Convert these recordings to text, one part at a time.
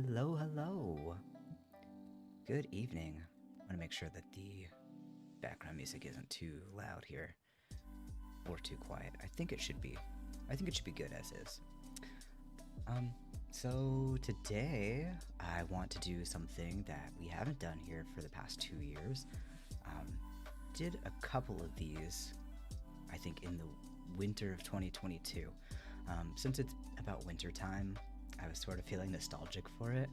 Hello, hello. Good evening. I want to make sure that the background music isn't too loud here or too quiet. I think it should be. I think it should be good as is. Um, so today I want to do something that we haven't done here for the past 2 years. Um, did a couple of these, I think, in the winter of 2022. Since it's about winter time, I was sort of feeling nostalgic for it.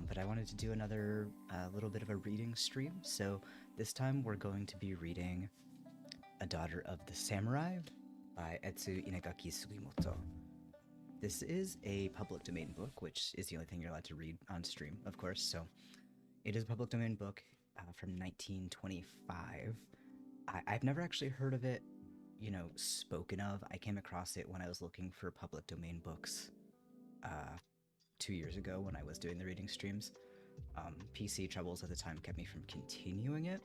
But I wanted to do another little bit of a reading stream. So this time we're going to be reading A Daughter of the Samurai by Etsuko Inagaki Sugimoto. This is a public domain book, which is the only thing you're allowed to read on stream, of course. So it is a public domain book from 1925. I've never actually heard of it, spoken of. I came across it when I was looking for public domain books 2 years ago when I was doing the reading streams. PC troubles at the time kept me from continuing it.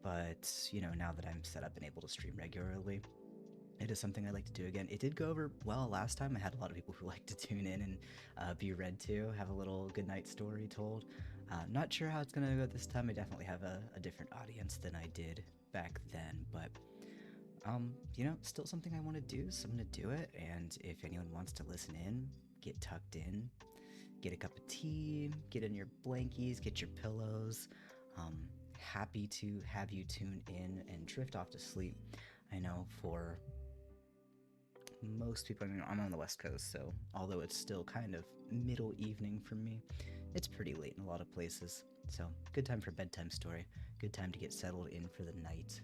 But, now that I'm set up and able to stream regularly, it is something I'd like to do again. It did go over well last time. I had a lot of people who like to tune in and be read to, have a little goodnight story told. Not sure how it's going to go this time. I definitely have a different audience than I did back then, but still something I want to do, so I'm going to do it. And if anyone wants to listen in, get tucked in, get a cup of tea, get in your blankies, get your pillows. Happy to have you tune in and drift off to sleep. I know for most people, I'm on the West Coast, so although it's still kind of middle evening for me, it's pretty late in a lot of places. So, good time for bedtime story, good time to get settled in for the night.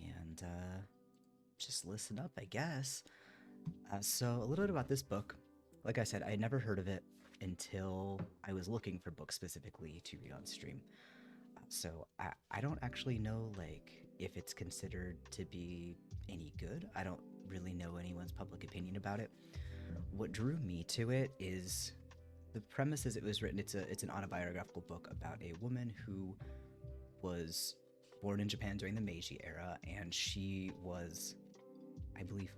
And just listen up, I guess. So, a little bit about this book. Like I said, I had never heard of it until I was looking for books specifically to read on stream. So I don't actually know if it's considered to be any good. I don't really know anyone's public opinion about it. What drew me to it is the premise is it was written. It's an autobiographical book about a woman who was born in Japan during the Meiji era, and she was, I believe,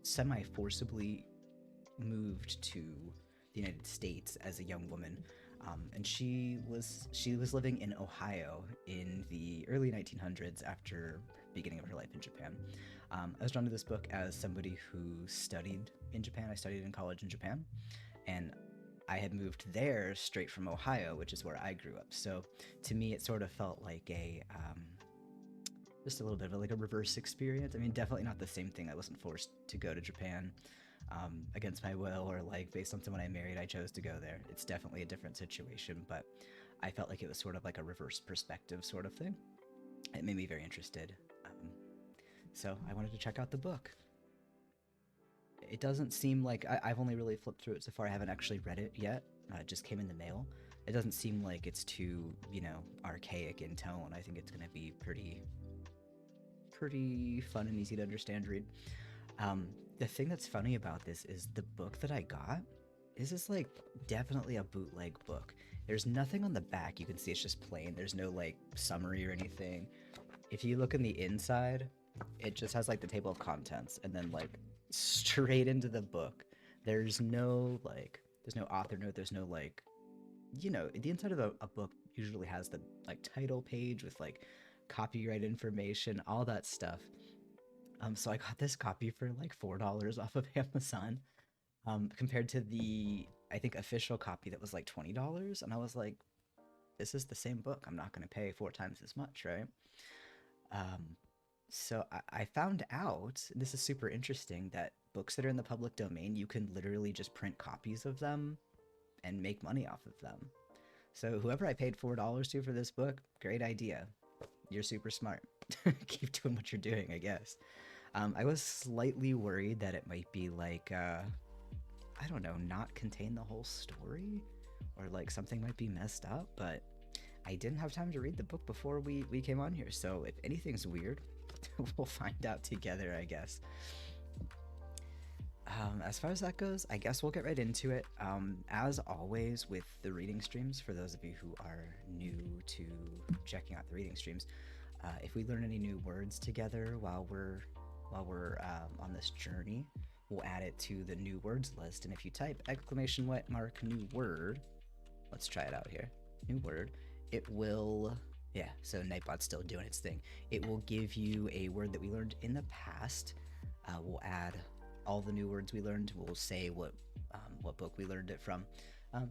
semi-forcibly moved to the United States as a young woman. And she was living in Ohio in the early 1900s after beginning of her life in Japan. I was drawn to this book as somebody who studied in Japan. I studied in college in Japan, and I had moved there straight from Ohio, which is where I grew up. So to me, it sort of felt like just a little bit of a reverse experience. I mean, definitely not the same thing. I wasn't forced to go to Japan against my will, or based on someone I married, I chose to go there. It's definitely a different situation, but I felt like it was sort of like a reverse perspective sort of thing. It made me very interested. So I wanted to check out the book. It doesn't seem like I've only really flipped through it so far. I haven't actually read it yet. It just came in the mail. It doesn't seem like it's too, archaic in tone. I think it's going to be pretty fun and easy to understand read. The thing that's funny about this is the book that I got is definitely a bootleg book. There's nothing on the back. You can see it's just plain. There's no summary or anything. If you look in the inside, it just has the table of contents and then straight into the book. There's no there's no author note. There's no the inside of a book usually has the title page with copyright information, all that stuff. So I got this copy for $4 off of Amazon, compared to the, I think, official copy that was $20. And I was like, this is the same book. I'm not going to pay 4 times as much, right? So I found out, this is super interesting, that books that are in the public domain, you can literally just print copies of them and make money off of them. So whoever I paid $4 to for this book, great idea. You're super smart. Keep doing what you're doing, I guess. I was slightly worried that it might be I don't know, not contain the whole story, or something might be messed up, but I didn't have time to read the book before we came on here, so if anything's weird, we'll find out together, I guess. As far as that goes, I guess we'll get right into it. As always with the reading streams, for those of you who are new to checking out the reading streams, if we learn any new words together while we're on this journey, we'll add it to the new words list. And if you type exclamation mark new word, let's try it out here. New word. It will, yeah, so Nightbot's still doing its thing. It will give you a word that we learned in the past. We'll add all the new words we learned. We'll say what book we learned it from.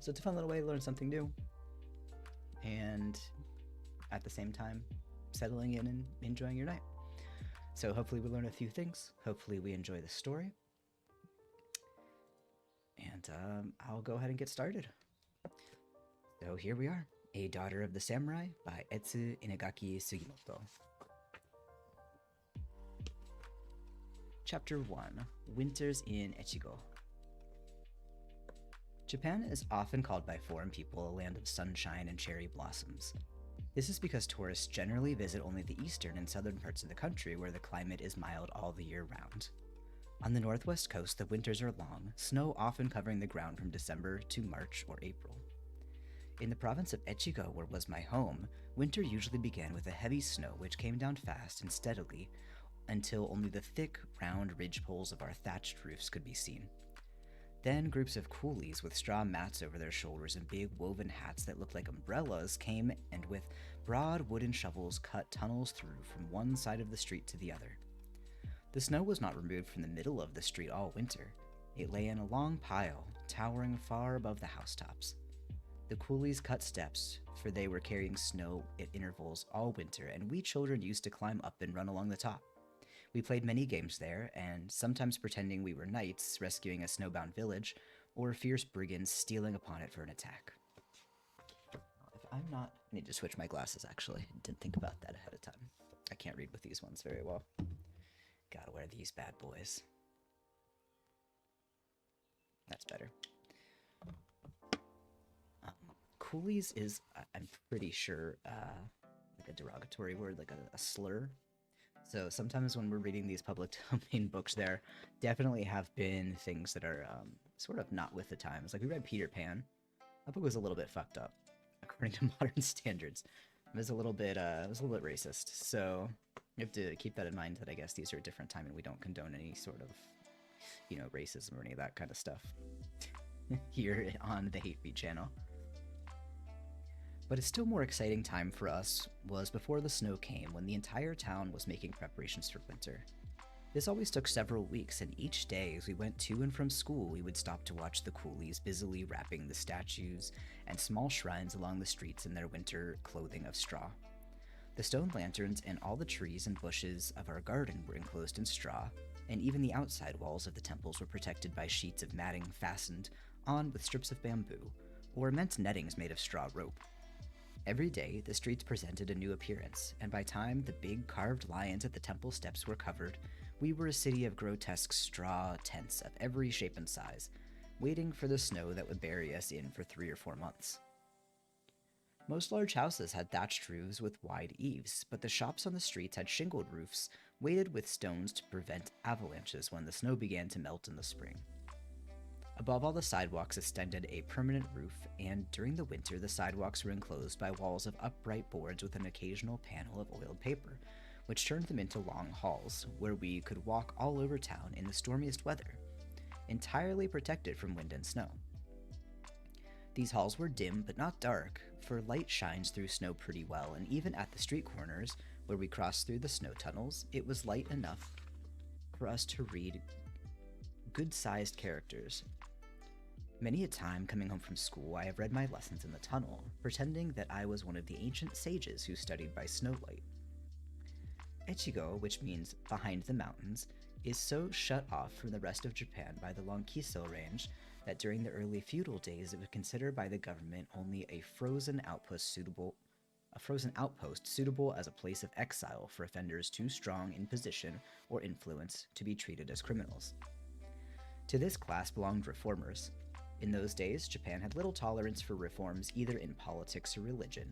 So it's a fun little way to learn something new. And at the same time, settling in and enjoying your night. So hopefully we learn a few things. Hopefully we enjoy the story. And I'll go ahead and get started. So here we are, A Daughter of the Samurai by Etsuko Inagaki Sugimoto. Chapter 1, Winters in Echigo. Japan is often called by foreign people a land of sunshine and cherry blossoms. This is because tourists generally visit only the eastern and southern parts of the country where the climate is mild all the year round. On the northwest coast, the winters are long, snow often covering the ground from December to March or April. In the province of Echigo, where was my home, winter usually began with a heavy snow which came down fast and steadily until only the thick, round ridgepoles of our thatched roofs could be seen. Then groups of coolies with straw mats over their shoulders and big woven hats that looked like umbrellas came and with broad wooden shovels cut tunnels through from one side of the street to the other. The snow was not removed from the middle of the street all winter. It lay in a long pile, towering far above the housetops. The coolies cut steps, for they were carrying snow at intervals all winter, and we children used to climb up and run along the top. We played many games there, and sometimes pretending we were knights rescuing a snowbound village, or fierce brigands stealing upon it for an attack. If I'm not... I need to switch my glasses, actually. I didn't think about that ahead of time. I can't read with these ones very well. Gotta wear these bad boys. That's better. Coolies is, I'm pretty sure, like a derogatory word, like a slur. So sometimes when we're reading these public domain books, there definitely have been things that are sort of not with the times. Like we read Peter Pan. That book was a little bit fucked up, according to modern standards. It was a little bit racist. So you have to keep that in mind that I guess these are a different time and we don't condone any sort of, racism or any of that kind of stuff here on the Hate Beat channel. But a still more exciting time for us was before the snow came, when the entire town was making preparations for winter. This always took several weeks, and each day as we went to and from school, we would stop to watch the coolies busily wrapping the statues and small shrines along the streets in their winter clothing of straw. The stone lanterns and all the trees and bushes of our garden were enclosed in straw, and even the outside walls of the temples were protected by sheets of matting fastened on with strips of bamboo, or immense nettings made of straw rope. Every day, the streets presented a new appearance, and by time the big carved lions at the temple steps were covered, we were a city of grotesque straw tents of every shape and size, waiting for the snow that would bury us in for 3 or 4 months. Most large houses had thatched roofs with wide eaves, but the shops on the streets had shingled roofs, weighted with stones to prevent avalanches when the snow began to melt in the spring. Above all the sidewalks extended a permanent roof, and during the winter the sidewalks were enclosed by walls of upright boards with an occasional panel of oiled paper, which turned them into long halls, where we could walk all over town in the stormiest weather, entirely protected from wind and snow. These halls were dim but not dark, for light shines through snow pretty well, and even at the street corners, where we crossed through the snow tunnels, it was light enough for us to read good-sized characters. Many a time, coming home from school, I have read my lessons in the tunnel, pretending that I was one of the ancient sages who studied by snowlight. Echigo, which means behind the mountains, is so shut off from the rest of Japan by the long Kiso range that during the early feudal days it was considered by the government only a frozen outpost suitable as a place of exile for offenders too strong in position or influence to be treated as criminals. To this class belonged reformers. In those days, Japan had little tolerance for reforms either in politics or religion,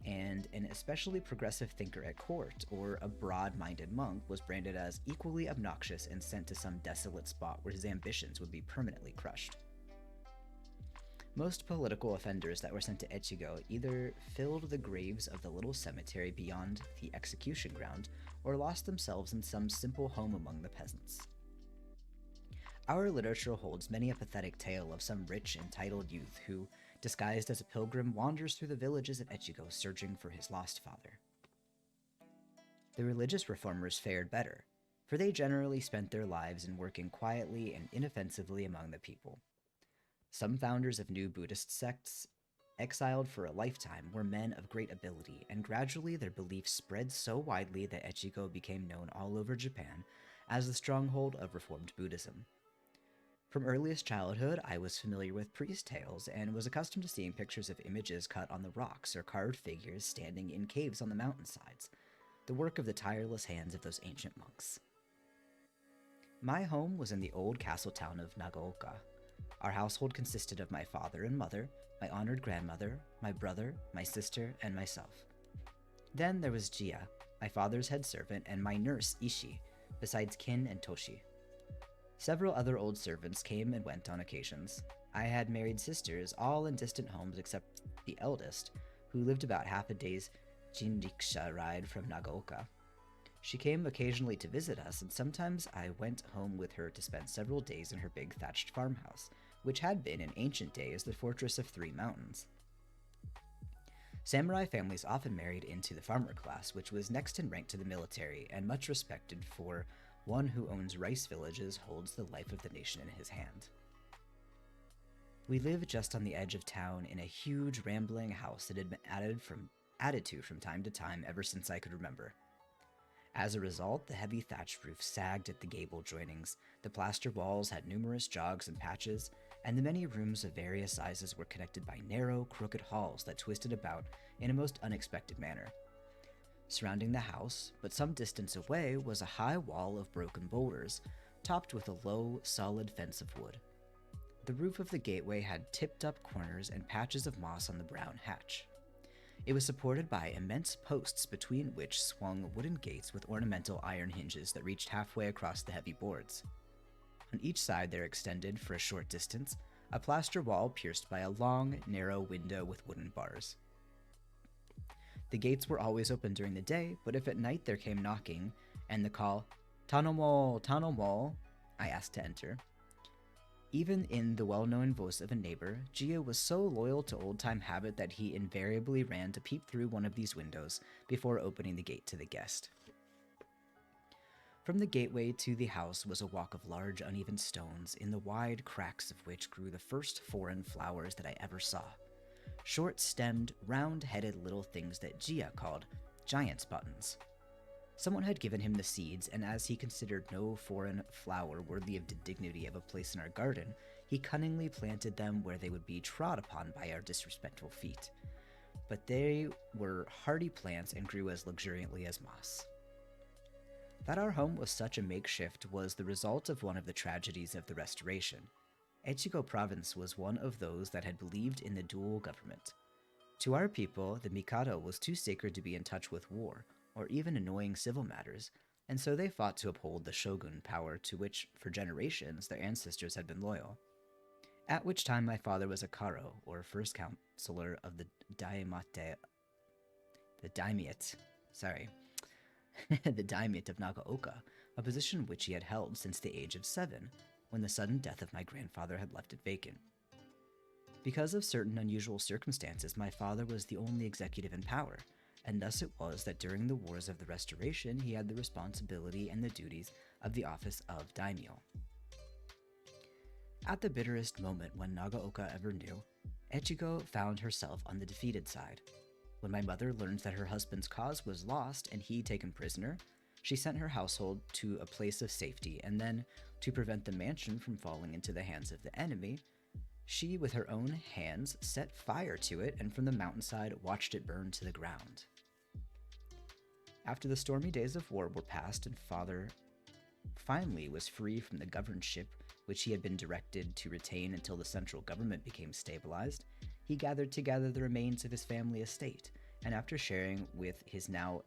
and an especially progressive thinker at court or a broad-minded monk was branded as equally obnoxious and sent to some desolate spot where his ambitions would be permanently crushed. Most political offenders that were sent to Echigo either filled the graves of the little cemetery beyond the execution ground or lost themselves in some simple home among the peasants. Our literature holds many a pathetic tale of some rich, entitled youth who, disguised as a pilgrim, wanders through the villages of Echigo searching for his lost father. The religious reformers fared better, for they generally spent their lives in working quietly and inoffensively among the people. Some founders of new Buddhist sects, exiled for a lifetime, were men of great ability, and gradually their beliefs spread so widely that Echigo became known all over Japan as the stronghold of Reformed Buddhism. From earliest childhood, I was familiar with priest tales and was accustomed to seeing pictures of images cut on the rocks or carved figures standing in caves on the mountainsides, the work of the tireless hands of those ancient monks. My home was in the old castle town of Nagaoka. Our household consisted of my father and mother, my honored grandmother, my brother, my sister, and myself. Then there was Jia, my father's head servant, and my nurse Ishi, besides Kin and Toshi. Several other old servants came and went on occasions. I had married sisters, all in distant homes except the eldest, who lived about half a day's jinriksha ride from Nagaoka. She came occasionally to visit us, and sometimes I went home with her to spend several days in her big thatched farmhouse, which had been in ancient days the fortress of 3 mountains. Samurai families often married into the farmer class, which was next in rank to the military and much respected, for one who owns rice villages holds the life of the nation in his hand. We lived just on the edge of town in a huge rambling house that had been added to from time to time ever since I could remember. As a result, the heavy thatched roof sagged at the gable joinings, the plaster walls had numerous jogs and patches, and the many rooms of various sizes were connected by narrow, crooked halls that twisted about in a most unexpected manner. Surrounding the house, but some distance away, was a high wall of broken boulders, topped with a low, solid fence of wood. The roof of the gateway had tipped-up corners and patches of moss on the brown hatch. It was supported by immense posts between which swung wooden gates with ornamental iron hinges that reached halfway across the heavy boards. On each side there extended, for a short distance, a plaster wall pierced by a long, narrow window with wooden bars. The gates were always open during the day, but if at night there came knocking and the call, "Tanomo, Tanomo," I asked to enter. Even in the well-known voice of a neighbor, Jia was so loyal to old-time habit that he invariably ran to peep through one of these windows before opening the gate to the guest. From the gateway to the house was a walk of large, uneven stones, in the wide cracks of which grew the first foreign flowers that I ever saw. Short-stemmed, round-headed little things that Jia called giant's buttons. Someone had given him the seeds, and as he considered no foreign flower worthy of the dignity of a place in our garden, he cunningly planted them where they would be trod upon by our disrespectful feet. But they were hardy plants and grew as luxuriantly as moss. That our home was such a makeshift was the result of one of the tragedies of the Restoration. Echigo province was one of those that had believed in the dual government. To our people, the Mikado was too sacred to be in touch with war, or even annoying civil matters, and so they fought to uphold the shogun power to which, for generations, their ancestors had been loyal. At which time my father was a karo, or first counselor of the daimate the daimate of Nagaoka, a position which he had held since the age of 7, when the sudden death of my grandfather had left it vacant. Because of certain unusual circumstances, my father was the only executive in power, and thus it was that during the wars of the Restoration he had the responsibility and the duties of the office of daimyo. At the bitterest moment when Nagaoka ever knew, Echigo found herself on the defeated side. When my mother learned that her husband's cause was lost and he taken prisoner, she sent her household to a place of safety, and then, to prevent the mansion from falling into the hands of the enemy, she, with her own hands, set fire to it and from the mountainside watched it burn to the ground. After the stormy days of war were past and father finally was free from the governorship which he had been directed to retain until the central government became stabilized, he gathered together the remains of his family estate, and after sharing with his now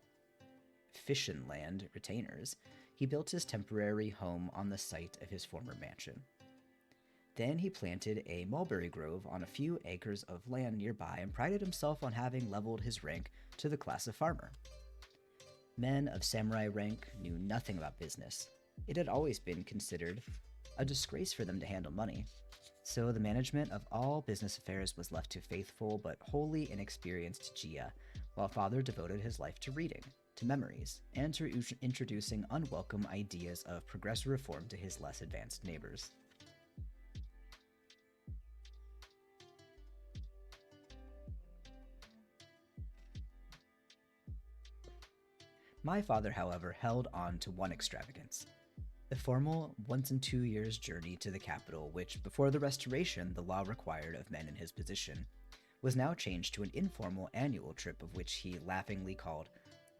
Fishin land retainers, he built his temporary home on the site of his former mansion. Then he planted a mulberry grove on a few acres of land nearby and prided himself on having leveled his rank to the class of farmer. Men of samurai rank knew nothing about business. It had always been considered a disgrace for them to handle money. So the management of all business affairs was left to faithful but wholly inexperienced Jia, while father devoted his life to reading, to memories, and to introducing unwelcome ideas of progressive reform to his less advanced neighbors. My father, however, held on to one extravagance: the formal once in 2 years journey to the capital, which, before the Restoration, the law required of men in his position, was now changed to an informal annual trip of which he laughingly called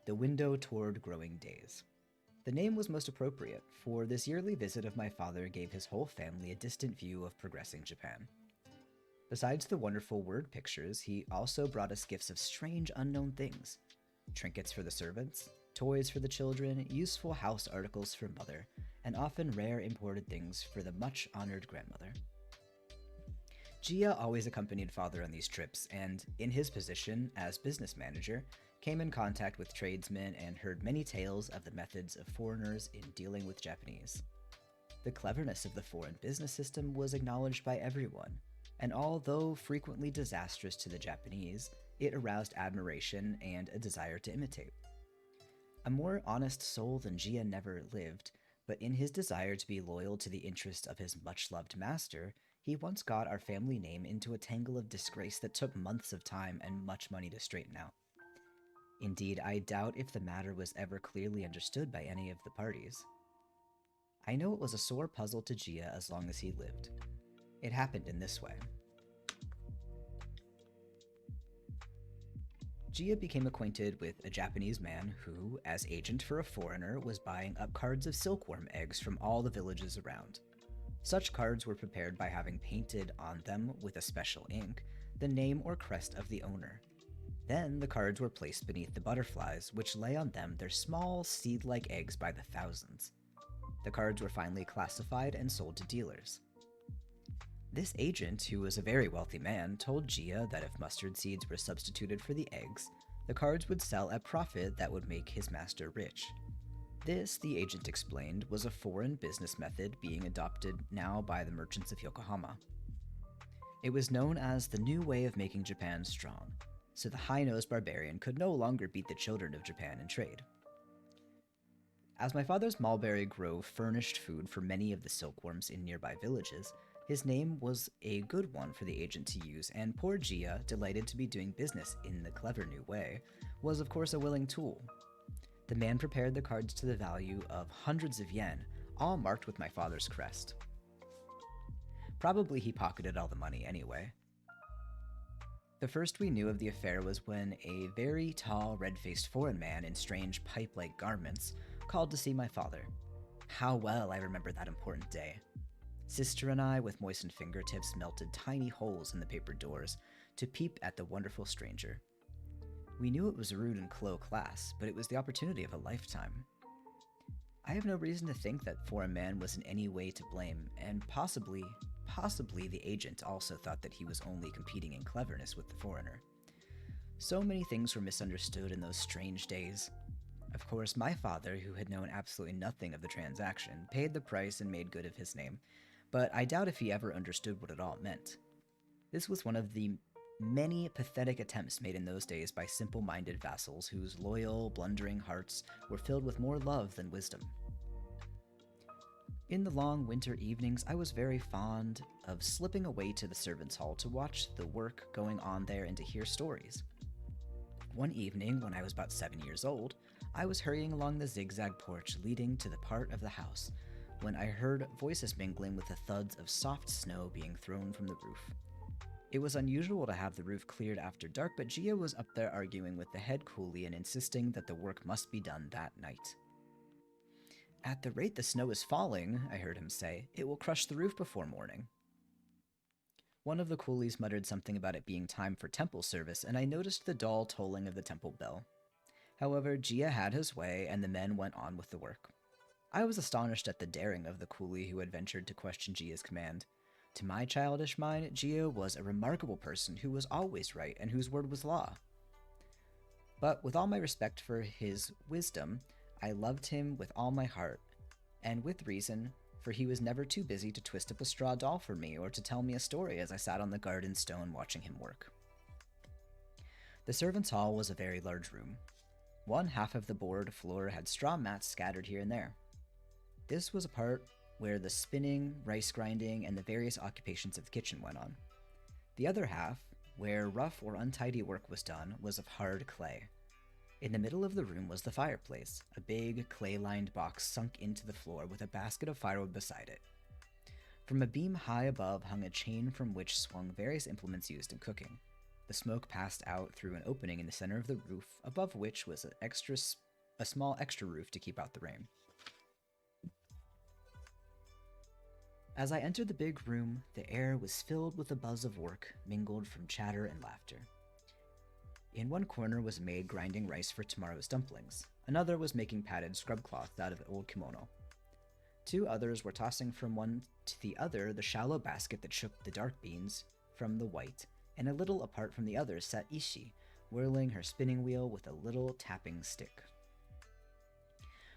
the Window Toward Growing Days. The name was most appropriate, for this yearly visit of my father gave his whole family a distant view of progressing Japan. Besides the wonderful word pictures, he also brought us gifts of strange unknown things: trinkets for the servants, toys for the children, useful house articles for mother, and often rare imported things for the much-honored grandmother. Jia always accompanied father on these trips, and, in his position as business manager, came in contact with tradesmen and heard many tales of the methods of foreigners in dealing with Japanese. The cleverness of the foreign business system was acknowledged by everyone, and although frequently disastrous to the Japanese, it aroused admiration and a desire to imitate. A more honest soul than Jia never lived, but in his desire to be loyal to the interest of his much-loved master, he once got our family name into a tangle of disgrace that took months of time and much money to straighten out. Indeed, I doubt if the matter was ever clearly understood by any of the parties. I know it was a sore puzzle to Jia as long as he lived. It happened in this way. Jia became acquainted with a Japanese man who, as agent for a foreigner, was buying up cards of silkworm eggs from all the villages around. Such cards were prepared by having painted on them with a special ink the name or crest of the owner. Then the cards were placed beneath the butterflies, which lay on them their small seed-like eggs by the thousands. The cards were finally classified and sold to dealers. This agent, who was a very wealthy man, told Jia that if mustard seeds were substituted for the eggs, the cards would sell at profit that would make his master rich. This, the agent explained, was a foreign business method being adopted now by the merchants of Yokohama. It was known as the new way of making Japan strong, so the high-nosed barbarian could no longer beat the children of Japan in trade. As my father's mulberry grove furnished food for many of the silkworms in nearby villages, his name was a good one for the agent to use, and poor Jia, delighted to be doing business in the clever new way, was of course a willing tool. The man prepared the cards to the value of hundreds of yen, all marked with my father's crest. Probably he pocketed all the money anyway. The first we knew of the affair was when a very tall, red-faced foreign man in strange pipe-like garments called to see my father. How well I remember that important day. Sister and I, with moistened fingertips, melted tiny holes in the paper doors to peep at the wonderful stranger. We knew it was rude and low class, but it was the opportunity of a lifetime. I have no reason to think that foreign man was in any way to blame, and possibly the agent also thought that he was only competing in cleverness with the foreigner. So many things were misunderstood in those strange days. Of course, my father, who had known absolutely nothing of the transaction, paid the price and made good of his name, but I doubt if he ever understood what it all meant. This was one of the many pathetic attempts made in those days by simple-minded vassals whose loyal, blundering hearts were filled with more love than wisdom. In the long winter evenings, I was very fond of slipping away to the servants' hall to watch the work going on there and to hear stories. One evening, when I was about 7 years old, I was hurrying along the zigzag porch leading to the part of the house when I heard voices mingling with the thuds of soft snow being thrown from the roof. It was unusual to have the roof cleared after dark, but Jia was up there arguing with the head coolie and insisting that the work must be done that night. "At the rate the snow is falling," I heard him say, "it will crush the roof before morning." One of the coolies muttered something about it being time for temple service, and I noticed the dull tolling of the temple bell. However, Jia had his way, and the men went on with the work. I was astonished at the daring of the coolie who had ventured to question Jia's command. To my childish mind, Jia was a remarkable person who was always right and whose word was law. But with all my respect for his wisdom, I loved him with all my heart, and with reason, for he was never too busy to twist up a straw doll for me or to tell me a story as I sat on the garden stone watching him work. The servants' hall was a very large room. One half of the board floor had straw mats scattered here and there. This was a part where the spinning, rice grinding, and the various occupations of the kitchen went on. The other half, where rough or untidy work was done, was of hard clay. In the middle of the room was the fireplace, a big, clay-lined box sunk into the floor with a basket of firewood beside it. From a beam high above hung a chain from which swung various implements used in cooking. The smoke passed out through an opening in the center of the roof, above which was a small extra roof to keep out the rain. As I entered the big room, the air was filled with the buzz of work, mingled from chatter and laughter. In one corner was a maid grinding rice for tomorrow's dumplings. Another was making padded scrub cloth out of an old kimono. Two others were tossing from one to the other the shallow basket that shook the dark beans from the white, and a little apart from the others sat Ishi, whirling her spinning wheel with a little tapping stick.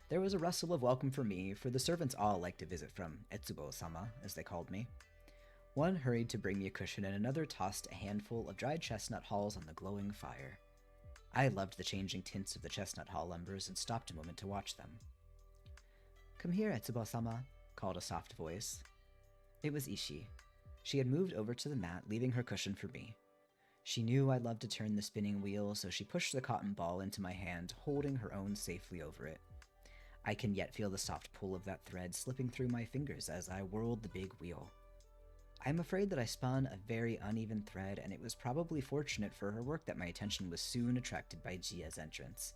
There was a rustle of welcome for me, for the servants all liked a visit from Etsubo-sama, as they called me. One hurried to bring me a cushion, and another tossed a handful of dried chestnut hulls on the glowing fire. I loved the changing tints of the chestnut hull lumbers and stopped a moment to watch them. "Come here, Etsubo-sama," called a soft voice. It was Ishi. She had moved over to the mat, leaving her cushion for me. She knew I loved to turn the spinning wheel, so she pushed the cotton ball into my hand, holding her own safely over it. I can yet feel the soft pull of that thread slipping through my fingers as I whirled the big wheel. I'm afraid that I spun a very uneven thread, and it was probably fortunate for her work that my attention was soon attracted by Jia's entrance.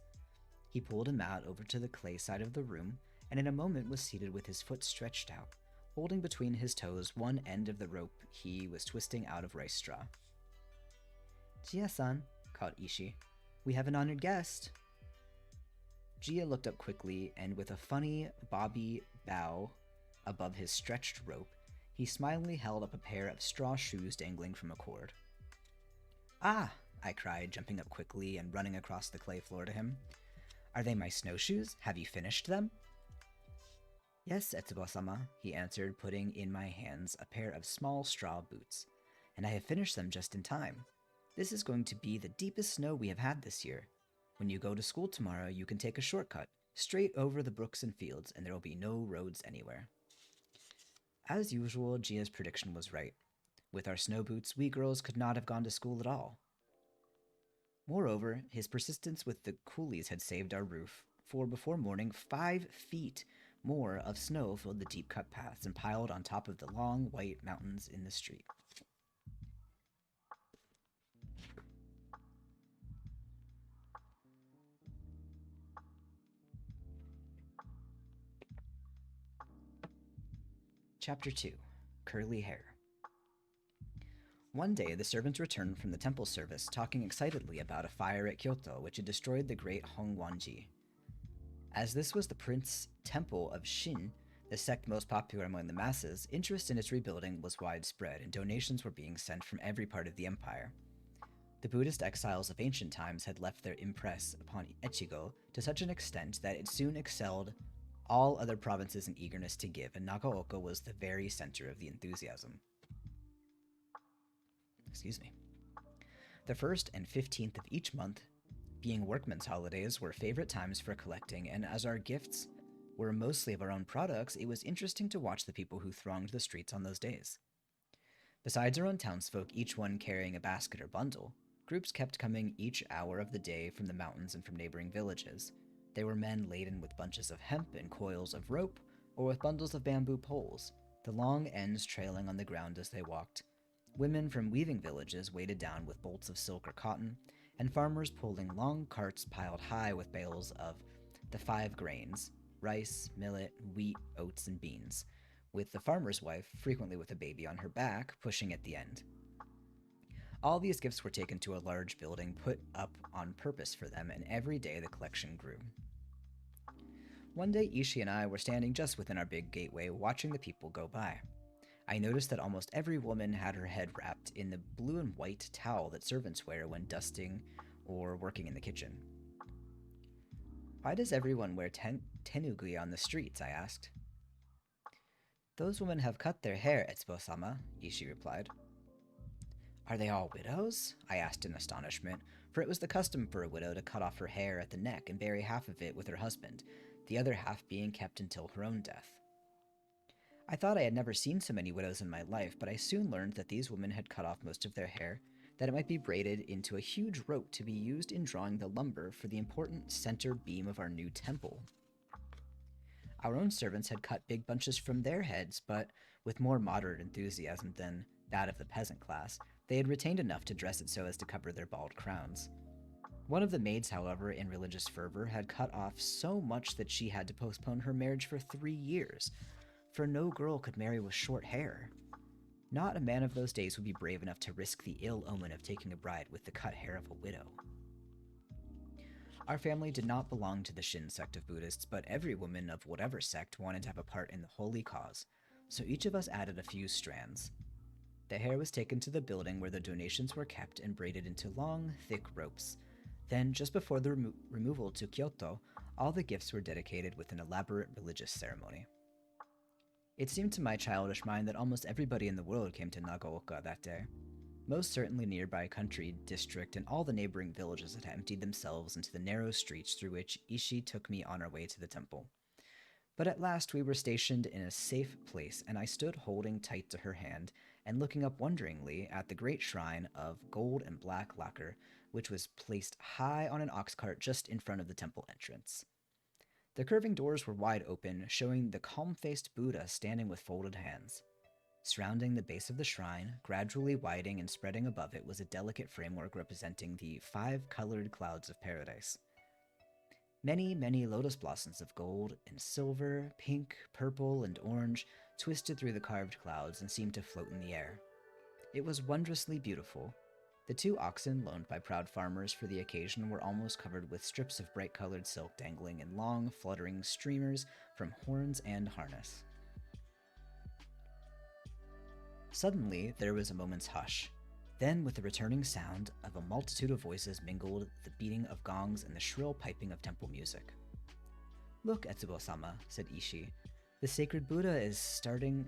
He pulled him out over to the clay side of the room, and in a moment was seated with his foot stretched out, holding between his toes one end of the rope he was twisting out of rice straw. "Jia-san," called Ishi, "we have an honored guest." Jia looked up quickly, and with a funny bobby bow above his stretched rope, he smilingly held up a pair of straw shoes dangling from a cord. "Ah!" I cried, jumping up quickly and running across the clay floor to him. "Are they my snowshoes? Have you finished them?" "Yes, Etsubo-sama," he answered, putting in my hands a pair of small straw boots. "And I have finished them just in time. This is going to be the deepest snow we have had this year. When you go to school tomorrow, you can take a shortcut, straight over the brooks and fields, and there will be no roads anywhere." As usual, Gia's prediction was right. With our snow boots, we girls could not have gone to school at all. Moreover, his persistence with the coolies had saved our roof, for before morning, 5 feet more of snow filled the deep-cut paths and piled on top of the long, white mountains in the street. Chapter 2. Curly Hair. One day, the servants returned from the temple service, talking excitedly about a fire at Kyoto which had destroyed the great Hongwanji. As this was the Prince Temple of Shin, the sect most popular among the masses, interest in its rebuilding was widespread, and donations were being sent from every part of the empire. The Buddhist exiles of ancient times had left their impress upon Echigo to such an extent that it soon excelled all other provinces in eagerness to give, and Nagaoka was the very center of the enthusiasm. The 1st and 15th of each month, being workmen's holidays, were favorite times for collecting, and as our gifts were mostly of our own products, it was interesting to watch the people who thronged the streets on those days. Besides our own townsfolk, each one carrying a basket or bundle, groups kept coming each hour of the day from the mountains and from neighboring villages. They were men laden with bunches of hemp and coils of rope, or with bundles of bamboo poles, the long ends trailing on the ground as they walked. Women from weaving villages weighted down with bolts of silk or cotton, and farmers pulling long carts piled high with bales of the 5 grains, rice, millet, wheat, oats, and beans, with the farmer's wife, frequently with a baby on her back, pushing at the end. All these gifts were taken to a large building put up on purpose for them, and every day the collection grew. One day, Ishii and I were standing just within our big gateway, watching the people go by. I noticed that almost every woman had her head wrapped in the blue and white towel that servants wear when dusting or working in the kitchen. "Why does everyone wear tenugi on the streets?" I asked. Those women have cut their hair, Etsubo-sama, Ishi replied. Are they all widows? I asked in astonishment, for it was the custom for a widow to cut off her hair at the neck and bury half of it with her husband, the other half being kept until her own death. I thought I had never seen so many widows in my life, but I soon learned that these women had cut off most of their hair, that it might be braided into a huge rope to be used in drawing the lumber for the important center beam of our new temple. Our own servants had cut big bunches from their heads, but with more moderate enthusiasm than that of the peasant class, they had retained enough to dress it so as to cover their bald crowns. One of the maids, however, in religious fervor, had cut off so much that she had to postpone her marriage for 3 years, for no girl could marry with short hair. Not a man of those days would be brave enough to risk the ill omen of taking a bride with the cut hair of a widow. Our family did not belong to the Shin sect of Buddhists, but every woman of whatever sect wanted to have a part in the holy cause, so each of us added a few strands. The hair was taken to the building where the donations were kept and braided into long, thick ropes. Then, just before the removal to Kyoto, all the gifts were dedicated with an elaborate religious ceremony. It seemed to my childish mind that almost everybody in the world came to Nagaoka that day. Most certainly nearby country district and all the neighboring villages had emptied themselves into the narrow streets through which Ishi took me on our way to the temple. But at last we were stationed in a safe place, and I stood holding tight to her hand and looking up wonderingly at the great shrine of gold and black lacquer, which was placed high on an ox cart just in front of the temple entrance. The curving doors were wide open, showing the calm-faced Buddha standing with folded hands. Surrounding the base of the shrine, gradually widening and spreading above it, was a delicate framework representing the 5-colored clouds of paradise. Many, many lotus blossoms of gold and silver, pink, purple, and orange twisted through the carved clouds and seemed to float in the air. It was wondrously beautiful. The 2 oxen loaned by proud farmers for the occasion were almost covered with strips of bright-colored silk dangling in long, fluttering streamers from horns and harness. Suddenly, there was a moment's hush. Then, with the returning sound of a multitude of voices mingled the beating of gongs and the shrill piping of temple music. Look, Etsubo-sama, said Ishi. The sacred Buddha is starting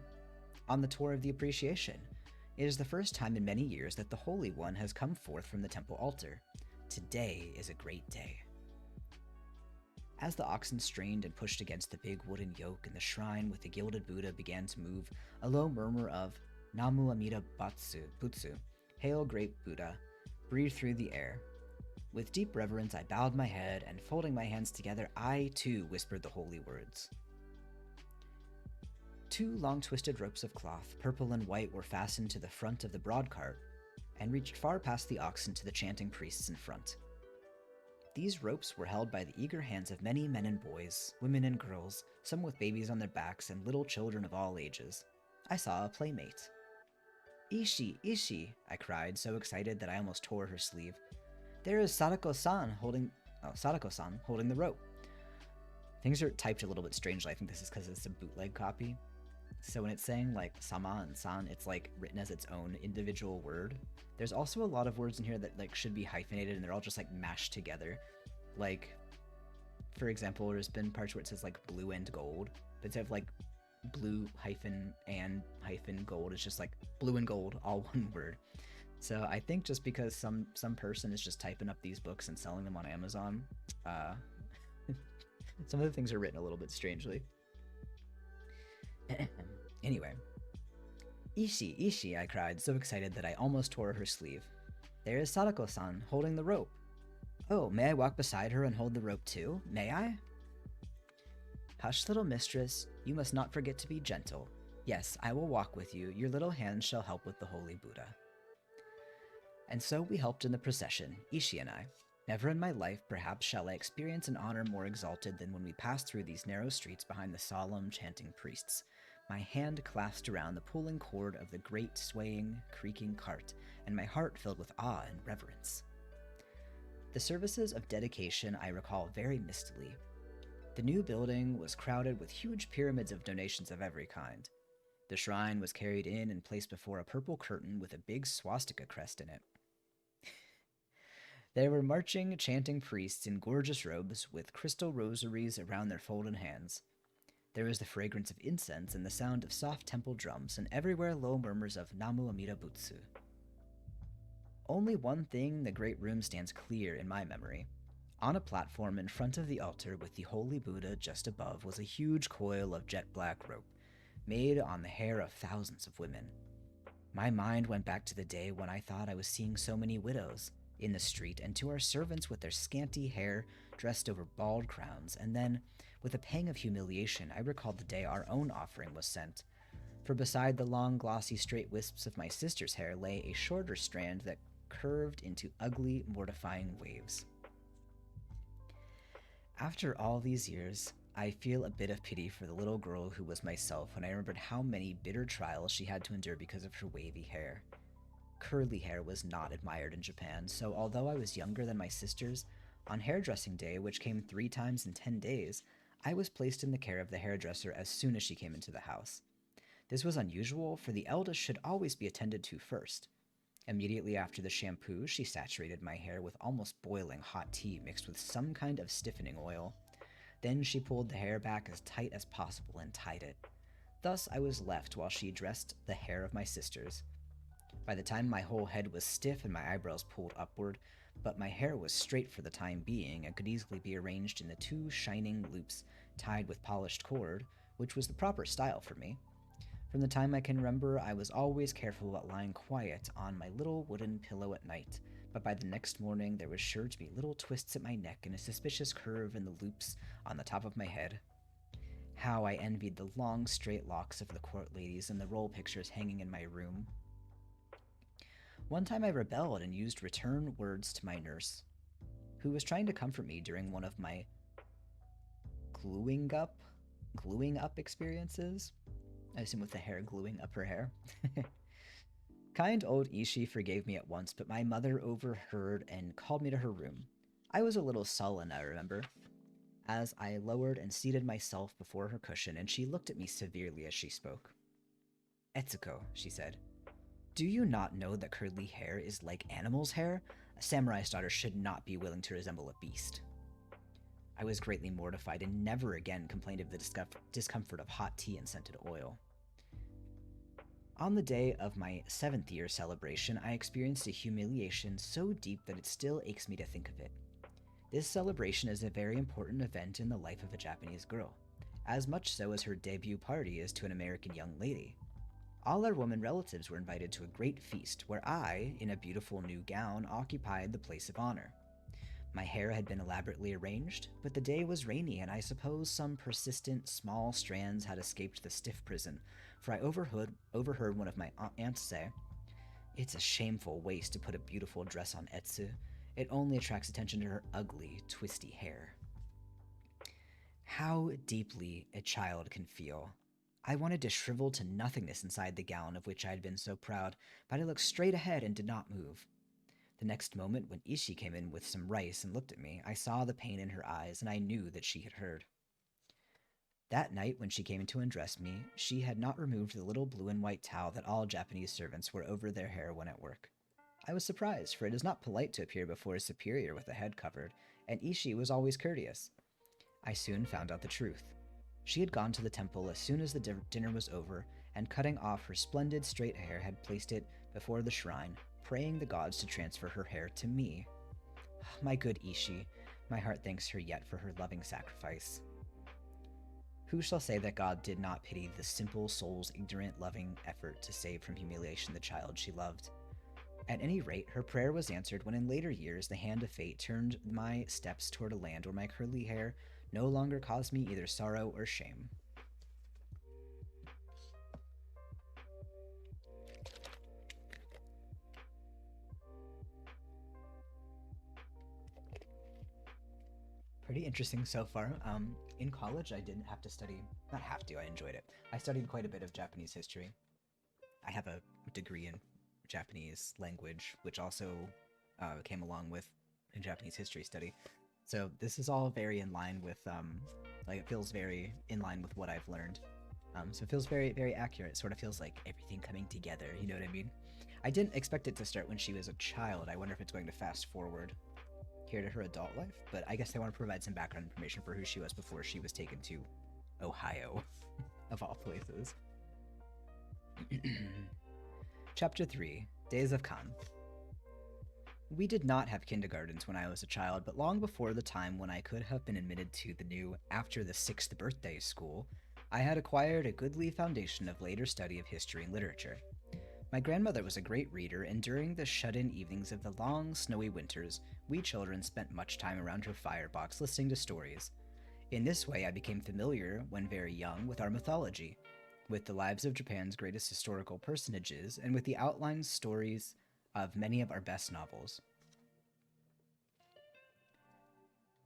on the tour of the appreciation. It is the first time in many years that the Holy One has come forth from the temple altar. Today is a great day. As the oxen strained and pushed against the big wooden yoke in the shrine with the gilded Buddha began to move, a low murmur of Namu Amida Butsu, Hail Great Buddha, breathed through the air. With deep reverence, I bowed my head, and folding my hands together, I, too, whispered the holy words. 2 long twisted ropes of cloth, purple and white, were fastened to the front of the broad cart and reached far past the oxen to the chanting priests in front. These ropes were held by the eager hands of many men and boys, women and girls, some with babies on their backs and little children of all ages. I saw a playmate. Ishi, Ishi, I cried, so excited that I almost tore her sleeve. There is Sadako-san holding the rope. Things are typed a little bit strangely. I think this is because it's a bootleg copy. So when it's saying like sama and san, it's like written as its own individual word. There's also a lot of words in here that like should be hyphenated and they're all just like mashed together. Like, for example, there's been parts where it says like blue and gold, but instead of like blue hyphen and hyphen gold, it's just like blue and gold, all one word. So I think just because some person is just typing up these books and selling them on Amazon, some of the things are written a little bit strangely. Anyway. Ishi, Ishi, I cried, so excited that I almost tore her sleeve. There is Sadako-san, holding the rope. Oh, may I walk beside her and hold the rope too? May I? Hush, little mistress, you must not forget to be gentle. Yes, I will walk with you. Your little hands shall help with the holy Buddha. And so we helped in the procession, Ishi and I. Never in my life, perhaps, shall I experience an honor more exalted than when we passed through these narrow streets behind the solemn, chanting priests. My hand clasped around the pulling cord of the great, swaying, creaking cart, and my heart filled with awe and reverence. The services of dedication I recall very mistily. The new building was crowded with huge pyramids of donations of every kind. The shrine was carried in and placed before a purple curtain with a big swastika crest in it. There were marching, chanting priests in gorgeous robes with crystal rosaries around their folded hands. There was the fragrance of incense and the sound of soft temple drums, and everywhere low murmurs of Namu Amida Butsu. Only one thing in the great room stands clear in my memory. On a platform in front of the altar with the holy Buddha just above was a huge coil of jet black rope, made on the hair of thousands of women. My mind went back to the day when I thought I was seeing so many widows in the street, and to our servants with their scanty hair dressed over bald crowns, and then, with a pang of humiliation, I recalled the day our own offering was sent. For beside the long, glossy, straight wisps of my sister's hair lay a shorter strand that curved into ugly, mortifying waves. After all these years, I feel a bit of pity for the little girl who was myself when I remembered how many bitter trials she had to endure because of her wavy hair. Curly hair was not admired in Japan, so although I was younger than my sisters, on hairdressing day, which came 3 times in 10 days, I was placed in the care of the hairdresser as soon as she came into the house. This was unusual, for the eldest should always be attended to first. Immediately after the shampoo, she saturated my hair with almost boiling hot tea mixed with some kind of stiffening oil. Then she pulled the hair back as tight as possible and tied it. Thus I was left while she dressed the hair of my sisters. By the time my whole head was stiff and my eyebrows pulled upward, but my hair was straight for the time being and could easily be arranged in the 2 shining loops tied with polished cord, which was the proper style for me. From the time I can remember, I was always careful about lying quiet on my little wooden pillow at night, but by the next morning there was sure to be little twists at my neck and a suspicious curve in the loops on the top of my head. How I envied the long, straight locks of the court ladies and the roll pictures hanging in my room. One time I rebelled and used return words to my nurse, who was trying to comfort me during one of my gluing up experiences. I assume with the hair gluing up her hair. Kind old Ishii forgave me at once, but my mother overheard and called me to her room. I was a little sullen, I remember, as I lowered and seated myself before her cushion, and she looked at me severely as she spoke. "Etsuko," she said, "do you not know that curly hair is like animal's hair? A samurai's daughter should not be willing to resemble a beast." I was greatly mortified and never again complained of the discomfort of hot tea and scented oil. On the day of my 7th year celebration, I experienced a humiliation so deep that it still aches me to think of it. This celebration is a very important event in the life of a Japanese girl, as much so as her debut party is to an American young lady. All our women relatives were invited to a great feast, where I, in a beautiful new gown, occupied the place of honor. My hair had been elaborately arranged, but the day was rainy, and I suppose some persistent small strands had escaped the stiff prison, for I overheard one of my aunts say, "It's a shameful waste to put a beautiful dress on Etsu. It only attracts attention to her ugly, twisty hair." How deeply a child can feel. I wanted to shrivel to nothingness inside the gown of which I had been so proud, but I looked straight ahead and did not move. The next moment, when Ishii came in with some rice and looked at me, I saw the pain in her eyes, and I knew that she had heard. That night, when she came to undress me, she had not removed the little blue and white towel that all Japanese servants wear over their hair when at work. I was surprised, for it is not polite to appear before a superior with a head covered, and Ishii was always courteous. I soon found out the truth. She had gone to the temple as soon as the dinner was over, and cutting off her splendid straight hair had placed it before the shrine, praying the gods to transfer her hair to me. My good Ishii, my heart thanks her yet for her loving sacrifice. Who shall say that God did not pity the simple soul's ignorant, loving effort to save from humiliation the child she loved? At any rate, her prayer was answered when in later years the hand of fate turned my steps toward a land where my curly hair no longer caused me either sorrow or shame. Pretty interesting so far. In college, I didn't have to study, not have to, I enjoyed it. I studied quite a bit of Japanese history. I have a degree in Japanese language, which also came along with a Japanese history study. So this is all very in line with, it feels very in line with what I've learned. So it feels very, very accurate. It sort of feels like everything coming together, you know what I mean? I didn't expect it to start when she was a child. I wonder if it's going to fast forward here to her adult life, but I guess they want to provide some background information for who she was before she was taken to Ohio, of all places. Chapter 3, Days of Khan. We did not have kindergartens when I was a child, but long before the time when I could have been admitted to the new after the 6th birthday school, I had acquired a goodly foundation of later study of history and literature. My grandmother was a great reader, and during the shut-in evenings of the long, snowy winters, we children spent much time around her firebox listening to stories. In this way, I became familiar, when very young, with our mythology, with the lives of Japan's greatest historical personages, and with the outlined stories of many of our best novels.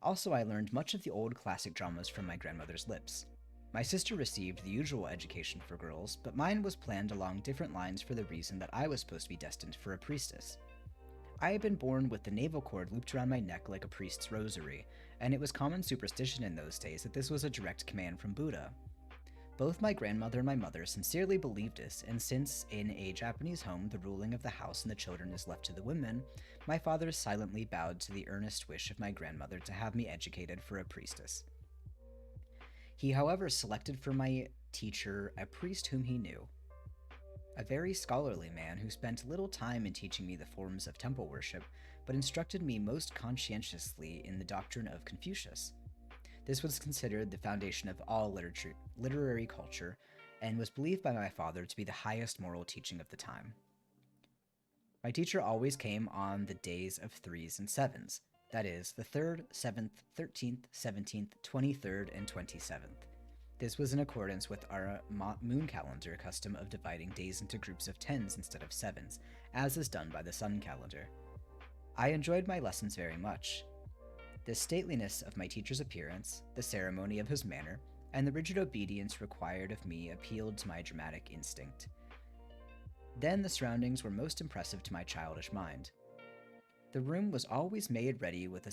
Also, I learned much of the old classic dramas from my grandmother's lips. My sister received the usual education for girls, but mine was planned along different lines for the reason that I was supposed to be destined for a priestess. I had been born with the navel cord looped around my neck like a priest's rosary, and it was common superstition in those days that this was a direct command from Buddha. Both my grandmother and my mother sincerely believed this, and since in a Japanese home the ruling of the house and the children is left to the women, my father silently bowed to the earnest wish of my grandmother to have me educated for a priestess. He, however, selected for my teacher a priest whom he knew, a very scholarly man who spent little time in teaching me the forms of temple worship, but instructed me most conscientiously in the doctrine of Confucius. This was considered the foundation of all literary culture, and was believed by my father to be the highest moral teaching of the time. My teacher always came on the days of 3s and 7s, that is, the 3rd, 7th, 13th, 17th, 23rd, and 27th. This was in accordance with our moon calendar custom of dividing days into groups of 10s instead of 7s, as is done by the sun calendar. I enjoyed my lessons very much. The stateliness of my teacher's appearance, the ceremony of his manner, and the rigid obedience required of me appealed to my dramatic instinct. Then the surroundings were most impressive to my childish mind. The room was always made ready with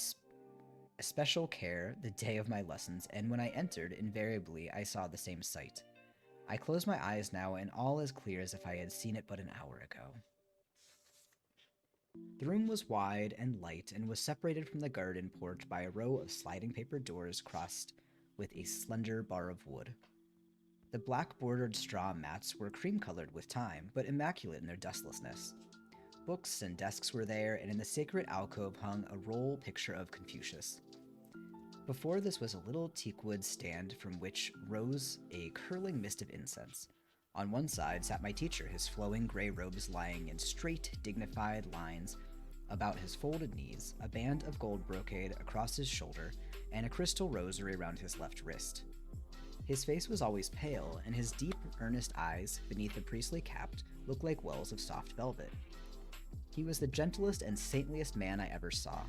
especial care the day of my lessons, and when I entered, invariably I saw the same sight. I close my eyes now, and all as clear as if I had seen it but an hour ago. The room was wide and light, and was separated from the garden porch by a row of sliding paper doors crossed with a slender bar of wood. The black-bordered straw mats were cream-colored with time, but immaculate in their dustlessness. Books and desks were there, and in the sacred alcove hung a roll picture of Confucius. Before this was a little teakwood stand from which rose a curling mist of incense. On one side sat my teacher, his flowing gray robes lying in straight, dignified lines about his folded knees, a band of gold brocade across his shoulder, and a crystal rosary around his left wrist. His face was always pale, and his deep, earnest eyes, beneath the priestly cap, looked like wells of soft velvet. He was the gentlest and saintliest man I ever saw.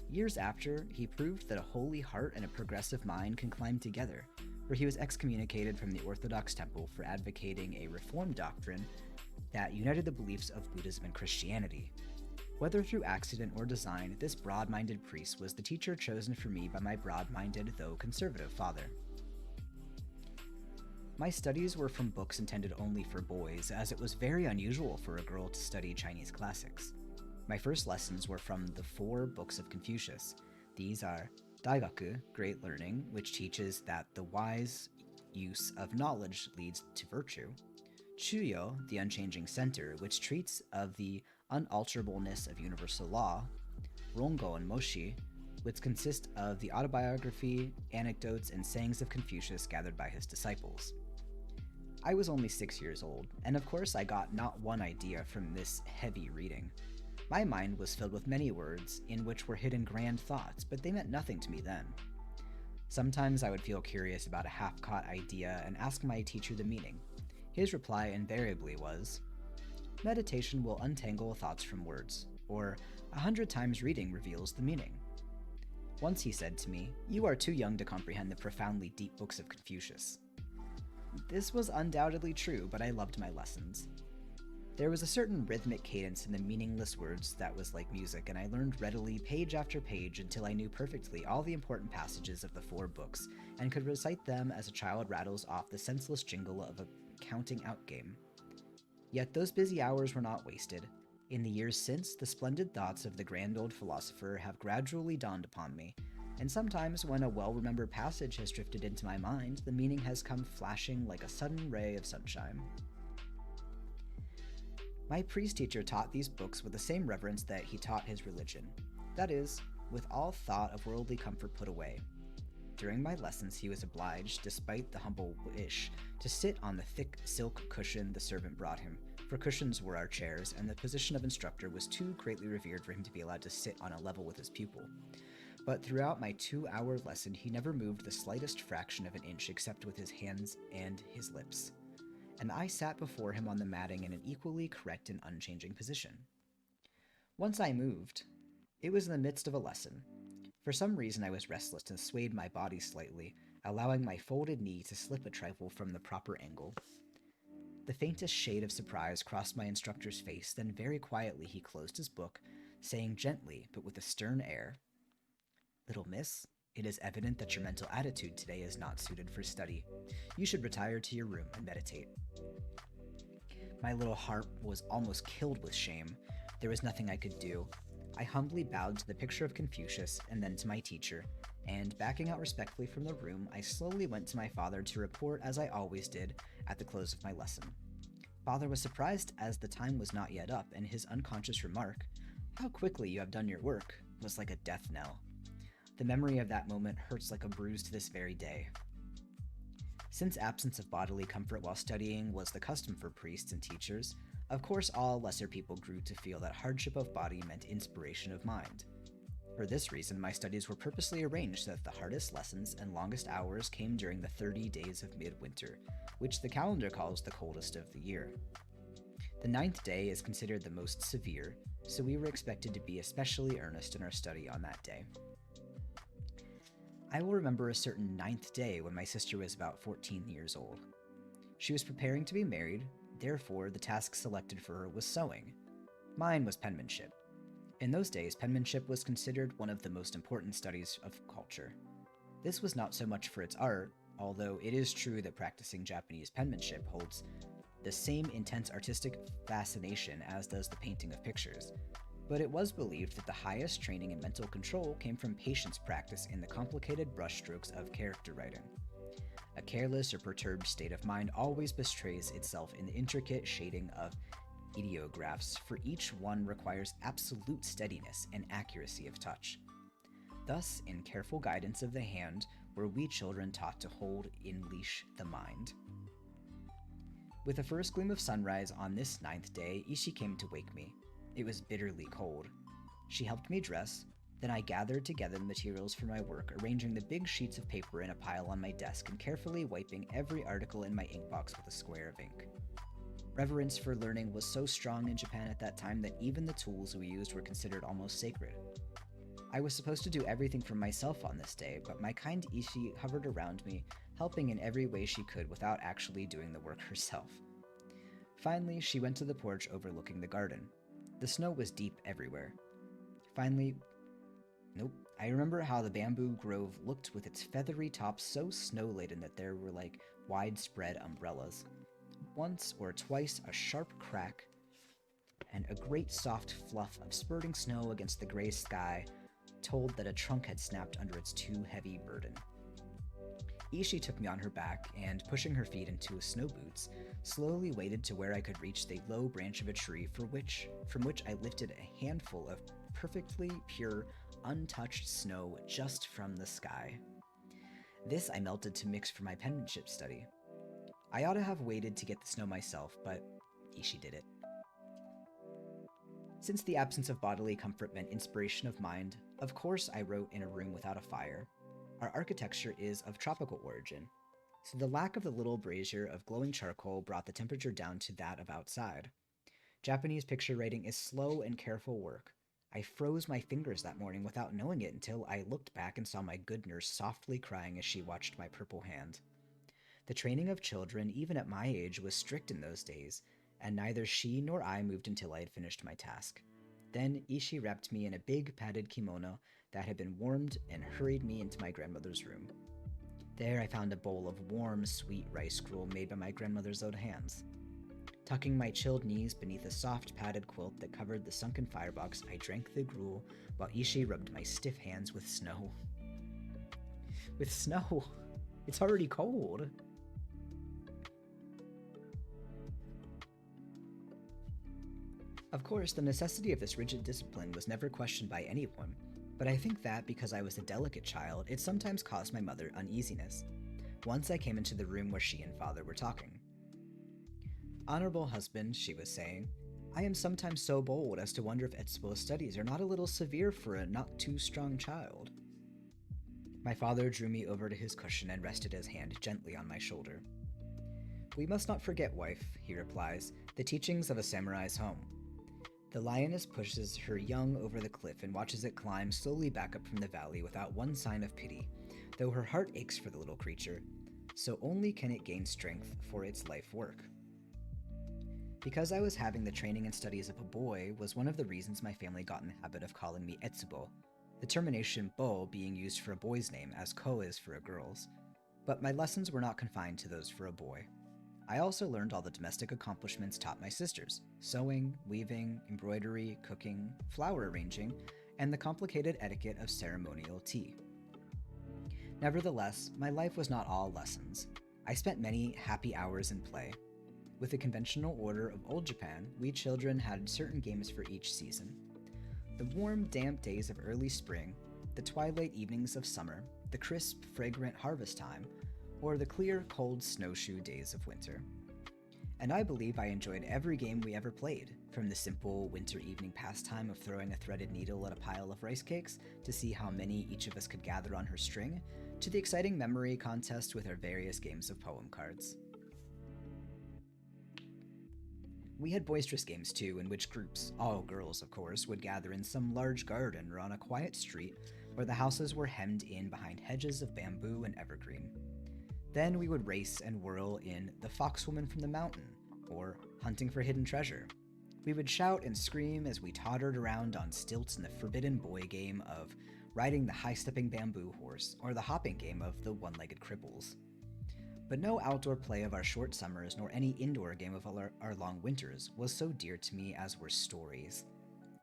Years after, he proved that a holy heart and a progressive mind can climb together, for he was excommunicated from the Orthodox Temple for advocating a reform doctrine that united the beliefs of Buddhism and Christianity. Whether through accident or design, this broad-minded priest was the teacher chosen for me by my broad-minded, though conservative, father. My studies were from books intended only for boys, as it was very unusual for a girl to study Chinese classics. My first lessons were from the 4 books of Confucius. These are Daigaku, Great Learning, which teaches that the wise use of knowledge leads to virtue; Chuyo, the Unchanging Center, which treats of the unalterableness of universal law; Rongo and Moshi, which consist of the autobiography, anecdotes, and sayings of Confucius gathered by his disciples. I was only 6 years old, and of course I got not one idea from this heavy reading. My mind was filled with many words, in which were hidden grand thoughts, but they meant nothing to me then. Sometimes I would feel curious about a half-caught idea and ask my teacher the meaning. His reply invariably was, "Meditation will untangle thoughts from words," or 100 times reading reveals the meaning. Once he said to me, "You are too young to comprehend the profoundly deep books of Confucius." This was undoubtedly true, but I loved my lessons. There was a certain rhythmic cadence in the meaningless words that was like music, and I learned readily page after page until I knew perfectly all the important passages of the 4 books, and could recite them as a child rattles off the senseless jingle of a counting out game. Yet those busy hours were not wasted. In the years since, the splendid thoughts of the grand old philosopher have gradually dawned upon me, and sometimes when a well-remembered passage has drifted into my mind, the meaning has come flashing like a sudden ray of sunshine. My priest teacher taught these books with the same reverence that he taught his religion. That is, with all thought of worldly comfort put away. During my lessons, he was obliged, despite the humble wish, to sit on the thick silk cushion the servant brought him, for cushions were our chairs, and the position of instructor was too greatly revered for him to be allowed to sit on a level with his pupil. But throughout my 2-hour lesson, he never moved the slightest fraction of an inch except with his hands and his lips. And I sat before him on the matting in an equally correct and unchanging position. Once I moved. It was in the midst of a lesson. For some reason I was restless and swayed my body slightly, allowing my folded knee to slip a trifle from the proper angle. The faintest shade of surprise crossed my instructor's face, then very quietly he closed his book, saying gently but with a stern air, "Little miss, it is evident that your mental attitude today is not suited for study. You should retire to your room and meditate." My little heart was almost killed with shame. There was nothing I could do. I humbly bowed to the picture of Confucius and then to my teacher, and backing out respectfully from the room, I slowly went to my father to report as I always did at the close of my lesson. Father was surprised as the time was not yet up, and his unconscious remark, "How quickly you have done your work," was like a death knell. The memory of that moment hurts like a bruise to this very day. Since absence of bodily comfort while studying was the custom for priests and teachers, of course all lesser people grew to feel that hardship of body meant inspiration of mind. For this reason, my studies were purposely arranged so that the hardest lessons and longest hours came during the 30 days of midwinter, which the calendar calls the coldest of the year. The 9th day is considered the most severe, so we were expected to be especially earnest in our study on that day. I will remember a certain 9th day when my sister was about 14 years old. She was preparing to be married, therefore the task selected for her was sewing. Mine was penmanship. In those days, penmanship was considered one of the most important studies of culture. This was not so much for its art, although it is true that practicing Japanese penmanship holds the same intense artistic fascination as does the painting of pictures, but it was believed that the highest training in mental control came from patience practice in the complicated brushstrokes of character writing. A careless or perturbed state of mind always betrays itself in the intricate shading of ideographs, for each one requires absolute steadiness and accuracy of touch. Thus, in careful guidance of the hand, were we children taught to hold in leash the mind. With the first gleam of sunrise on this 9th day, Ishi came to wake me. It was bitterly cold. She helped me dress, then I gathered together the materials for my work, arranging the big sheets of paper in a pile on my desk and carefully wiping every article in my inkbox with a square of ink. Reverence for learning was so strong in Japan at that time that even the tools we used were considered almost sacred. I was supposed to do everything for myself on this day, but my kind Ishi hovered around me, helping in every way she could without actually doing the work herself. Finally, she went to the porch overlooking the garden. The snow was deep everywhere. I remember how the bamboo grove looked with its feathery tops so snow-laden that there were like widespread umbrellas. Once or twice a sharp crack and a great soft fluff of spurting snow against the gray sky told that a trunk had snapped under its too heavy burden. Ishi took me on her back and, pushing her feet into snow boots, slowly waded to where I could reach the low branch of a tree from which I lifted a handful of perfectly pure, untouched snow just from the sky. This I melted to mix for my penmanship study. I ought to have waited to get the snow myself, but Ishi did it. Since the absence of bodily comfort meant inspiration of mind, of course I wrote in a room without a fire. Our architecture is of tropical origin, so the lack of the little brazier of glowing charcoal brought the temperature down to that of outside. Japanese picture writing is slow and careful work. I froze my fingers that morning without knowing it until I looked back and saw my good nurse softly crying as she watched my purple hand. The training of children, even at my age, was strict in those days, and neither she nor I moved until I had finished my task. Then Ishi wrapped me in a big padded kimono that had been warmed and hurried me into my grandmother's room. There I found a bowl of warm, sweet rice gruel made by my grandmother's own hands. Tucking my chilled knees beneath a soft padded quilt that covered the sunken firebox, I drank the gruel while Ishi rubbed my stiff hands with snow. with snow. It's already cold. Of course, the necessity of this rigid discipline was never questioned by anyone, but I think that, because I was a delicate child, it sometimes caused my mother uneasiness. Once I came into the room where she and father were talking. "Honorable husband," she was saying, "I am sometimes so bold as to wonder if Etsuko's studies are not a little severe for a not-too-strong child." My father drew me over to his cushion and rested his hand gently on my shoulder. "We must not forget, wife," he replies, "the teachings of a samurai's home. The lioness pushes her young over the cliff and watches it climb slowly back up from the valley without one sign of pity, though her heart aches for the little creature, so only can it gain strength for its life work." Because I was having the training and studies of a boy was one of the reasons my family got in the habit of calling me Etsubo, the termination bo being used for a boy's name as ko is for a girl's. But my lessons were not confined to those for a boy. I also learned all the domestic accomplishments taught my sisters: sewing, weaving, embroidery, cooking, flower arranging, and the complicated etiquette of ceremonial tea. Nevertheless, my life was not all lessons. I spent many happy hours in play. With the conventional order of old Japan, we children had certain games for each season. The warm, damp days of early spring, the twilight evenings of summer, the crisp, fragrant harvest time, or the clear, cold snowshoe days of winter. And I believe I enjoyed every game we ever played, from the simple winter evening pastime of throwing a threaded needle at a pile of rice cakes to see how many each of us could gather on her string, to the exciting memory contest with our various games of poem cards. We had boisterous games too, in which groups, all girls of course, would gather in some large garden or on a quiet street where the houses were hemmed in behind hedges of bamboo and evergreen. Then we would race and whirl in The Foxwoman from the Mountain, or Hunting for Hidden Treasure. We would shout and scream as we tottered around on stilts in the forbidden boy game of Riding the High-Stepping Bamboo Horse, or the hopping game of The One-Legged Cripples. But no outdoor play of our short summers, nor any indoor game of our long winters, was so dear to me as were stories.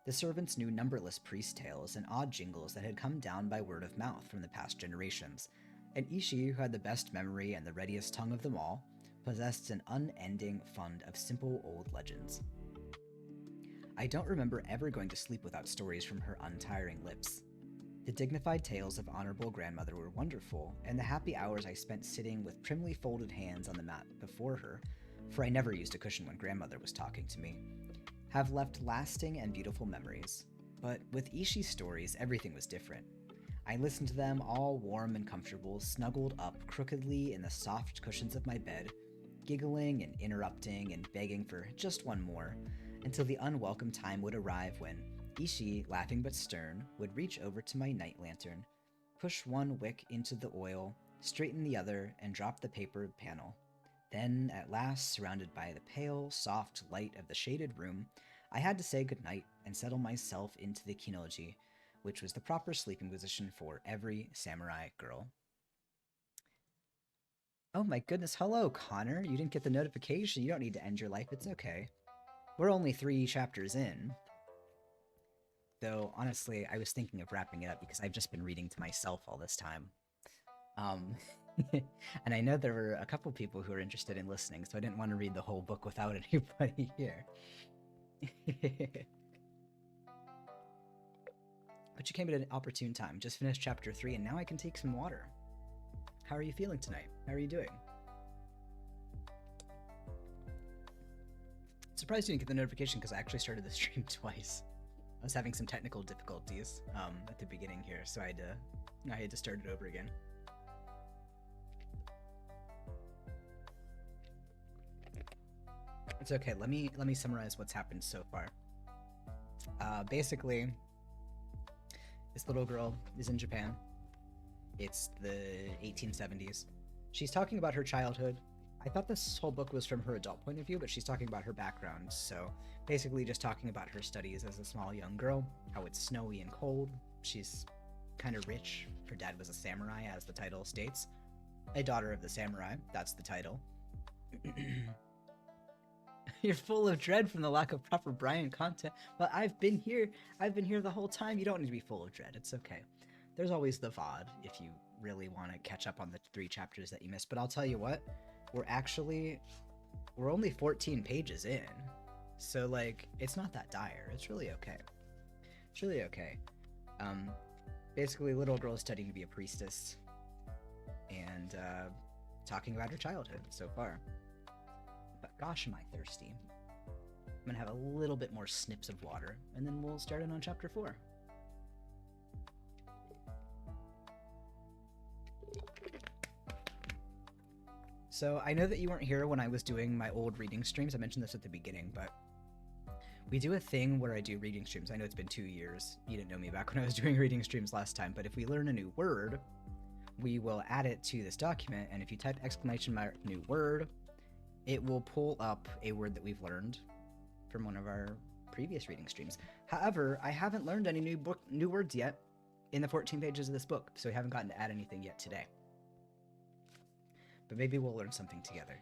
The servants knew numberless priest tales and odd jingles that had come down by word of mouth from the past generations, and Ishii, who had the best memory and the readiest tongue of them all, possessed an unending fund of simple old legends. I don't remember ever going to sleep without stories from her untiring lips. The dignified tales of Honorable Grandmother were wonderful, and the happy hours I spent sitting with primly folded hands on the mat before her, for I never used a cushion when Grandmother was talking to me, have left lasting and beautiful memories. But with Ishii's stories, everything was different. I listened to them all warm and comfortable, snuggled up crookedly in the soft cushions of my bed, giggling and interrupting and begging for just one more, until the unwelcome time would arrive when Ishii, laughing but stern, would reach over to my night lantern, push one wick into the oil, straighten the other, and drop the paper panel. Then, at last, surrounded by the pale, soft light of the shaded room, I had to say goodnight and settle myself into the kinoji, which was the proper sleeping position for every samurai girl. Oh my goodness, hello, Connor. You didn't get the notification. You don't need to end your life. It's okay. We're only 3 chapters in. Though, honestly, I was thinking of wrapping it up because I've just been reading to myself all this time. And I know there were a couple people who were interested in listening, so I didn't want to read the whole book without anybody here. But you came at an opportune time. Just finished chapter 3, and now I can take some water. How are you feeling tonight? How are you doing? Surprised you didn't get the notification because I actually started the stream twice. I was having some technical difficulties at the beginning here, so I had to start it over again. It's okay. Let me summarize what's happened so far. Basically, this little girl is in Japan. It's the 1870s. She's talking about her childhood. I thought this whole book was from her adult point of view, but she's talking about her background. So basically just talking about her studies as a small young girl, how it's snowy and cold. She's kind of rich. Her dad was a samurai, as the title states. A daughter of the samurai, that's the title. You're full of dread from the lack of proper Brian content. But I've been here the whole time. You don't need to be full of dread. It's okay. There's always the VOD if you really want to catch up on the 3 chapters that you missed, but I'll tell you what, we're only 14 pages in. So, like, it's not that dire. It's really okay. It's really okay. Basically, little girl is studying to be a priestess and talking about her childhood so far. But gosh, am I thirsty. I'm gonna have a little bit more snips of water, and then we'll start in on chapter 4. So I know that you weren't here when I was doing my old reading streams. I mentioned this at the beginning, but we do a thing where I do reading streams. I know it's been 2 years. You didn't know me back when I was doing reading streams last time, but if we learn a new word, we will add it to this document, and if you type exclamation mark new word, it will pull up a word that we've learned from one of our previous reading streams. However, I haven't learned any new words yet in the 14 pages of this book, so we haven't gotten to add anything yet today. But maybe we'll learn something together,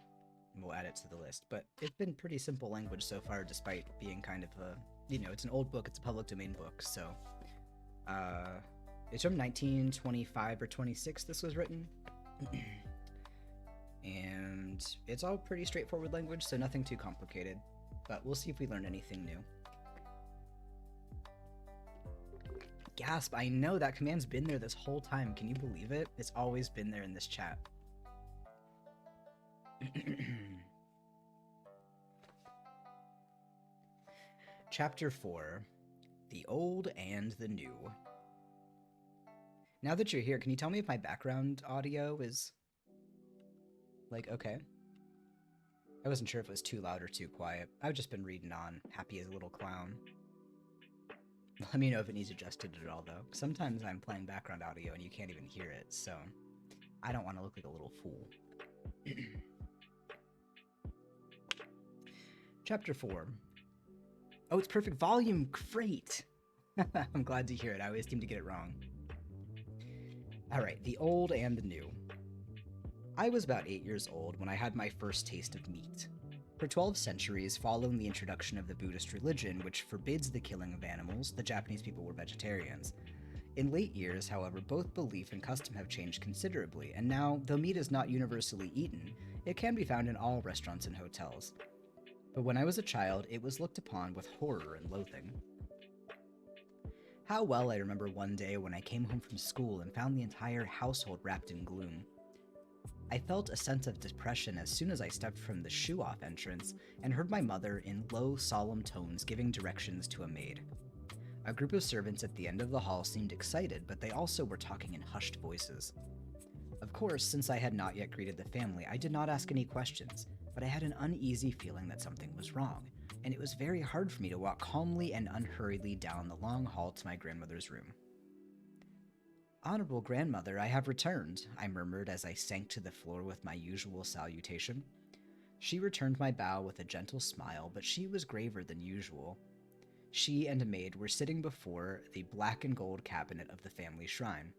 and we'll add it to the list. But it's been pretty simple language so far, despite being kind of a, you know, it's an old book, it's a public domain book, so it's from 1925 or 26 this was written. And it's all pretty straightforward language, so nothing too complicated. But we'll see if we learn anything new. Gasp, I know that command's been there this whole time. Can you believe it? It's always been there in this chat. Chapter 4, The Old and the New. Now that you're here, can you tell me if my background audio is, like, okay? I wasn't sure if it was too loud or too quiet. I've just been reading on, happy as a little clown. Let me know if it needs adjusted at all, though. Sometimes I'm playing background audio and you can't even hear it, so I don't want to look like a little fool. Chapter 4. Oh, it's perfect volume! Great! I'm glad to hear it. I always seem to get it wrong. Alright, the old and the new. I was about 8 years old when I had my first taste of meat. For 12 centuries, following the introduction of the Buddhist religion, which forbids the killing of animals, the Japanese people were vegetarians. In late years, however, both belief and custom have changed considerably, and now, though meat is not universally eaten, it can be found in all restaurants and hotels. But when I was a child, it was looked upon with horror and loathing. How well I remember one day when I came home from school and found the entire household wrapped in gloom. I felt a sense of depression as soon as I stepped from the shoe-off entrance and heard my mother in low, solemn tones giving directions to a maid. A group of servants at the end of the hall seemed excited, but they also were talking in hushed voices. Of course, since I had not yet greeted the family, I did not ask any questions, but I had an uneasy feeling that something was wrong, and it was very hard for me to walk calmly and unhurriedly down the long hall to my grandmother's room. "Honorable grandmother, I have returned," I murmured as I sank to the floor with my usual salutation. She returned my bow with a gentle smile, but she was graver than usual. She and a maid were sitting before the black and gold cabinet of the family shrine.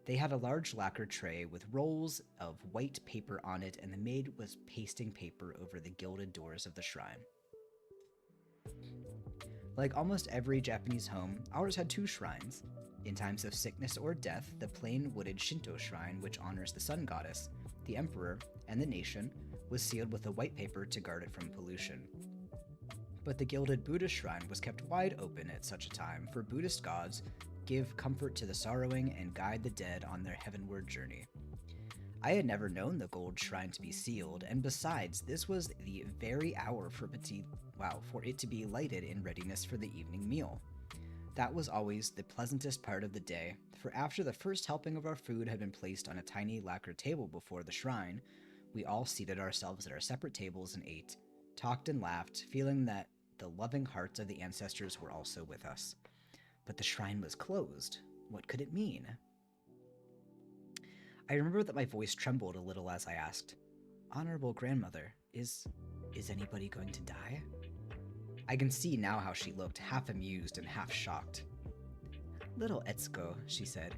They had a large lacquer tray with rolls of white paper on it, and the maid was pasting paper over the gilded doors of the shrine. Like almost every Japanese home, ours had 2 shrines. In times of sickness or death, the plain wooded Shinto shrine, which honors the sun goddess, the emperor, and the nation, was sealed with a white paper to guard it from pollution. But the gilded Buddha shrine was kept wide open at such a time, for Buddhist gods give comfort to the sorrowing and guide the dead on their heavenward journey. I had never known the gold shrine to be sealed, and besides, this was the very hour for it to be lighted in readiness for the evening meal. That was always the pleasantest part of the day, for after the first helping of our food had been placed on a tiny lacquer table before the shrine, we all seated ourselves at our separate tables and ate, talked and laughed, feeling that the loving hearts of the ancestors were also with us. But the shrine was closed. What could it mean? I remember that my voice trembled a little as I asked, "Honorable grandmother, is anybody going to die?" I can see now how she looked, half amused and half shocked. "Little Etsuko," she said,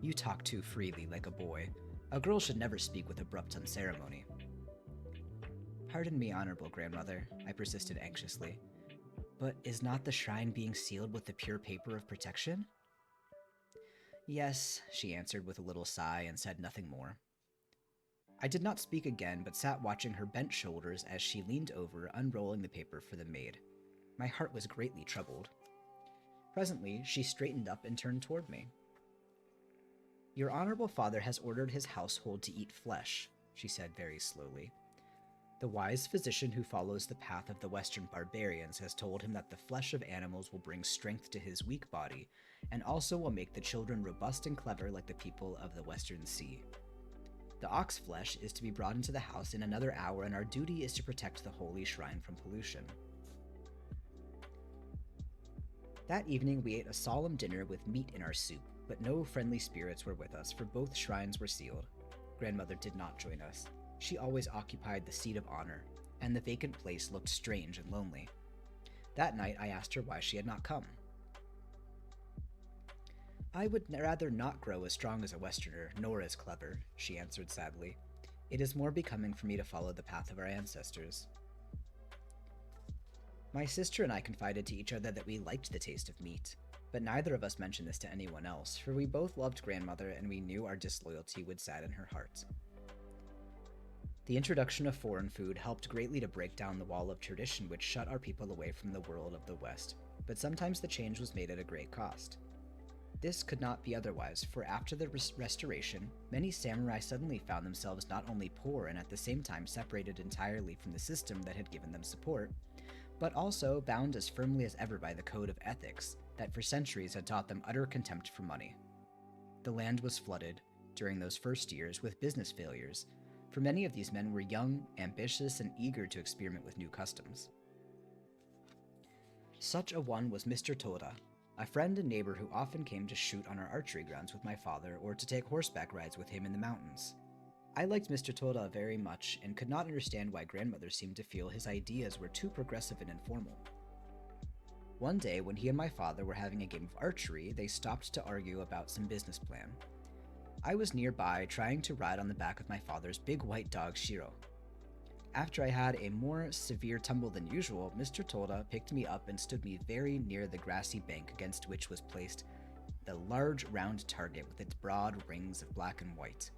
"you talk too freely like a boy. A girl should never speak with abrupt unceremony." "Pardon me, honorable grandmother," I persisted anxiously, "but is not the shrine being sealed with the pure paper of protection?" Yes, she answered with a little sigh and said nothing more. I did not speak again, but sat watching her bent shoulders as she leaned over, unrolling the paper for the maid. My heart was greatly troubled. Presently, she straightened up and turned toward me. Your honorable father has ordered his household to eat flesh, she said very slowly. The wise physician who follows the path of the Western barbarians has told him that the flesh of animals will bring strength to his weak body, and also will make the children robust and clever like the people of the Western Sea. The ox flesh is to be brought into the house in another hour, and our duty is to protect the holy shrine from pollution. That evening we ate a solemn dinner with meat in our soup, but no friendly spirits were with us, for both shrines were sealed. Grandmother did not join us. She always occupied the seat of honor, and the vacant place looked strange and lonely. That night I asked her why she had not come. I would rather not grow as strong as a Westerner, nor as clever, she answered sadly. It is more becoming for me to follow the path of our ancestors. My sister and I confided to each other that we liked the taste of meat, but neither of us mentioned this to anyone else, for we both loved grandmother and we knew our disloyalty would sadden her heart. The introduction of foreign food helped greatly to break down the wall of tradition which shut our people away from the world of the West, but sometimes the change was made at a great cost. This could not be otherwise, for after the restoration, many samurai suddenly found themselves not only poor and at the same time separated entirely from the system that had given them support, but also bound as firmly as ever by the code of ethics that for centuries had taught them utter contempt for money. The land was flooded, during those first years, with business failures, for many of these men were young, ambitious, and eager to experiment with new customs. Such a one was Mr. Toda, a friend and neighbor who often came to shoot on our archery grounds with my father or to take horseback rides with him in the mountains. I liked Mr. Toda very much and could not understand why grandmother seemed to feel his ideas were too progressive and informal. One day, when he and my father were having a game of archery, they stopped to argue about some business plan. I was nearby, trying to ride on the back of my father's big white dog, Shiro. After I had a more severe tumble than usual, Mr. Toda picked me up and stood me very near the grassy bank against which was placed the large round target with its broad rings of black and white.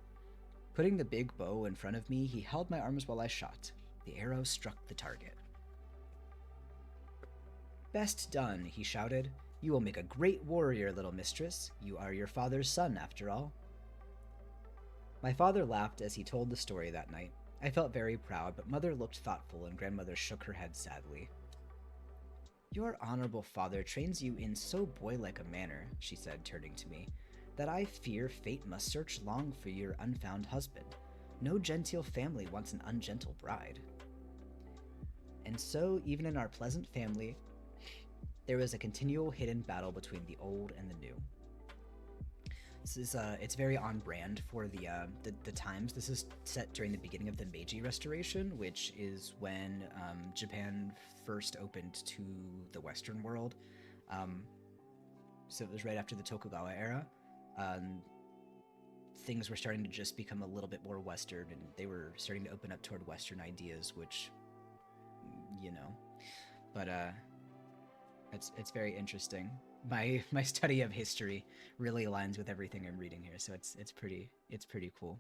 Putting the big bow in front of me, he held my arms while I shot. The arrow struck the target. Best done, he shouted. You will make a great warrior, little mistress. You are your father's son, after all. My father laughed as he told the story that night. I felt very proud, but mother looked thoughtful and grandmother shook her head sadly. Your honorable father trains you in so boy-like a manner, she said, turning to me, that I fear fate must search long for your unfound husband. No genteel family wants an ungentle bride. And so, even in our pleasant family, there was a continual hidden battle between the old and the new. This is it's very on brand for the times. This is set during the beginning of the Meiji Restoration, which is when Japan first opened to the Western world. So it was right after the Tokugawa era. Things were starting to just become a little bit more Western, and they were starting to open up toward Western ideas, which, you know, but it's very interesting. My study of history really aligns with everything I'm reading here, so it's pretty cool.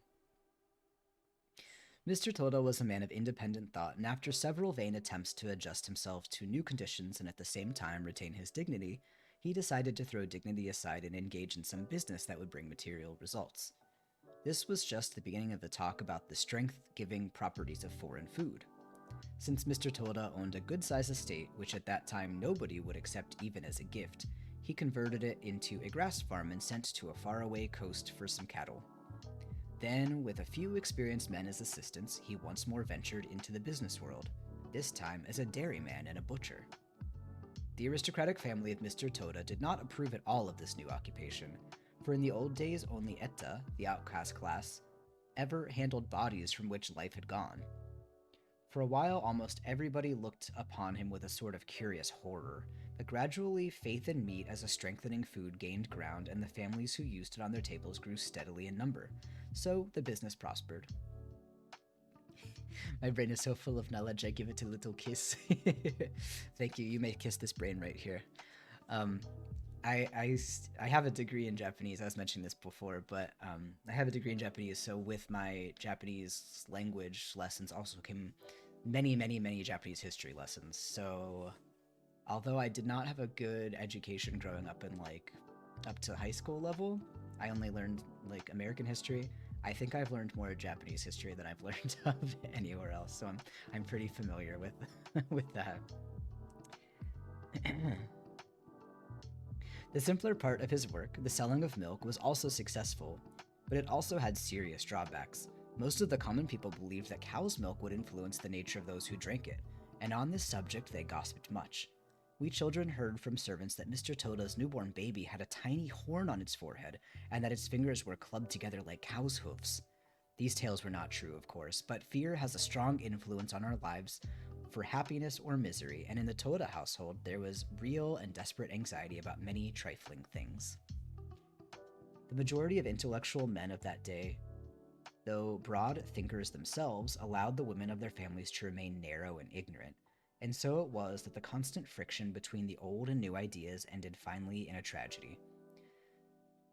Mr. Toda was a man of independent thought, and after several vain attempts to adjust himself to new conditions and at the same time retain his dignity, he decided to throw dignity aside and engage in some business that would bring material results. This was just the beginning of the talk about the strength-giving properties of foreign food. Since Mr. Toda owned a good-sized estate, which at that time nobody would accept even as a gift, he converted it into a grass farm and sent to a faraway coast for some cattle. Then, with a few experienced men as assistants, he once more ventured into the business world, this time as a dairyman and a butcher. The aristocratic family of Mr. Toda did not approve at all of this new occupation, for in the old days only Etta, the outcast class, ever handled bodies from which life had gone. For a while, almost everybody looked upon him with a sort of curious horror, but gradually faith in meat as a strengthening food gained ground, and the families who used it on their tables grew steadily in number. So the business prospered. My brain is so full of knowledge, I give it a little kiss. Thank you. You may kiss this brain right here. I have a degree in Japanese. I was mentioning this before, but I have a degree in Japanese. So with my Japanese language lessons also came many Japanese history lessons. So although I did not have a good education growing up in like up to high school level, I only learned like American history. I think I've learned more Japanese history than I've learned of anywhere else. So I'm pretty familiar with with that. The simpler part of his work, the selling of milk, was also successful, but it also had serious drawbacks. Most of the common people believed that cow's milk would influence the nature of those who drank it, and on this subject they gossiped much. We children heard from servants that Mr. Toda's newborn baby had a tiny horn on its forehead, and that its fingers were clubbed together like cow's hoofs. These tales were not true, of course, but fear has a strong influence on our lives for happiness or misery, and in the Toda household there was real and desperate anxiety about many trifling things. The majority of intellectual men of that day, though broad thinkers themselves, allowed the women of their families to remain narrow and ignorant, and so it was that the constant friction between the old and new ideas ended finally in a tragedy.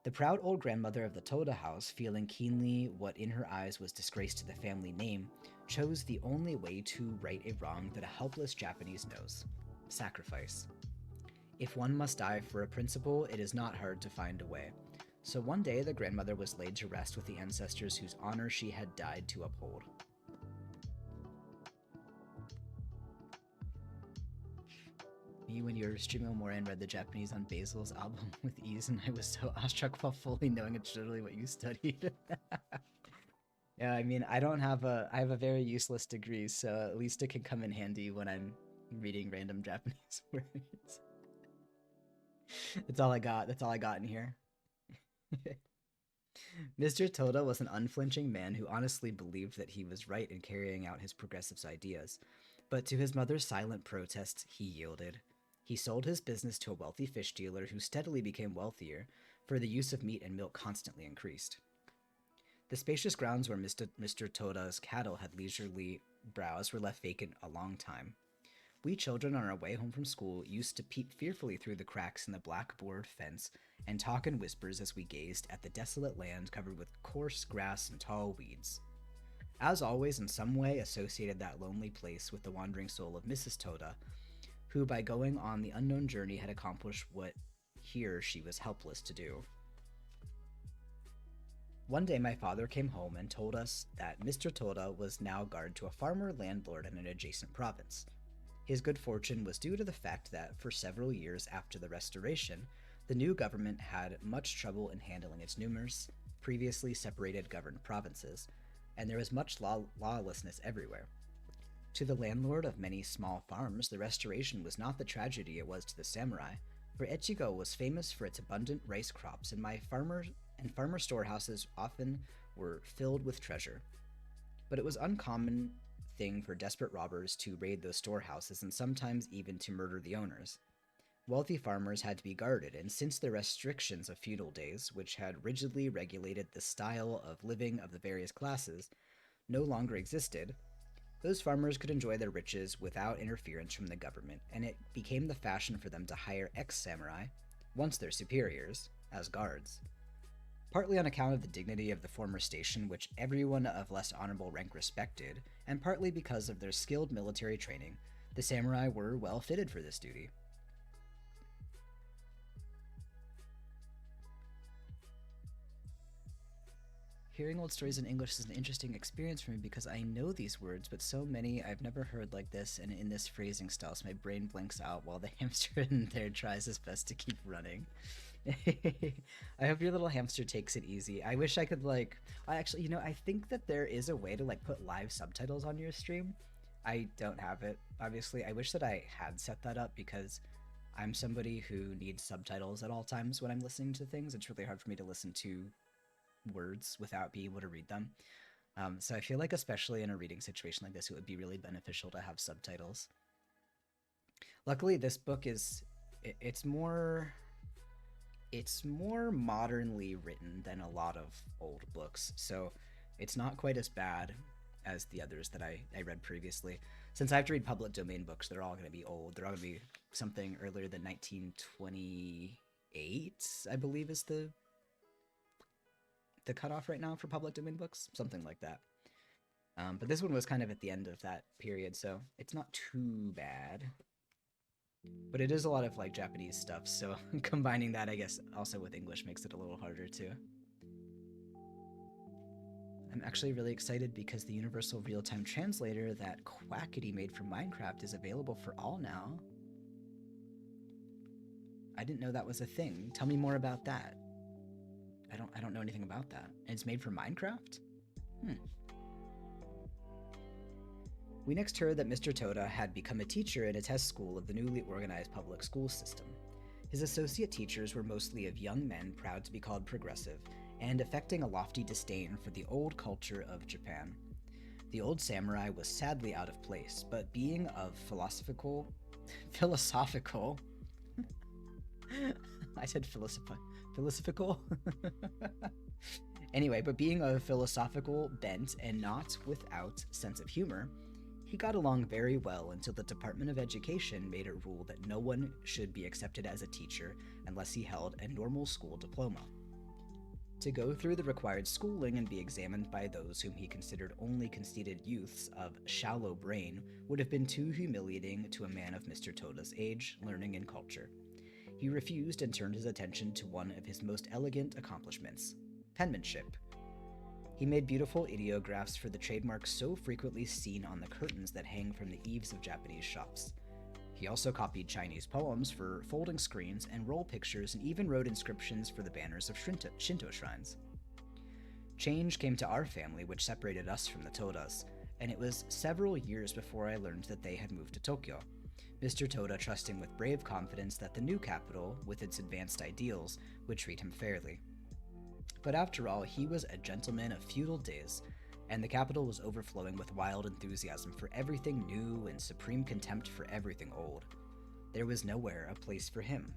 The proud old grandmother of the Toda house, feeling keenly what in her eyes was disgrace to the family name, chose the only way to right a wrong that a helpless Japanese knows: sacrifice. If one must die for a principle, it is not hard to find a way. So one day the grandmother was laid to rest with the ancestors whose honor she had died to uphold. Me, when you were streaming Moran, read the Japanese on Basil's album with ease, and I was so awestruck while fully knowing it's literally what you studied. Yeah, I mean, I have a very useless degree, so at least it can come in handy when I'm reading random Japanese words. That's all I got. That's all I got in here. Mr. Toda was an unflinching man who honestly believed that he was right in carrying out his progressive ideas, but to his mother's silent protests, he yielded. He sold his business to a wealthy fish dealer who steadily became wealthier, for the use of meat and milk constantly increased. The spacious grounds where Mr. Toda's cattle had leisurely browsed were left vacant a long time. We children on our way home from school used to peep fearfully through the cracks in the black board fence and talk in whispers as we gazed at the desolate land covered with coarse grass and tall weeds. As always, in some way associated that lonely place with the wandering soul of Mrs. Toda, who by going on the unknown journey had accomplished what here she was helpless to do. One day my father came home and told us that Mr. Toda was now guard to a farmer landlord in an adjacent province. His good fortune was due to the fact that, for several years after the Restoration, the new government had much trouble in handling its numerous, previously separated governed provinces, and there was much lawlessness everywhere. To the landlord of many small farms, the Restoration was not the tragedy it was to the samurai, for Etsuko was famous for its abundant rice crops, and farmer storehouses often were filled with treasure. But it was uncommon thing for desperate robbers to raid those storehouses and sometimes even to murder the owners. Wealthy farmers had to be guarded, and since the restrictions of feudal days, which had rigidly regulated the style of living of the various classes, no longer existed, those farmers could enjoy their riches without interference from the government, and it became the fashion for them to hire ex-samurai, once their superiors, as guards. Partly on account of the dignity of the former station, which everyone of less honorable rank respected, and partly because of their skilled military training, the samurai were well fitted for this duty. Hearing old stories in English is an interesting experience for me because I know these words, but so many I've never heard like this and in this phrasing style, so my brain blanks out while the hamster in there tries his best to keep running. I hope your little hamster takes it easy. I wish I could I actually, I think that there is a way to put live subtitles on your stream. I don't have it, obviously. I wish that I had set that up because I'm somebody who needs subtitles at all times when I'm listening to things. It's really hard for me to listen to words without being able to read them. So I feel like especially in a reading situation like this, it would be really beneficial to have subtitles. Luckily, this book it's more modernly written than a lot of old books, so it's not quite as bad as the others that I read previously. Since I have to read public domain books, they're all going to be old. They're all going to be something earlier than 1920. 8, I believe, is the cutoff right now for public domain books, something like that. But this one was kind of at the end of that period, so it's not too bad. But it is a lot of like Japanese stuff, so combining that, I guess, also with English makes it a little harder too. I'm actually really excited because the universal real-time translator that Quackity made for Minecraft is available for all now. I didn't know that was a thing. Tell me more about that. I don't know anything about that. And it's made for Minecraft? We next heard that Mr. Toda had become a teacher at a test school of the newly organized public school system. His associate teachers were mostly of young men proud to be called progressive, and affecting a lofty disdain for the old culture of Japan. The old samurai was sadly out of place, but being of philosophical I said philosophical? Anyway, but being of philosophical bent and not without sense of humor, he got along very well until the Department of Education made a rule that no one should be accepted as a teacher unless he held a normal school diploma. To go through the required schooling and be examined by those whom he considered only conceited youths of shallow brain would have been too humiliating to a man of Mr. Toda's age, learning, and culture. He refused and turned his attention to one of his most elegant accomplishments, penmanship. He made beautiful ideographs for the trademarks so frequently seen on the curtains that hang from the eaves of Japanese shops. He also copied Chinese poems for folding screens and roll pictures, and even wrote inscriptions for the banners of Shinto shrines. Change came to our family, which separated us from the Todas, and it was several years before I learned that they had moved to Tokyo, Mr. Toda trusting with brave confidence that the new capital, with its advanced ideals, would treat him fairly. But after all, he was a gentleman of feudal days, and the capital was overflowing with wild enthusiasm for everything new and supreme contempt for everything old. There was nowhere a place for him.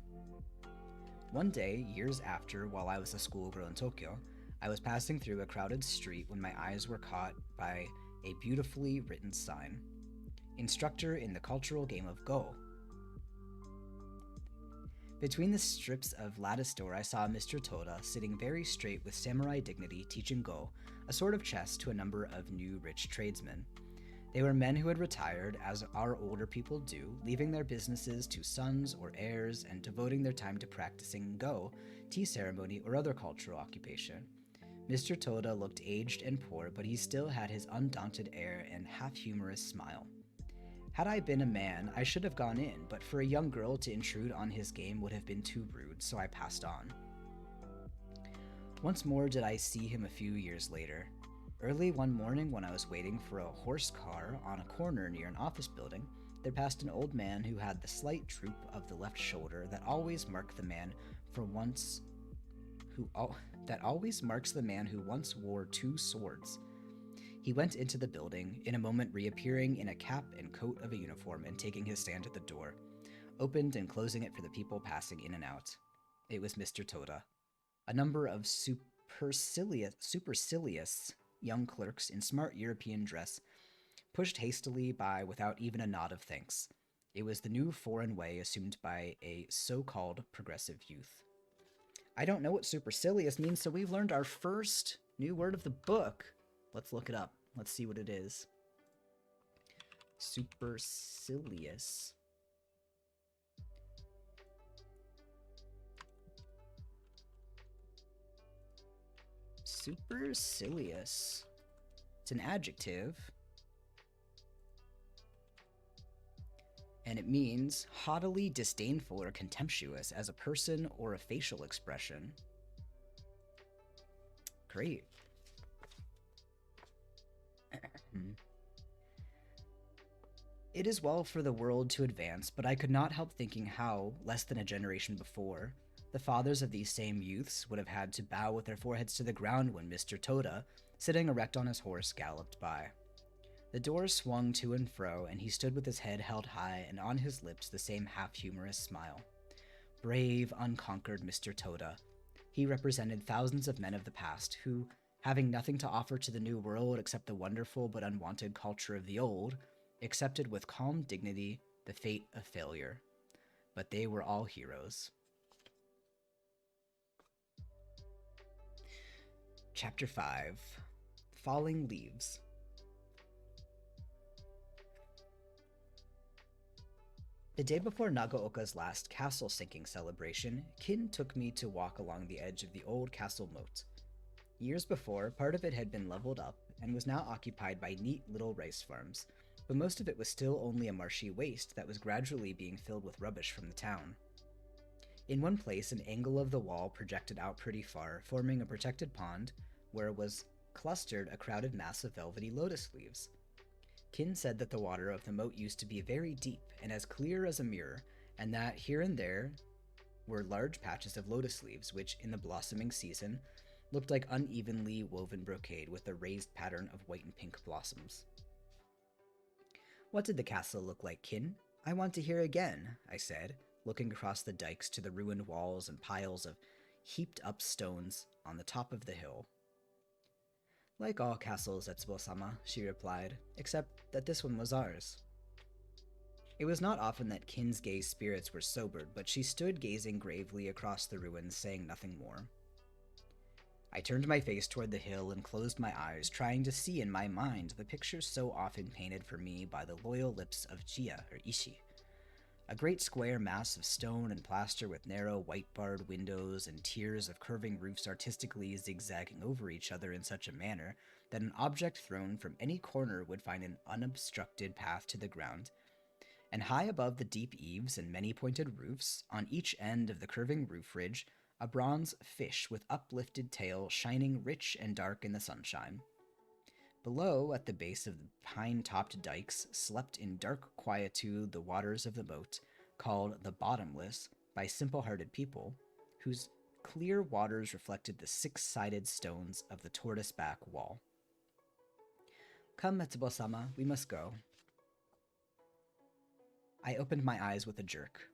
One day, years after, while I was a schoolgirl in Tokyo, I was passing through a crowded street when my eyes were caught by a beautifully written sign. Instructor in the cultural game of Go. Between the strips of lattice door, I saw Mr. Toda sitting very straight with samurai dignity teaching Go, a sort of chess, to a number of new rich tradesmen. They were men who had retired, as our older people do, leaving their businesses to sons or heirs and devoting their time to practicing Go, tea ceremony, or other cultural occupation. Mr. Toda looked aged and poor, but he still had his undaunted air and half-humorous smile. Had I been a man, I should have gone in, but for a young girl to intrude on his game would have been too rude, so I passed on. Once more did I see him a few years later. Early one morning when I was waiting for a horse car on a corner near an office building, there passed an old man who had the slight droop of the left shoulder that always marks the man who once wore two swords. He went into the building, in a moment reappearing in a cap and coat of a uniform and taking his stand at the door, opened and closing it for the people passing in and out. It was Mr. Toda. A number of supercilious young clerks in smart European dress pushed hastily by without even a nod of thanks. It was the new foreign way assumed by a so-called progressive youth. I don't know what supercilious means, so we've learned our first new word of the book. Let's look it up. Let's see what it is. Supercilious. Supercilious. It's an adjective. And it means haughtily disdainful or contemptuous as a person or a facial expression. Great. It is well for the world to advance, but I could not help thinking how, less than a generation before, the fathers of these same youths would have had to bow with their foreheads to the ground when Mr. Toda, sitting erect on his horse, galloped by. The door swung to and fro, and he stood with his head held high and on his lips the same half-humorous smile. Brave, unconquered Mr. Toda. He represented thousands of men of the past who, having nothing to offer to the new world except the wonderful but unwanted culture of the old, accepted with calm dignity the fate of failure. But they were all heroes. Chapter 5 Falling Leaves. The day before Nagaoka's last castle sinking celebration, Kin took me to walk along the edge of the old castle moat. Years before, part of it had been leveled up and was now occupied by neat little rice farms, but most of it was still only a marshy waste that was gradually being filled with rubbish from the town. In one place, an angle of the wall projected out pretty far, forming a protected pond where was clustered a crowded mass of velvety lotus leaves. Kin said that the water of the moat used to be very deep and as clear as a mirror, and that here and there were large patches of lotus leaves which, in the blossoming season, looked like unevenly woven brocade with a raised pattern of white and pink blossoms. What did the castle look like, Kin? I want to hear again, I said, looking across the dikes to the ruined walls and piles of heaped-up stones on the top of the hill. Like all castles, Etsuko-sama, she replied, except that this one was ours. It was not often that Kin's gay spirits were sobered, but she stood gazing gravely across the ruins, saying nothing more. I turned my face toward the hill and closed my eyes, trying to see in my mind the pictures so often painted for me by the loyal lips of Jia, or Ishi. A great square mass of stone and plaster with narrow white-barred windows and tiers of curving roofs artistically zigzagging over each other in such a manner that an object thrown from any corner would find an unobstructed path to the ground. And high above the deep eaves and many-pointed roofs, on each end of the curving roof ridge, a bronze fish with uplifted tail shining rich and dark in the sunshine. Below, at the base of the pine-topped dikes, slept in dark quietude the waters of the moat, called the Bottomless by simple-hearted people, whose clear waters reflected the six-sided stones of the tortoise-back wall. Come, Etsuko-sama, we must go. I opened my eyes with a jerk.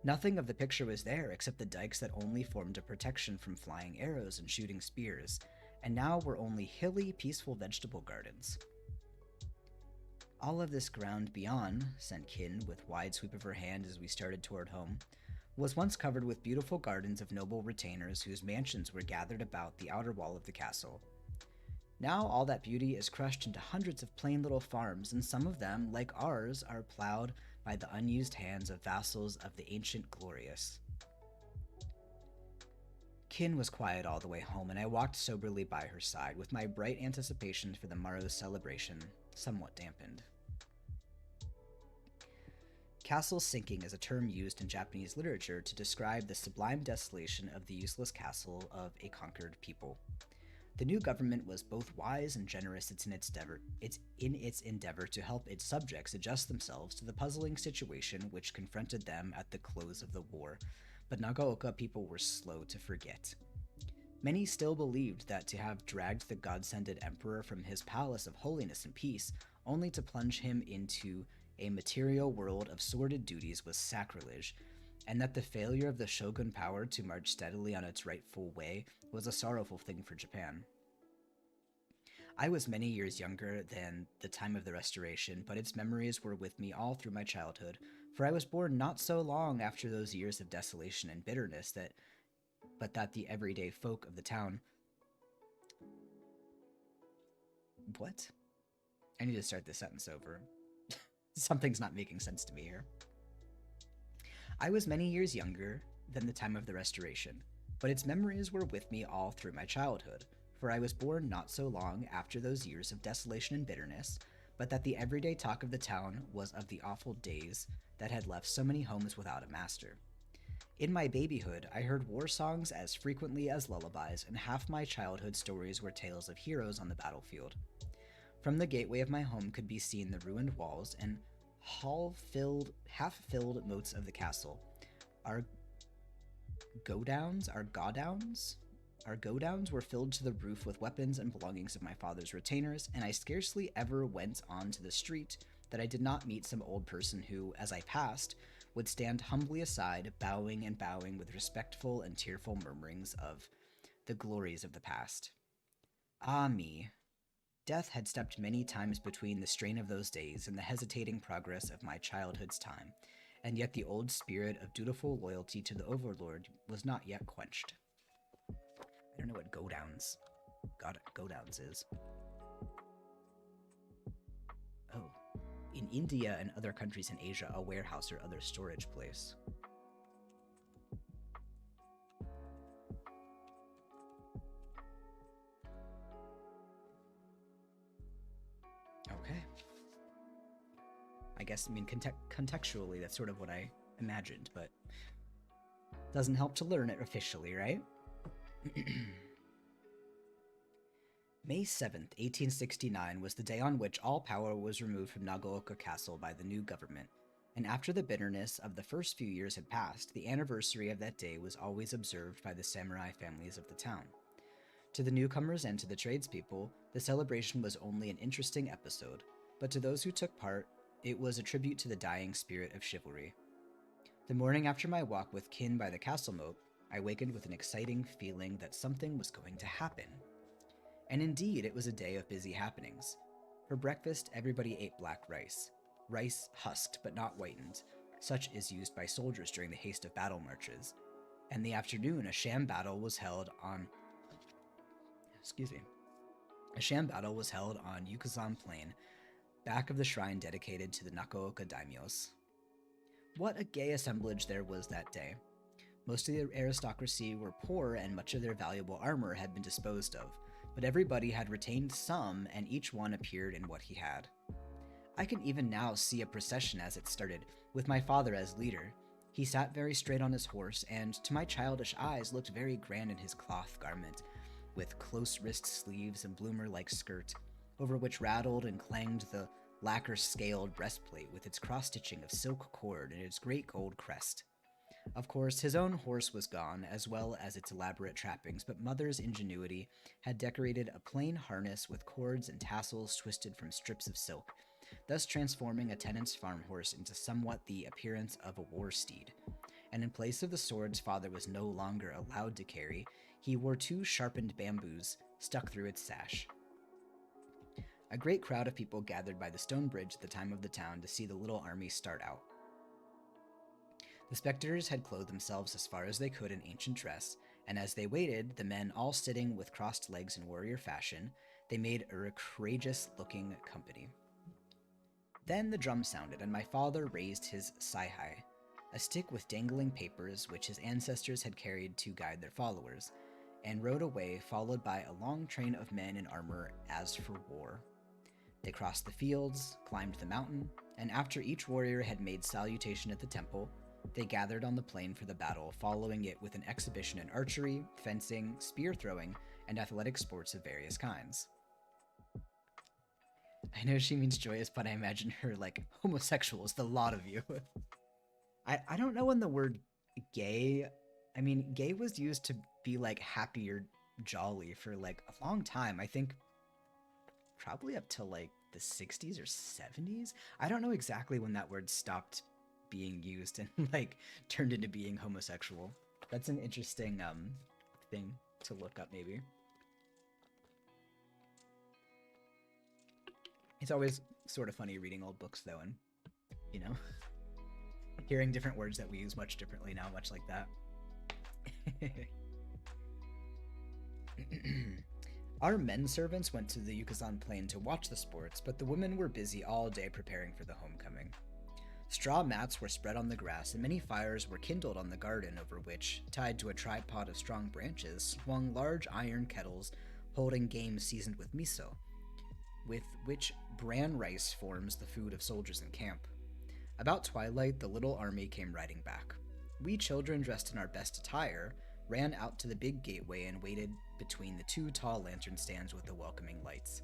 Nothing of the picture was there except the dikes that only formed a protection from flying arrows and shooting spears, and now were only hilly, peaceful vegetable gardens. All of this ground beyond, said Kin with wide sweep of her hand as we started toward home, was once covered with beautiful gardens of noble retainers whose mansions were gathered about the outer wall of the castle. Now all that beauty is crushed into hundreds of plain little farms, and some of them, like ours, are plowed by the unused hands of vassals of the ancient glorious. Kin was quiet all the way home, and I walked soberly by her side, with my bright anticipation for the morrow's celebration somewhat dampened. Castle sinking is a term used in Japanese literature to describe the sublime desolation of the useless castle of a conquered people. The new government was both wise and generous in its endeavor to help its subjects adjust themselves to the puzzling situation which confronted them at the close of the war, but Nagaoka people were slow to forget. Many still believed that to have dragged the god-sended emperor from his palace of holiness and peace, only to plunge him into a material world of sordid duties was sacrilege, and that the failure of the shogun power to march steadily on its rightful way was a sorrowful thing for Japan. I was many years younger than the time of the Restoration, but its memories were with me all through my childhood, for I was born not so long after those years of desolation and bitterness but that the everyday folk of the town... What? I need to start this sentence over. Something's not making sense to me here. I was many years younger than the time of the Restoration, but its memories were with me all through my childhood, for I was born not so long after those years of desolation and bitterness, but that the everyday talk of the town was of the awful days that had left so many homes without a master. In my babyhood, I heard war songs as frequently as lullabies, and half my childhood stories were tales of heroes on the battlefield. From the gateway of my home could be seen the ruined walls and half-filled moats of the castle. Our godowns were filled to the roof with weapons and belongings of my father's retainers, and I scarcely ever went on to the street that I did not meet some old person who, as I passed, would stand humbly aside, bowing and bowing with respectful and tearful murmurings of the glories of the past. Ah me! Death had stepped many times between the strain of those days and the hesitating progress of my childhood's time, and yet the old spirit of dutiful loyalty to the overlord was not yet quenched. I don't know what godowns godowns is. Oh, in India and other countries in Asia, a warehouse or other storage place. Okay. I guess, contextually, that's sort of what I imagined, but doesn't help to learn it officially, right? May 7th, 1869 was the day on which all power was removed from Nagaoka Castle by the new government, and after the bitterness of the first few years had passed, the anniversary of that day was always observed by the samurai families of the town. To the newcomers and to the tradespeople, the celebration was only an interesting episode, but to those who took part, it was a tribute to the dying spirit of chivalry. The morning after my walk with kin by the castle moat, I wakened with an exciting feeling that something was going to happen. And indeed, it was a day of busy happenings. For breakfast, everybody ate black rice. Rice husked but not whitened, such is used by soldiers during the haste of battle marches. And in the afternoon, a sham battle was held on Yukazan Plain, back of the shrine dedicated to the Nagaoka daimyos. What a gay assemblage there was that day. Most of the aristocracy were poor and much of their valuable armor had been disposed of, but everybody had retained some and each one appeared in what he had. I can even now see a procession as it started, with my father as leader. He sat very straight on his horse and, to my childish eyes, looked very grand in his cloth garment, with close wrist sleeves and bloomer-like skirt, over which rattled and clanged the lacquer-scaled breastplate with its cross-stitching of silk cord and its great gold crest. Of course, his own horse was gone, as well as its elaborate trappings, but Mother's ingenuity had decorated a plain harness with cords and tassels twisted from strips of silk, thus transforming a tenant's farm horse into somewhat the appearance of a war steed. And in place of the swords Father was no longer allowed to carry, he wore 2 sharpened bamboos stuck through its sash. A great crowd of people gathered by the stone bridge at the time of the town to see the little army start out. The spectators had clothed themselves as far as they could in ancient dress, and as they waited, the men all sitting with crossed legs in warrior fashion, they made a courageous-looking company. Then the drum sounded, and my father raised his saihai, a stick with dangling papers which his ancestors had carried to guide their followers, and rode away, followed by a long train of men in armor as for war. They crossed the fields, climbed the mountain, and after each warrior had made salutation at the temple, they gathered on the plain for the battle, following it with an exhibition in archery, fencing, spear throwing, and athletic sports of various kinds. I know she means joyous, but I imagine her like homosexuals, the lot of you. I don't know when the word gay, I mean, gay was used to be like happy or jolly for like a long time. I think probably up to like the 60s or 70s. I don't know exactly when that word stopped being used and like turned into being homosexual. That's an interesting thing to look up maybe. It's always sort of funny reading old books though, and you know, hearing different words that we use much differently now, much like that. Our men servants went to the Yukazan Plain to watch the sports, but the women were busy all day preparing for the homecoming. Straw mats were spread on the grass, and many fires were kindled on the garden, over which, tied to a tripod of strong branches, swung large iron kettles holding game seasoned with miso, with which bran rice forms the food of soldiers in camp. About twilight, the little army came riding back. We children, dressed in our best attire, ran out to the big gateway and waited between the 2 tall lantern stands with the welcoming lights.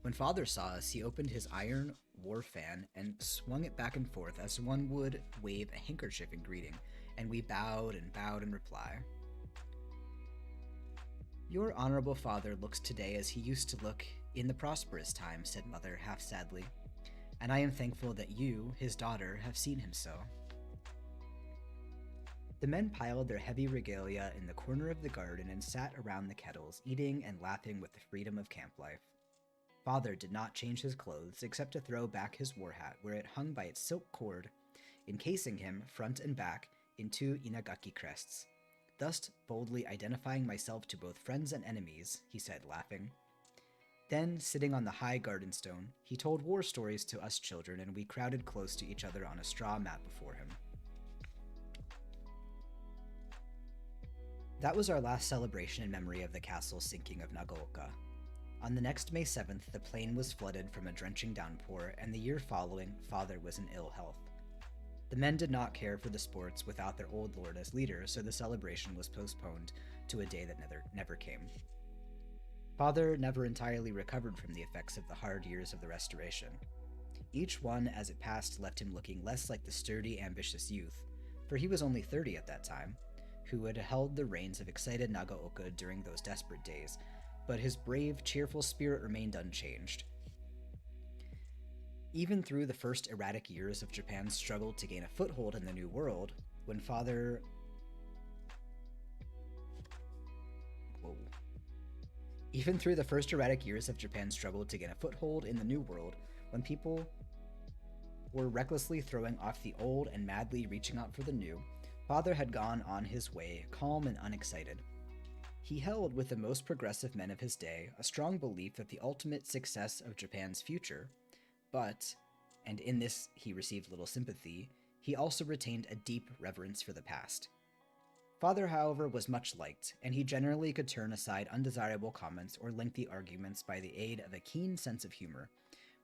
When Father saw us, he opened his iron war fan and swung it back and forth as one would wave a handkerchief in greeting, and we bowed in reply. Your honorable father looks today as he used to look in the prosperous times, said Mother, half sadly, and I am thankful that you, his daughter, have seen him so. The men piled their heavy regalia in the corner of the garden and sat around the kettles, eating and laughing with the freedom of camp life. Father did not change his clothes, except to throw back his war hat, where it hung by its silk cord, encasing him, front and back, in 2 Inagaki crests. thus boldly identifying myself to both friends and enemies, he said, laughing. Then, sitting on the high garden stone, he told war stories to us children, and we crowded close to each other on a straw mat before him. That was our last celebration in memory of the castle's sinking of Nagaoka. On the next May 7th, the plain was flooded from a drenching downpour, and the year following, Father was in ill health. The men did not care for the sports without their old lord as leader, so the celebration was postponed to a day that never came. Father never entirely recovered from the effects of the hard years of the Restoration. Each one, as it passed, left him looking less like the sturdy, ambitious youth, for he was only 30 at that time, who had held the reins of excited Nagaoka during those desperate days, but his brave, cheerful spirit remained unchanged. Even through the first erratic years of Japan's struggle to gain a foothold in the New World, when Father... Even through the first erratic years of Japan's struggle to gain a foothold in the New World, when people were recklessly throwing off the old and madly reaching out for the new, Father had gone on his way, calm and unexcited. He held, with the most progressive men of his day, a strong belief that the ultimate success of Japan's future, but, and in this he received little sympathy, he also retained a deep reverence for the past. Father, however, was much liked, and he generally could turn aside undesirable comments or lengthy arguments by the aid of a keen sense of humor,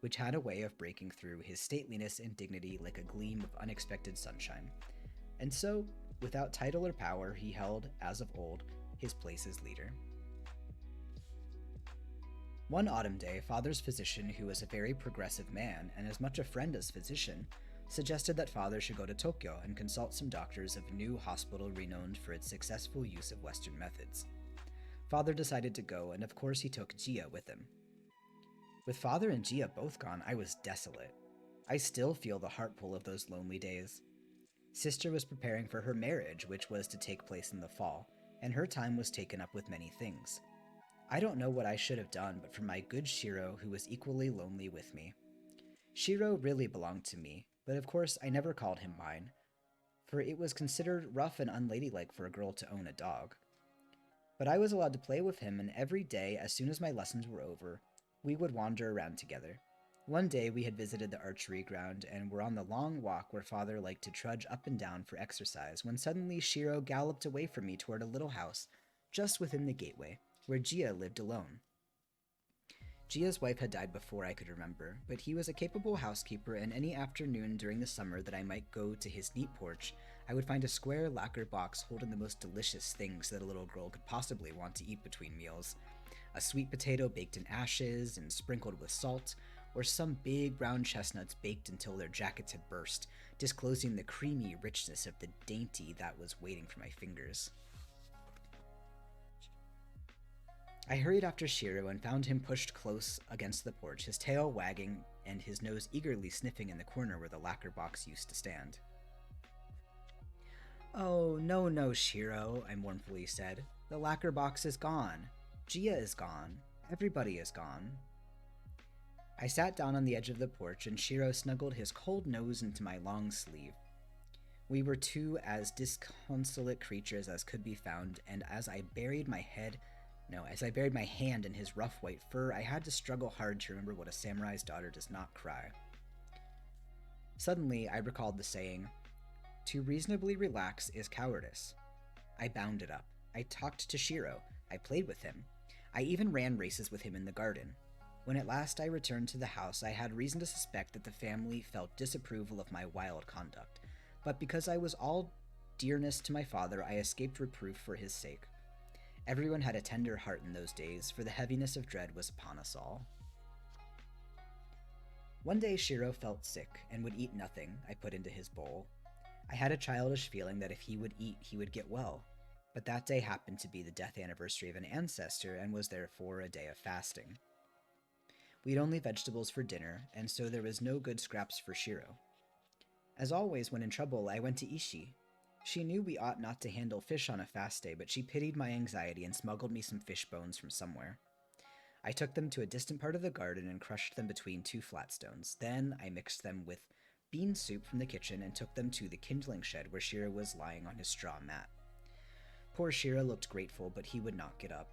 which had a way of breaking through his stateliness and dignity like a gleam of unexpected sunshine. And so, without title or power, he held, as of old, his place as leader. One autumn day, Father's physician, who was a very progressive man and as much a friend as physician, suggested that Father should go to Tokyo and consult some doctors of a new hospital renowned for its successful use of Western methods. Father decided to go, and of course he took Gia with him. With Father and Gia both gone, I was desolate. I still feel the heart pull of those lonely days. Sister was preparing for her marriage, which was to take place in the fall, and her time was taken up with many things. I don't know what I should have done but for my good Shiro, who was equally lonely with me. Shiro really belonged to me, but of course I never called him mine, for it was considered rough and unladylike for a girl to own a dog. But I was allowed to play with him, and every day, as soon as my lessons were over, we would wander around together. One day we had visited the archery ground and were on the long walk where Father liked to trudge up and down for exercise, when suddenly Shiro galloped away from me toward a little house just within the gateway, where Gia lived alone. Gia's wife had died before I could remember, but he was a capable housekeeper, and any afternoon during the summer that I might go to his neat porch, I would find a square lacquer box holding the most delicious things that a little girl could possibly want to eat between meals. A sweet potato baked in ashes and sprinkled with salt, or some big brown chestnuts baked until their jackets had burst, disclosing the creamy richness of the dainty that was waiting for my fingers. I hurried after Shiro and found him pushed close against the porch, his tail wagging and his nose eagerly sniffing in the corner where the lacquer box used to stand. "Oh, no, Shiro," I mournfully said. "The lacquer box is gone. Gia is gone. Everybody is gone." I sat down on the edge of the porch, and Shiro snuggled his cold nose into my long sleeve. We were two as disconsolate creatures as could be found, and as I buried my hand in his rough white fur, I had to struggle hard to remember what a samurai's daughter does not cry. Suddenly, I recalled the saying, "To reasonably relax is cowardice." I bounded up. I talked to Shiro. I played with him. I even ran races with him in the garden. When at last I returned to the house, I had reason to suspect that the family felt disapproval of my wild conduct, but because I was all dearness to my father, I escaped reproof for his sake. Everyone had a tender heart in those days, for the heaviness of dread was upon us all. One day Shiro felt sick and would eat nothing I put into his bowl. I had a childish feeling that if he would eat, he would get well, but that day happened to be the death anniversary of an ancestor and was therefore a day of fasting. We had only vegetables for dinner, and so there was no good scraps for Shiro. As always, when in trouble, I went to Ishi. She knew we ought not to handle fish on a fast day, but she pitied my anxiety and smuggled me some fish bones from somewhere. I took them to a distant part of the garden and crushed them between two flat stones. Then I mixed them with bean soup from the kitchen and took them to the kindling shed where Shiro was lying on his straw mat. Poor Shiro looked grateful, but he would not get up.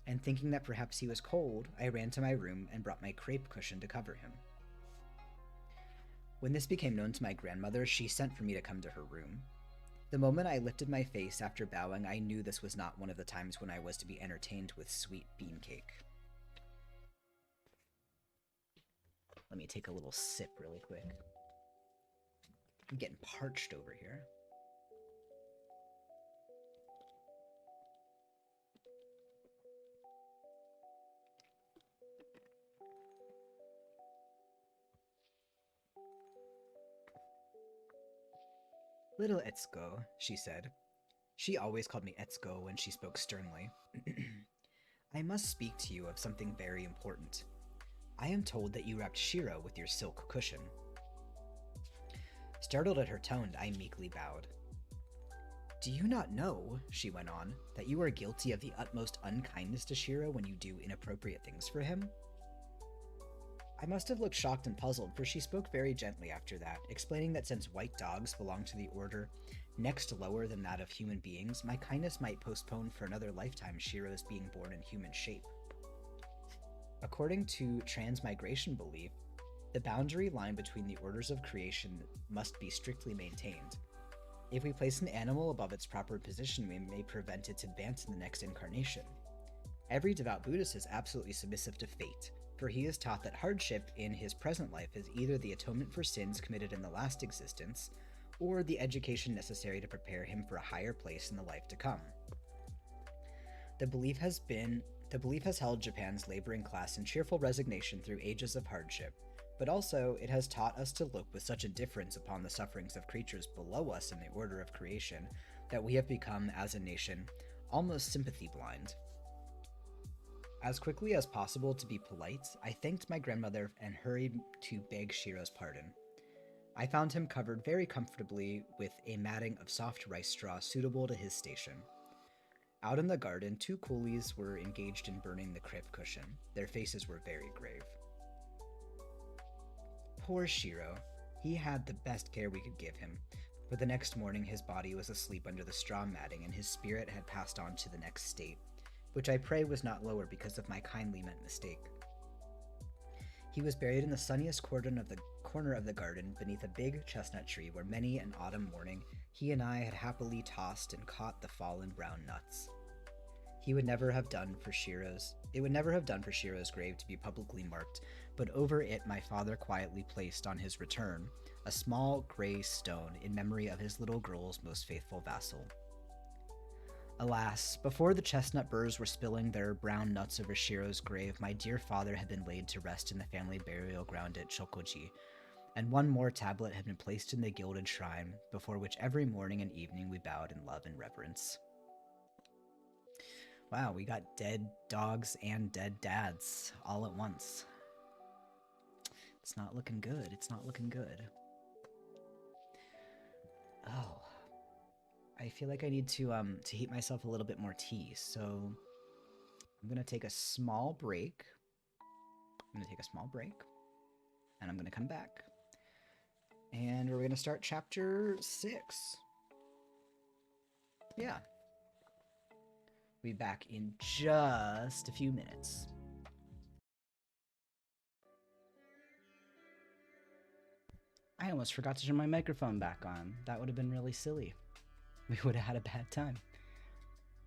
And thinking that perhaps he was cold, I ran to my room and brought my crepe cushion to cover him. When this became known to my grandmother, she sent for me to come to her room. The moment I lifted my face after bowing, I knew this was not one of the times when I was to be entertained with sweet bean cake. Let me take a little sip really quick. I'm getting parched over here. Little Etsuko, she said. She always called me Etsuko when she spoke sternly. I must speak to you of something very important. I am told that you wrapped Shiro with your silk cushion. Startled at her tone, I meekly bowed. Do you not know, she went on, that you are guilty of the utmost unkindness to Shiro when you do inappropriate things for him? I must have looked shocked and puzzled, for she spoke very gently after that, explaining that since white dogs belong to the order next lower than that of human beings, my kindness might postpone for another lifetime Shiro's being born in human shape. According to transmigration belief, the boundary line between the orders of creation must be strictly maintained. If we place an animal above its proper position, we may prevent its advance in the next incarnation. Every devout Buddhist is absolutely submissive to fate, for he is taught that hardship in his present life is either the atonement for sins committed in the last existence, or the education necessary to prepare him for a higher place in the life to come. The belief has held Japan's laboring class in cheerful resignation through ages of hardship, but also it has taught us to look with such indifference upon the sufferings of creatures below us in the order of creation that we have become, as a nation, almost sympathy blind. As quickly as possible to be polite, I thanked my grandmother and hurried to beg Shiro's pardon. I found him covered very comfortably with a matting of soft rice straw suitable to his station. Out in the garden, 2 coolies were engaged in burning the crepe cushion. Their faces were very grave. Poor Shiro. He had the best care we could give him, for the next morning his body was asleep under the straw matting and his spirit had passed on to the next state, which I pray was not lower because of my kindly meant mistake. He was buried in the sunniest corner of the garden beneath a big chestnut tree where many an autumn morning he and I had happily tossed and caught the fallen brown nuts. It would never have done for Shiro's grave to be publicly marked, but over it my father quietly placed on his return a small gray stone in memory of his little girl's most faithful vassal. Alas, before the chestnut burrs were spilling their brown nuts over Shiro's grave, my dear father had been laid to rest in the family burial ground at Chokoji, and one more tablet had been placed in the gilded shrine, before which every morning and evening we bowed in love and reverence. Wow, we got dead dogs and dead dads all at once. It's not looking good. It's not looking good. Oh. I feel like I need to heat myself a little bit more tea, so I'm gonna take a small break. And I'm gonna come back. And we're gonna start chapter 6. Yeah. We'll be back in just a few minutes. I almost forgot to turn my microphone back on. That would have been really silly. We would have had a bad time.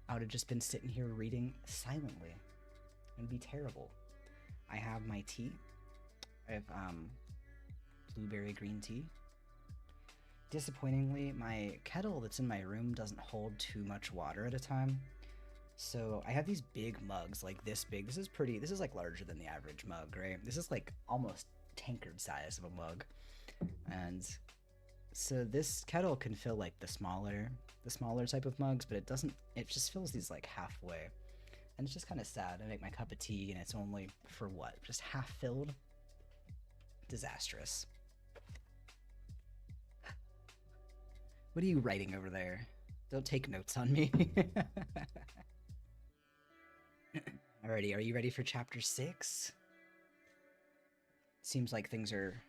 I would have just been sitting here reading silently. It'd be terrible. I have my tea. I have blueberry green tea. Disappointingly, my kettle that's in my room doesn't hold too much water at a time. So I have these big mugs, like this big. This is like larger than the average mug, right? This is like almost tankard size of a mug. And so this kettle can fill like the smaller type of mugs, but it just fills these like halfway. And it's just kind of sad. I make my cup of tea and it's only for what? Just half filled? Disastrous. What are you writing over there? Don't take notes on me. Alrighty, are you ready for chapter 6? Seems like things are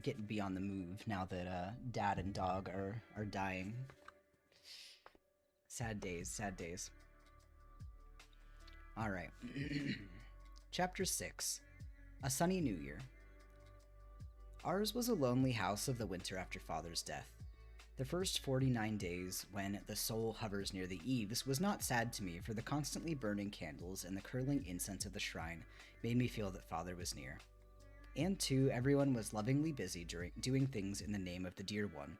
getting beyond the move now that Dad and Dog are dying. Sad days, sad days. All right. Chapter 6. A Sunny New Year. Ours was a lonely house of the winter after Father's death. The first 49 days, when the soul hovers near the eaves, was not sad to me, for the constantly burning candles and the curling incense of the shrine made me feel that Father was near. And too, everyone was lovingly busy doing things in the name of the dear one.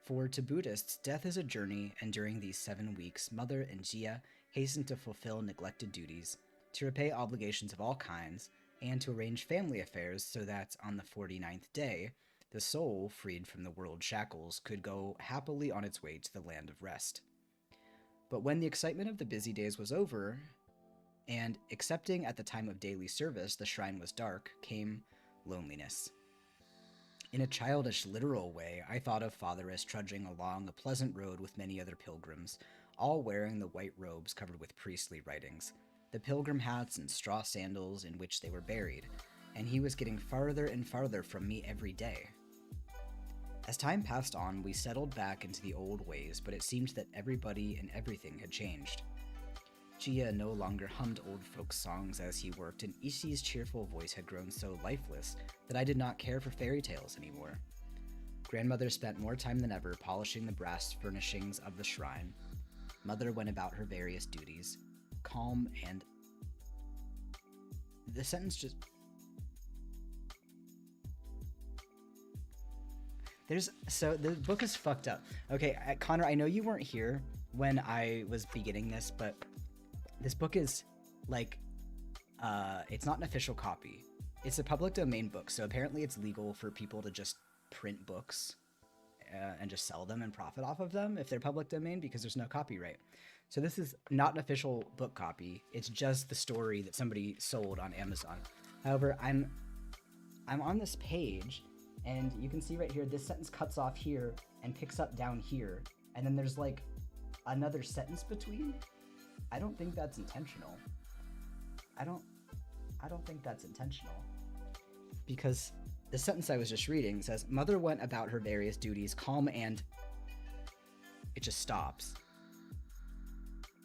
For to Buddhists, death is a journey, and during these 7 weeks, Mother and Jia hastened to fulfill neglected duties, to repay obligations of all kinds, and to arrange family affairs so that on the 49th day, the soul, freed from the world shackles, could go happily on its way to the land of rest. But when the excitement of the busy days was over, and excepting at the time of daily service the shrine was dark, came loneliness. In a childish, literal way, I thought of Father as trudging along a pleasant road with many other pilgrims, all wearing the white robes covered with priestly writings, the pilgrim hats and straw sandals in which they were buried, and he was getting farther and farther from me every day. As time passed on, we settled back into the old ways, but it seemed that everybody and everything had changed. Jia no longer hummed old folk songs as he worked, and Ishi's cheerful voice had grown so lifeless that I did not care for fairy tales anymore. Grandmother spent more time than ever polishing the brass furnishings of the shrine. Mother went about her various duties, calm and... The sentence just... So the book is fucked up. Okay, Connor, I know you weren't here when I was beginning this, but this book is like, it's not an official copy. It's a public domain book, so apparently it's legal for people to just print books and just sell them and profit off of them if they're public domain, because there's no copyright. So this is not an official book copy. It's just the story that somebody sold on Amazon. However, I'm on this page, and you can see right here, this sentence cuts off here and picks up down here, and then there's like another sentence between. I don't think that's intentional. I don't think that's intentional. Because the sentence I was just reading says, Mother went about her various duties, calm and... It just stops.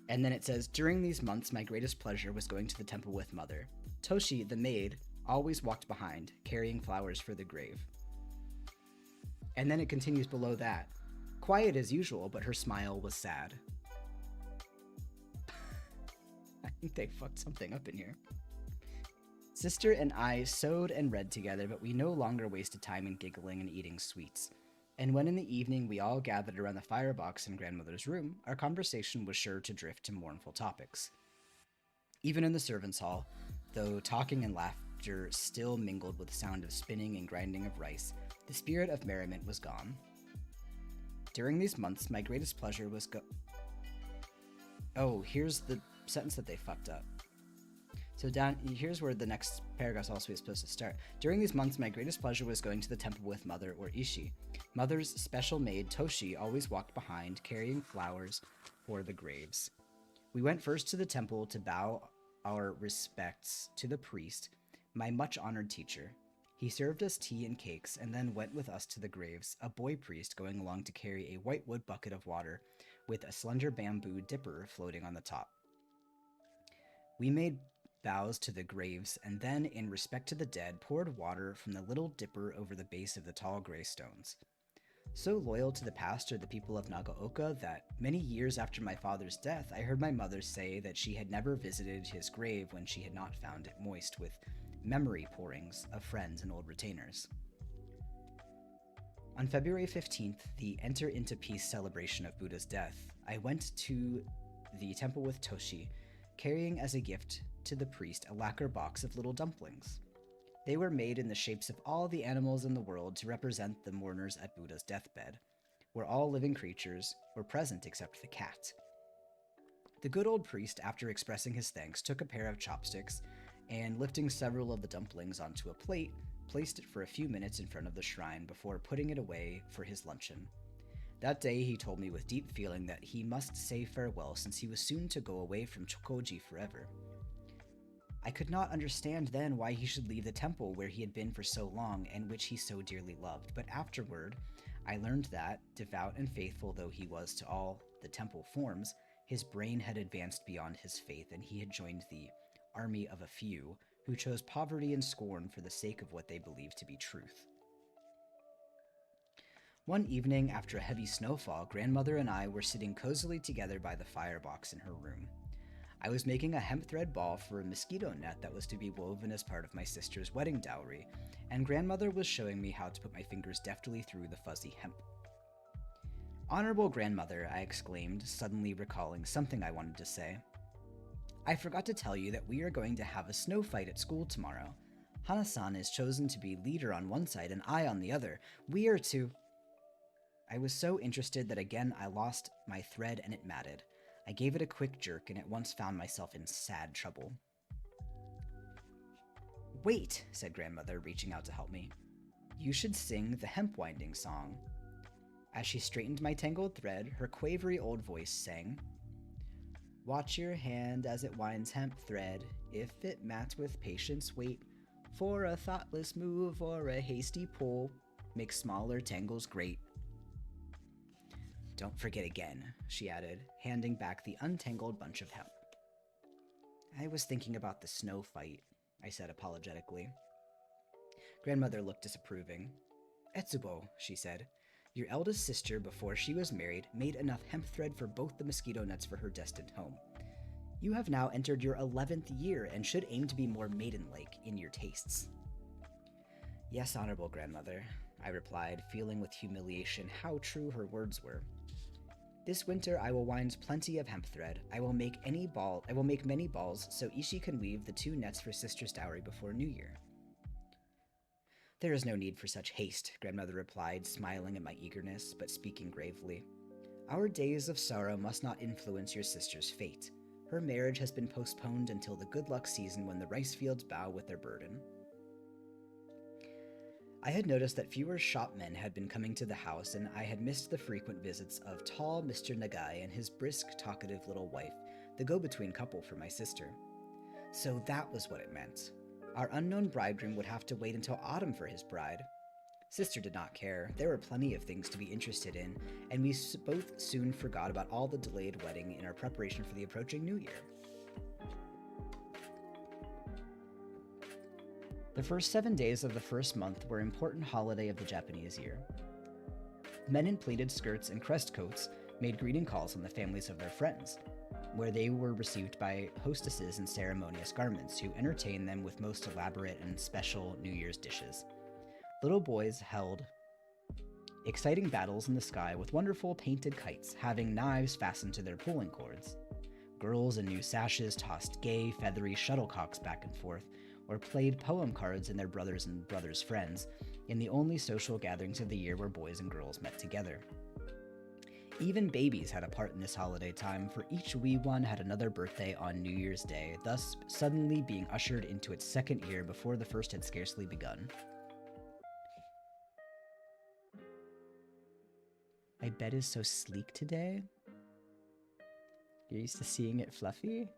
And then it says, during these months, my greatest pleasure was going to the temple with Mother. Toshi, the maid, always walked behind, carrying flowers for the grave. And then it continues below that. Quiet as usual, but her smile was sad. I think they fucked something up in here. Sister and I sewed and read together, but we no longer wasted time in giggling and eating sweets. And when in the evening we all gathered around the firebox in Grandmother's room, our conversation was sure to drift to mournful topics. Even in the servants' hall, though talking and laughter still mingled with the sound of spinning and grinding of rice, the spirit of merriment was gone. During these months, my greatest pleasure was Oh, here's the sentence that they fucked up. So here's where the next paragraph also is supposed to start. During these months, my greatest pleasure was going to the temple with Mother or Ishi. Mother's special maid, Toshi, always walked behind, carrying flowers for the graves. We went first to the temple to bow our respects to the priest, my much-honored teacher. He served us tea and cakes, and then went with us to the graves, a boy priest going along to carry a white wood bucket of water with a slender bamboo dipper floating on the top. We made bows to the graves, and then, in respect to the dead, poured water from the little dipper over the base of the tall gray stones. So loyal to the past are the people of Nagaoka that, many years after my father's death, I heard my mother say that she had never visited his grave when she had not found it moist with memory pourings of friends and old retainers. On February 15th, the Enter into Peace celebration of Buddha's death, I went to the temple with Toshi, carrying as a gift to the priest a lacquer box of little dumplings. They were made in the shapes of all the animals in the world to represent the mourners at Buddha's deathbed, where all living creatures were present except the cat. The good old priest, after expressing his thanks, took a pair of chopsticks and, lifting several of the dumplings onto a plate, placed it for a few minutes in front of the shrine before putting it away for his luncheon. That day he told me with deep feeling that he must say farewell since he was soon to go away from Chokoji forever. I could not understand then why he should leave the temple where he had been for so long and which he so dearly loved, but afterward I learned that, devout and faithful though he was to all the temple forms, His brain had advanced beyond his faith, and he had joined the army of a few who chose poverty and scorn for the sake of what they believed to be truth. One evening, after a heavy snowfall, Grandmother and I were sitting cozily together by the firebox in her room. I was making a hemp thread ball for a mosquito net that was to be woven as part of my sister's wedding dowry, and Grandmother was showing me how to put my fingers deftly through the fuzzy hemp. "Honorable Grandmother," I exclaimed, suddenly recalling something I wanted to say. "I forgot to tell you that we are going to have a snow fight at school tomorrow. Hana-san is chosen to be leader on one side and I on the other. We are to—" I was so interested that again I lost my thread and it matted. I gave it a quick jerk and at once found myself in sad trouble. "Wait," said Grandmother, reaching out to help me. "You should sing the hemp winding song." As she straightened my tangled thread, her quavery old voice sang, "Watch your hand as it winds hemp thread. If it mats with patience, wait for a thoughtless move or a hasty pull. Make smaller tangles great." "Don't forget again," she added, handing back the untangled bunch of hemp. "I was thinking about the snow fight," I said apologetically. Grandmother looked disapproving. "Etsubo," she said, "your eldest sister, before she was married, made enough hemp thread for both the mosquito nets for her destined home. You have now entered your 11th year and should aim to be more maiden-like in your tastes." "Yes, Honorable Grandmother," I replied, feeling with humiliation how true her words were. "This winter I will wind plenty of hemp thread. I will make many balls so Ishi can weave the 2 nets for sister's dowry before New Year." "There is no need for such haste," Grandmother replied, smiling at my eagerness, but speaking gravely. "Our days of sorrow must not influence your sister's fate. Her marriage has been postponed until the good luck season when the rice fields bow with their burden." I had noticed that fewer shopmen had been coming to the house, and I had missed the frequent visits of tall Mr. Nagai and his brisk, talkative little wife, the go-between couple for my sister. So that was what it meant. Our unknown bridegroom would have to wait until autumn for his bride. Sister did not care. There were plenty of things to be interested in, and we both soon forgot about all the delayed wedding in our preparation for the approaching New Year. The first 7 days of the first month were an important holiday of the Japanese year. Men in pleated skirts and crest coats made greeting calls on the families of their friends, where they were received by hostesses in ceremonious garments who entertained them with most elaborate and special New Year's dishes. Little boys held exciting battles in the sky with wonderful painted kites, having knives fastened to their pulling cords. Girls in new sashes tossed gay, feathery shuttlecocks back and forth, or played poem cards in their brothers and brothers' friends, in the only social gatherings of the year where boys and girls met together. Even babies had a part in this holiday time, for each wee one had another birthday on New Year's Day, thus suddenly being ushered into its second year before the first had scarcely begun. My bed is so sleek today. You're used to seeing it fluffy?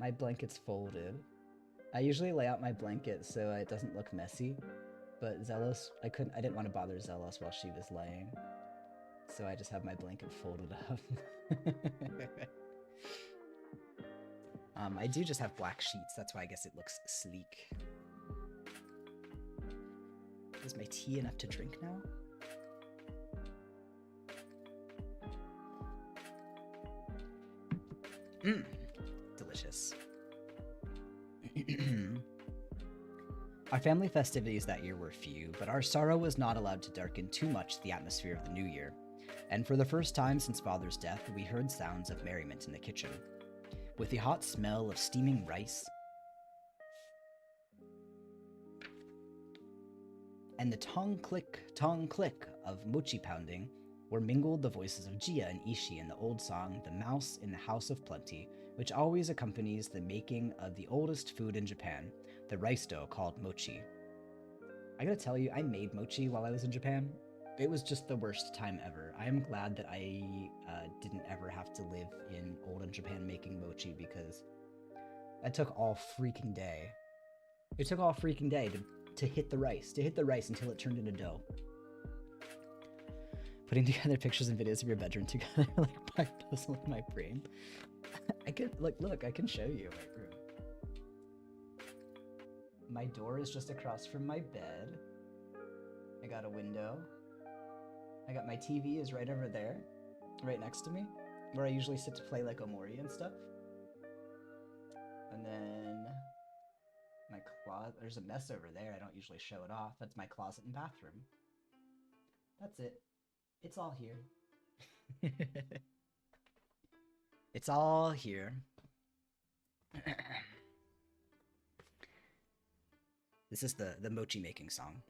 My blanket's folded. I usually lay out my blanket so it doesn't look messy, but I didn't want to bother Zelos while she was laying, so I just have my blanket folded up. I do just have black sheets, that's why I guess it looks sleek. Is my tea enough to drink now? Delicious. Our family festivities that year were few, but our sorrow was not allowed to darken too much the atmosphere of the new year, and for the first time since Father's death, we heard sounds of merriment in the kitchen. With the hot smell of steaming rice and the tong click of mochi pounding, were mingled the voices of Jia and Ishi in the old song, The Mouse in the House of Plenty, which always accompanies the making of the oldest food in Japan, the rice dough called mochi. I gotta tell you, I made mochi while I was in Japan. It was just the worst time ever. I am glad that I didn't ever have to live in olden Japan making mochi, because that took all freaking day. It took all freaking day to hit the rice until it turned into dough. Putting together pictures and videos of your bedroom together like my puzzle in my brain. I can look, I can show you my room. My door is just across from my bed. I got a window. I got my TV is right over there, right next to me, where I usually sit to play like Omori and stuff. And then my closet, there's a mess over there. I don't usually show it off. That's my closet and bathroom. That's it. It's all here. It's all here. This is the mochi making song.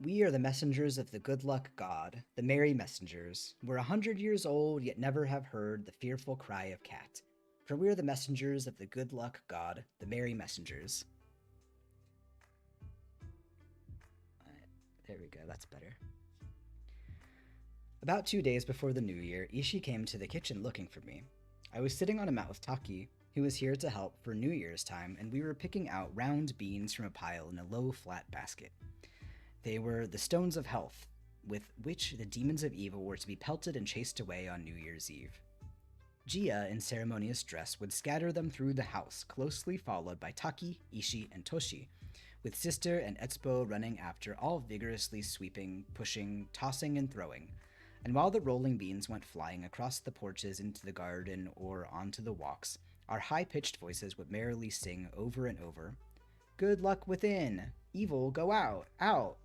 We are the messengers of the good luck god, the merry messengers. We're 100 years old, yet never have heard the fearful cry of cat. For we are the messengers of the good luck god, the merry messengers. There we go, that's better. About 2 days before the new year, Ishii came to the kitchen looking for me. I was sitting on a mat with Taki, who was here to help for New Year's time, and we were picking out round beans from a pile in a low, flat basket. They were the stones of health, with which the demons of evil were to be pelted and chased away on New Year's Eve. Gia, in ceremonious dress, would scatter them through the house, closely followed by Taki, Ishii, and Toshi, with Sister and Etsuko running after, all vigorously sweeping, pushing, tossing, and throwing. And while the rolling beans went flying across the porches into the garden or onto the walks, our high-pitched voices would merrily sing over and over, "Good luck within! Evil go out! Out!"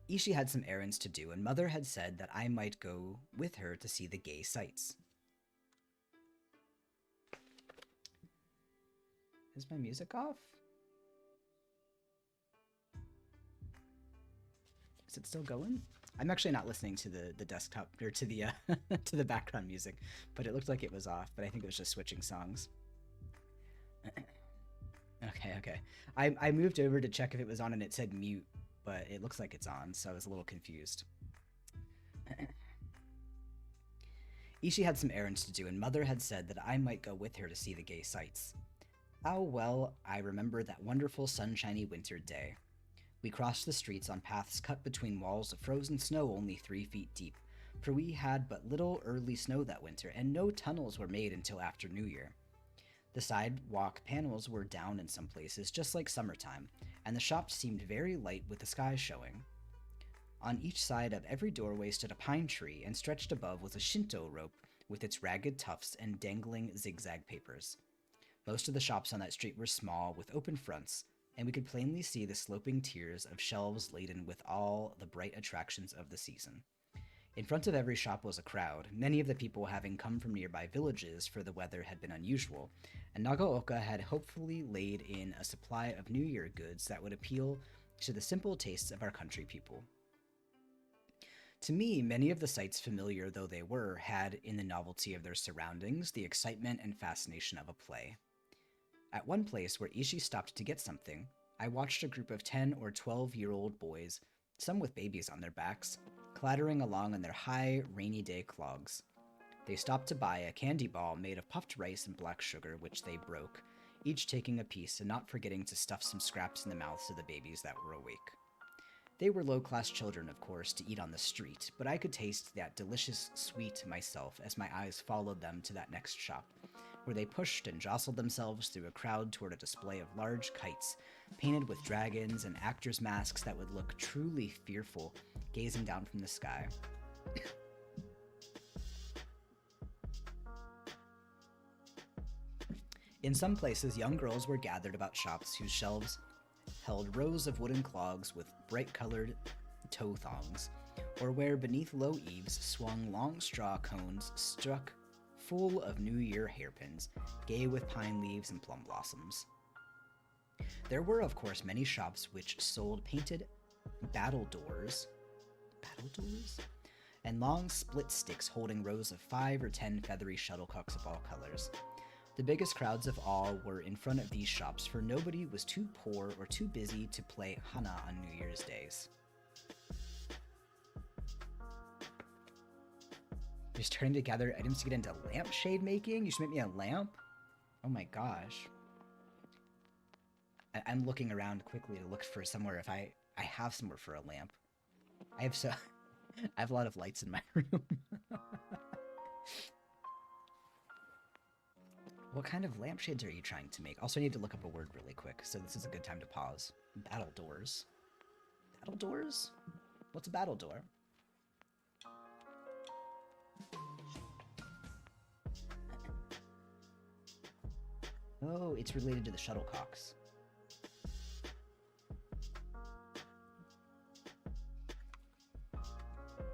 Ishii had some errands to do, and Mother had said that I might go with her to see the gay sights. Is my music off? Is it still going? I'm actually not listening to the desktop, or to the to the background music, but it looked like it was off, but I think it was just switching songs. Okay. I moved over to check if it was on and it said mute, but it looks like it's on, so I was a little confused. Ishii had some errands to do, and Mother had said that I might go with her to see the gay sights. How well I remember that wonderful sunshiny winter day. We crossed the streets on paths cut between walls of frozen snow only 3 feet deep, for we had but little early snow that winter, and no tunnels were made until after New Year. The sidewalk panels were down in some places, just like summertime, and the shops seemed very light with the sky showing. On each side of every doorway stood a pine tree, and stretched above was a Shinto rope with its ragged tufts and dangling zigzag papers. Most of the shops on that street were small, with open fronts, and we could plainly see the sloping tiers of shelves laden with all the bright attractions of the season. In front of every shop was a crowd, many of the people having come from nearby villages, for the weather had been unusual, and Nagaoka had hopefully laid in a supply of New Year goods that would appeal to the simple tastes of our country people. To me, many of the sights, familiar though they were, had, in the novelty of their surroundings, the excitement and fascination of a play. At one place where Ishii stopped to get something, I watched a group of 10 or 12-year-old boys, some with babies on their backs, clattering along on their high, rainy day clogs. They stopped to buy a candy ball made of puffed rice and black sugar, which they broke, each taking a piece and not forgetting to stuff some scraps in the mouths of the babies that were awake. They were low-class children, of course, to eat on the street, but I could taste that delicious sweet myself as my eyes followed them to that next shop, where they pushed and jostled themselves through a crowd toward a display of large kites, painted with dragons and actors' masks that would look truly fearful, gazing down from the sky. In some places, young girls were gathered about shops whose shelves held rows of wooden clogs with bright-colored toe thongs, or where beneath low eaves swung long straw cones struck full of New Year hairpins, gay with pine leaves and plum blossoms. There were, of course, many shops which sold painted battledores, and long split sticks holding rows of 5 or 10 feathery shuttlecocks of all colors. The biggest crowds of all were in front of these shops, for nobody was too poor or too busy to play Hana on New Year's days. You're starting to gather items to get into lampshade making? You should make me a lamp? Oh my gosh. I'm looking around quickly to look for somewhere if I have somewhere for a lamp. I have so I have a lot of lights in my room. What kind of lampshades are you trying to make? Also, I need to look up a word really quick, so this is a good time to pause. Battledores. Battledores? What's a battledore? Oh, it's related to the shuttlecocks.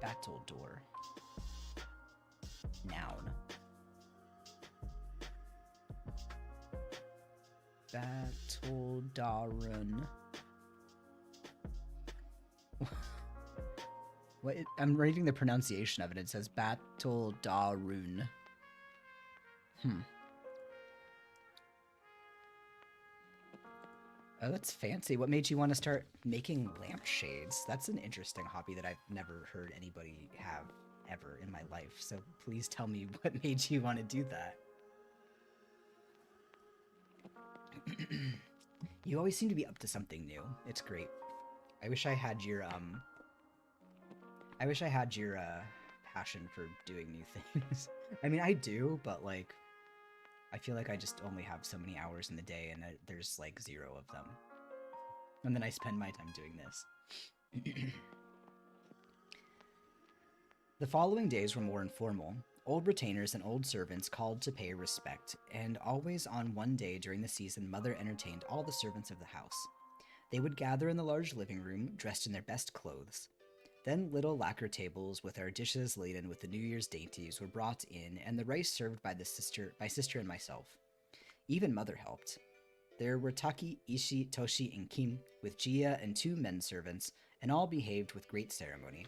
Battledore. Noun. Battledarun. What? I'm reading the pronunciation of it. It says Battledarun. Oh, that's fancy. What made you want to start making lampshades? That's an interesting hobby that I've never heard anybody have ever in my life. So please tell me what made you want to do that. You always seem to be up to something new. It's great. I wish I had your passion for doing new things. I mean, I do, but like I feel like I just only have so many hours in the day, and there's like 0 of them. And then I spend my time doing this. The following days were more informal. Old retainers and old servants called to pay respect, and always on one day during the season, Mother entertained all the servants of the house. They would gather in the large living room, dressed in their best clothes. Then little lacquer tables with our dishes laden with the New Year's dainties were brought in, and the rice served by sister and myself. Even Mother helped. There were Taki, Ishi, Toshi, and Kin, with Jia and 2 men servants, and all behaved with great ceremony.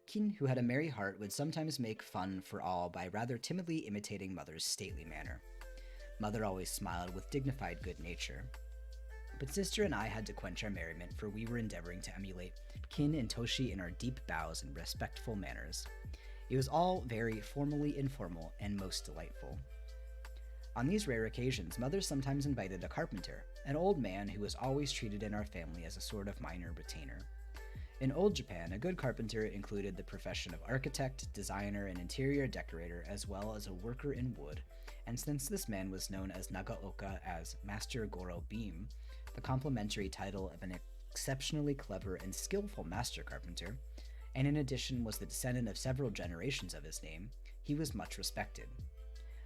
Kin, who had a merry heart, would sometimes make fun for all by rather timidly imitating Mother's stately manner. Mother always smiled with dignified good nature. But Sister and I had to quench our merriment, for we were endeavoring to emulate Kin and Toshi in our deep bows and respectful manners. It was all very formally informal and most delightful. On these rare occasions, Mother sometimes invited a carpenter, an old man who was always treated in our family as a sort of minor retainer. In old Japan, a good carpenter included the profession of architect, designer, and interior decorator, as well as a worker in wood, and since this man was known as Nagaoka as Master Goro Beam, the complimentary title of an exceptionally clever and skillful master carpenter, and in addition was the descendant of several generations of his name, he was much respected.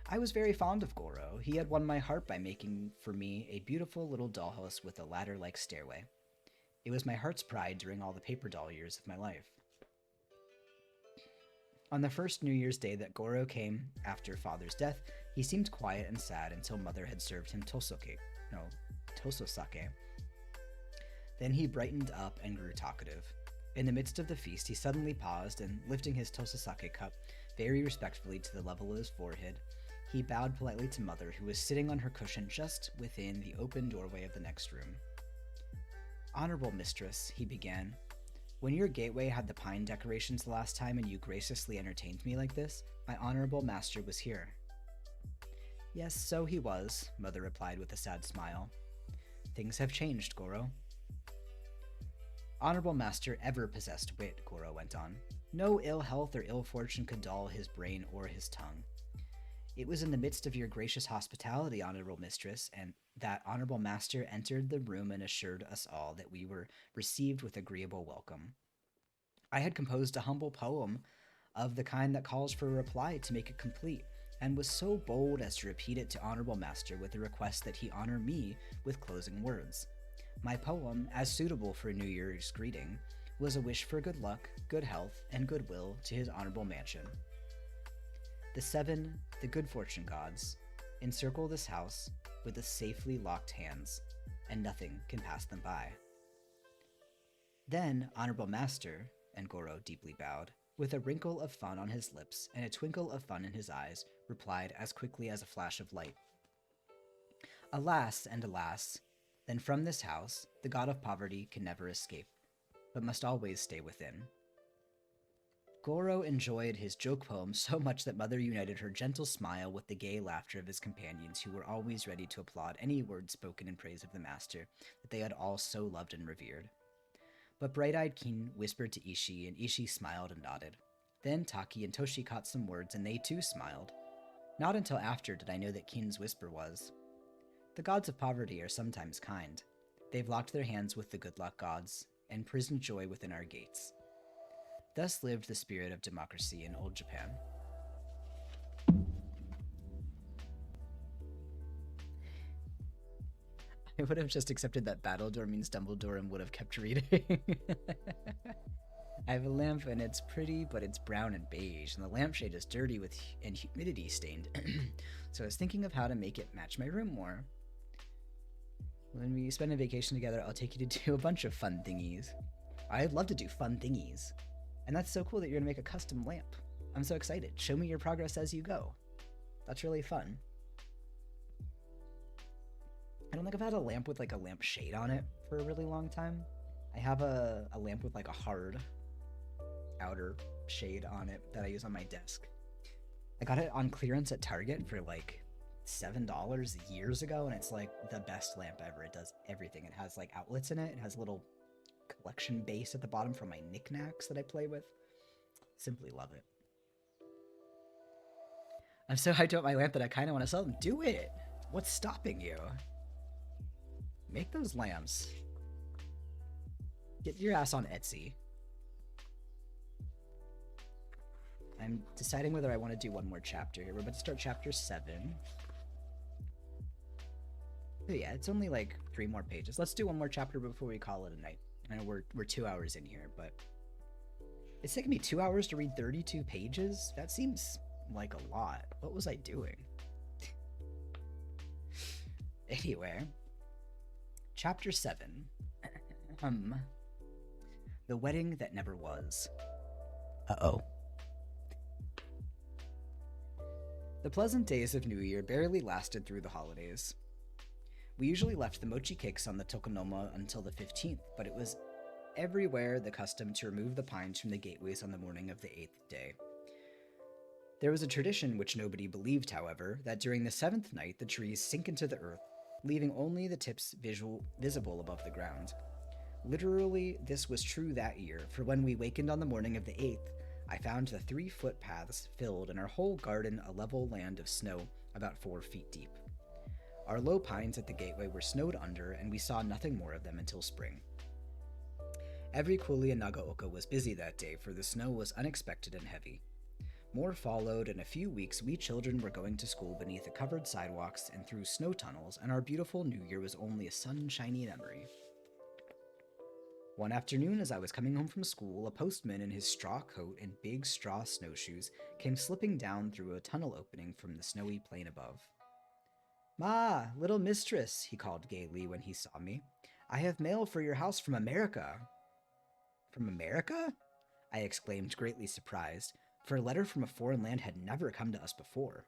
I was very fond of Goro. He had won my heart by making for me a beautiful little dollhouse with a ladder-like stairway. It was my heart's pride during all the paper doll years of my life. On the first New Year's Day that Goro came after father's death, he seemed quiet and sad until Mother had served him tososake. Then he brightened up and grew talkative. In the midst of the feast, he suddenly paused and, lifting his tososake cup very respectfully to the level of his forehead, he bowed politely to Mother, who was sitting on her cushion just within the open doorway of the next room. "Honorable mistress," he began, "when your gateway had the pine decorations the last time and you graciously entertained me like this, my honorable master was here." "Yes, so he was," Mother replied with a sad smile. "Things have changed, Goro." "Honorable master ever possessed wit," Goro went on. "No ill health or ill fortune could dull his brain or his tongue. It was in the midst of your gracious hospitality, honorable mistress, and that honorable master entered the room and assured us all that we were received with agreeable welcome. I had composed a humble poem of the kind that calls for a reply to make it complete, and was so bold as to repeat it to honorable master with the request that he honor me with closing words. My poem, as suitable for a New Year's greeting, was a wish for good luck, good health, and goodwill to his honorable mansion. The good fortune gods, encircle this house with the safely locked hands, and nothing can pass them by." Then, honorable master, and Goro deeply bowed, with a wrinkle of fun on his lips and a twinkle of fun in his eyes, replied as quickly as a flash of light, "Alas and alas, then from this house the god of poverty can never escape, but must always stay within." Goro enjoyed his joke poem so much that Mother united her gentle smile with the gay laughter of his companions, who were always ready to applaud any word spoken in praise of the master that they had all so loved and revered. But bright-eyed Kin whispered to Ishii, and Ishii smiled and nodded. Then Taki and Toshi caught some words, and they too smiled. Not until after did I know that Kin's whisper was, "The gods of poverty are sometimes kind. They've locked their hands with the good luck gods, and prisoned joy within our gates." Thus lived the spirit of democracy in old Japan. I would have just accepted that Battledore means Dumbledore and would have kept reading. I have a lamp and it's pretty, but it's brown and beige, and the lampshade is dirty and humidity stained. So I was thinking of how to make it match my room more. When we spend a vacation together, I'll take you to do a bunch of fun thingies. I'd love to do fun thingies. And that's so cool that you're gonna make a custom lamp. I'm so excited. Show me your progress as you go. That's really fun. I don't think I've had a lamp with like a lamp shade on it for a really long time. I have a lamp with like a hard outer shade on it that I use on my desk. I got it on clearance at Target for like $7 years ago, and it's like the best lamp ever. It does everything. It has like outlets in it. It has a little collection base at the bottom for my knickknacks that I play with. Simply love it. I'm so hyped about my lamp that I kind of want to sell them. Do it! What's stopping you? Make those lamps. Get your ass on Etsy. I'm deciding whether I want to do one more chapter here. We're about to start chapter 7. Oh yeah, it's only like 3 more pages. Let's do one more chapter before we call it a night. I know we're 2 hours in here, but it's taking me 2 hours to read 32 pages? That seems like a lot. What was I doing? Anyway, chapter 7. The wedding that never was. Uh-oh. The pleasant days of New Year barely lasted through the holidays. We usually left the mochi cakes on the tokonoma until the 15th, but it was everywhere the custom to remove the pines from the gateways on the morning of the 8th day. There was a tradition which nobody believed, however, that during the 7th night the trees sink into the earth, leaving only the tips visible above the ground. Literally, this was true that year, for when we wakened on the morning of the 8th, I found the 3 footpaths filled and our whole garden a level land of snow about 4 feet deep. Our low pines at the gateway were snowed under, and we saw nothing more of them until spring. Every kuli in Nagaoka was busy that day, for the snow was unexpected and heavy. More followed. In a few weeks, we children were going to school beneath the covered sidewalks and through snow tunnels, and our beautiful New Year was only a sunshiny memory. One afternoon, as I was coming home from school, a postman in his straw coat and big straw snowshoes came slipping down through a tunnel opening from the snowy plain above. "Ma, little mistress," he called gaily when he saw me. "I have mail for your house from America." "From America?" I exclaimed, greatly surprised, for a letter from a foreign land had never come to us before.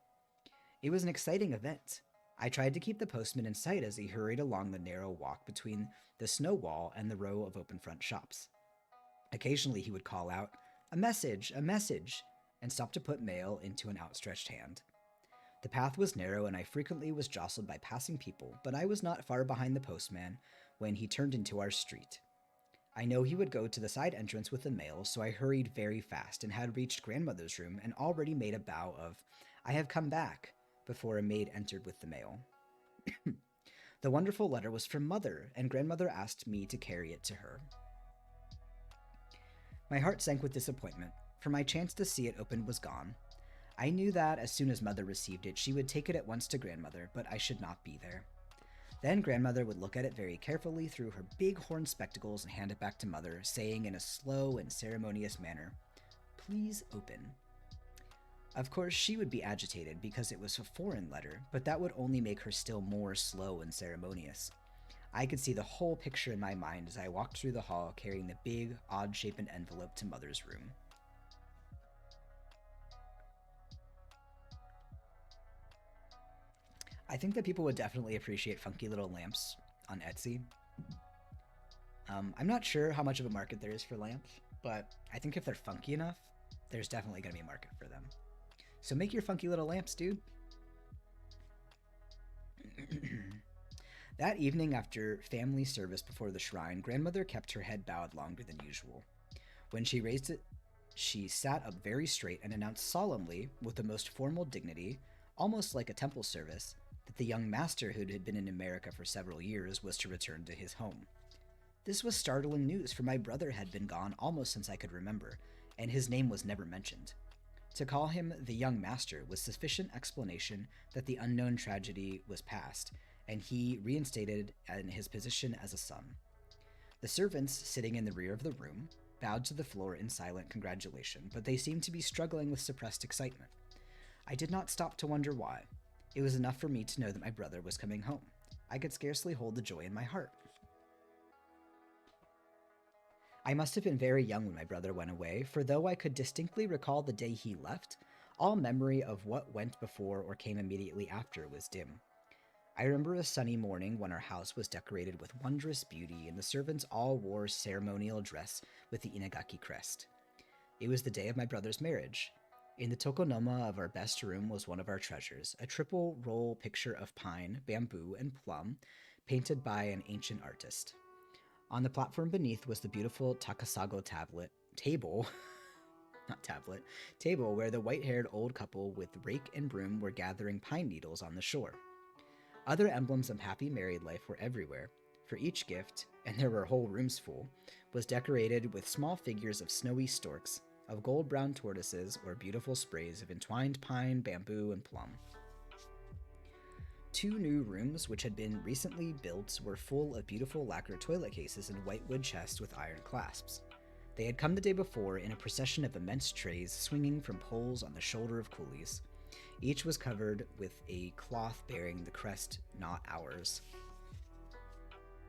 It was an exciting event. I tried to keep the postman in sight as he hurried along the narrow walk between the snow wall and the row of open front shops. Occasionally he would call out, a message," and stop to put mail into an outstretched hand. The path was narrow, and I frequently was jostled by passing people, but I was not far behind the postman when he turned into our street. I know he would go to the side entrance with the mail, so I hurried very fast and had reached grandmother's room and already made a bow of, "I have come back," before a maid entered with the mail. The wonderful letter was from Mother, and grandmother asked me to carry it to her. My heart sank with disappointment, for my chance to see it opened was gone. I knew that as soon as Mother received it, she would take it at once to grandmother, but I should not be there. Then grandmother would look at it very carefully through her big horn spectacles and hand it back to Mother, saying in a slow and ceremonious manner, "Please open." Of course, she would be agitated because it was a foreign letter, but that would only make her still more slow and ceremonious. I could see the whole picture in my mind as I walked through the hall carrying the big, odd-shaped envelope to Mother's room. I think that people would definitely appreciate funky little lamps on Etsy. I'm not sure how much of a market there is for lamps, but I think if they're funky enough, there's definitely going to be a market for them. So make your funky little lamps, dude. That evening, after family service before the shrine, grandmother kept her head bowed longer than usual. When she raised it, she sat up very straight and announced solemnly, with the most formal dignity, almost like a temple service, that the young master who had been in America for several years was to return to his home. This was startling news, for my brother had been gone almost since I could remember, and his name was never mentioned. To call him the young master was sufficient explanation that the unknown tragedy was past, and he reinstated in his position as a son. The servants, sitting in the rear of the room, bowed to the floor in silent congratulation, but they seemed to be struggling with suppressed excitement. I did not stop to wonder why. It was enough for me to know that my brother was coming home. I could scarcely hold the joy in my heart. I must have been very young when my brother went away, for though I could distinctly recall the day he left, all memory of what went before or came immediately after was dim. I remember a sunny morning when our house was decorated with wondrous beauty, and the servants all wore ceremonial dress with the Inagaki crest. It was the day of my brother's marriage. In the tokonoma of our best room was one of our treasures, a triple roll picture of pine, bamboo, and plum, painted by an ancient artist. On the platform beneath was the beautiful Takasago table where the white-haired old couple with rake and broom were gathering pine needles on the shore. Other emblems of happy married life were everywhere, for each gift, and there were whole rooms full, was decorated with small figures of snowy storks, of gold-brown tortoises, or beautiful sprays of entwined pine, bamboo, and plum. 2 new rooms, which had been recently built, were full of beautiful lacquer toilet cases and white wood chests with iron clasps. They had come the day before in a procession of immense trays swinging from poles on the shoulder of coolies. Each was covered with a cloth bearing the crest, "Not ours."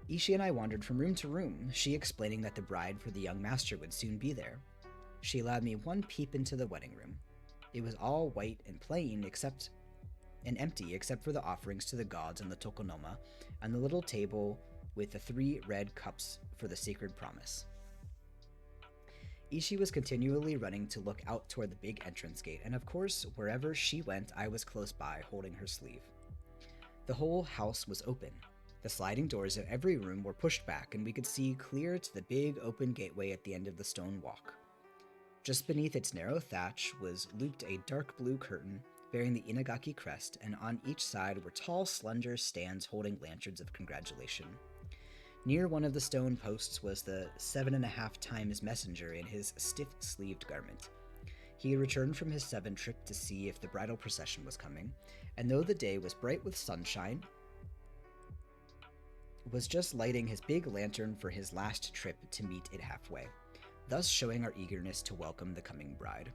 Ishii and I wandered from room to room, she explaining that the bride for the young master would soon be there. She allowed me one peep into the wedding room. It was all white and plain, and empty except for the offerings to the gods on the tokonoma, and the little table with the 3 red cups for the sacred promise. Ishii was continually running to look out toward the big entrance gate, and of course, wherever she went, I was close by, holding her sleeve. The whole house was open. The sliding doors of every room were pushed back, and we could see clear to the big open gateway at the end of the stone walk. Just beneath its narrow thatch was looped a dark blue curtain bearing the Inagaki crest, and on each side were tall, slender stands holding lanterns of congratulation. Near one of the stone posts was the 7.5 times messenger in his stiff-sleeved garment. He had returned from his 7 trip to see if the bridal procession was coming, and though the day was bright with sunshine, was just lighting his big lantern for his last trip to meet it halfway, thus showing our eagerness to welcome the coming bride.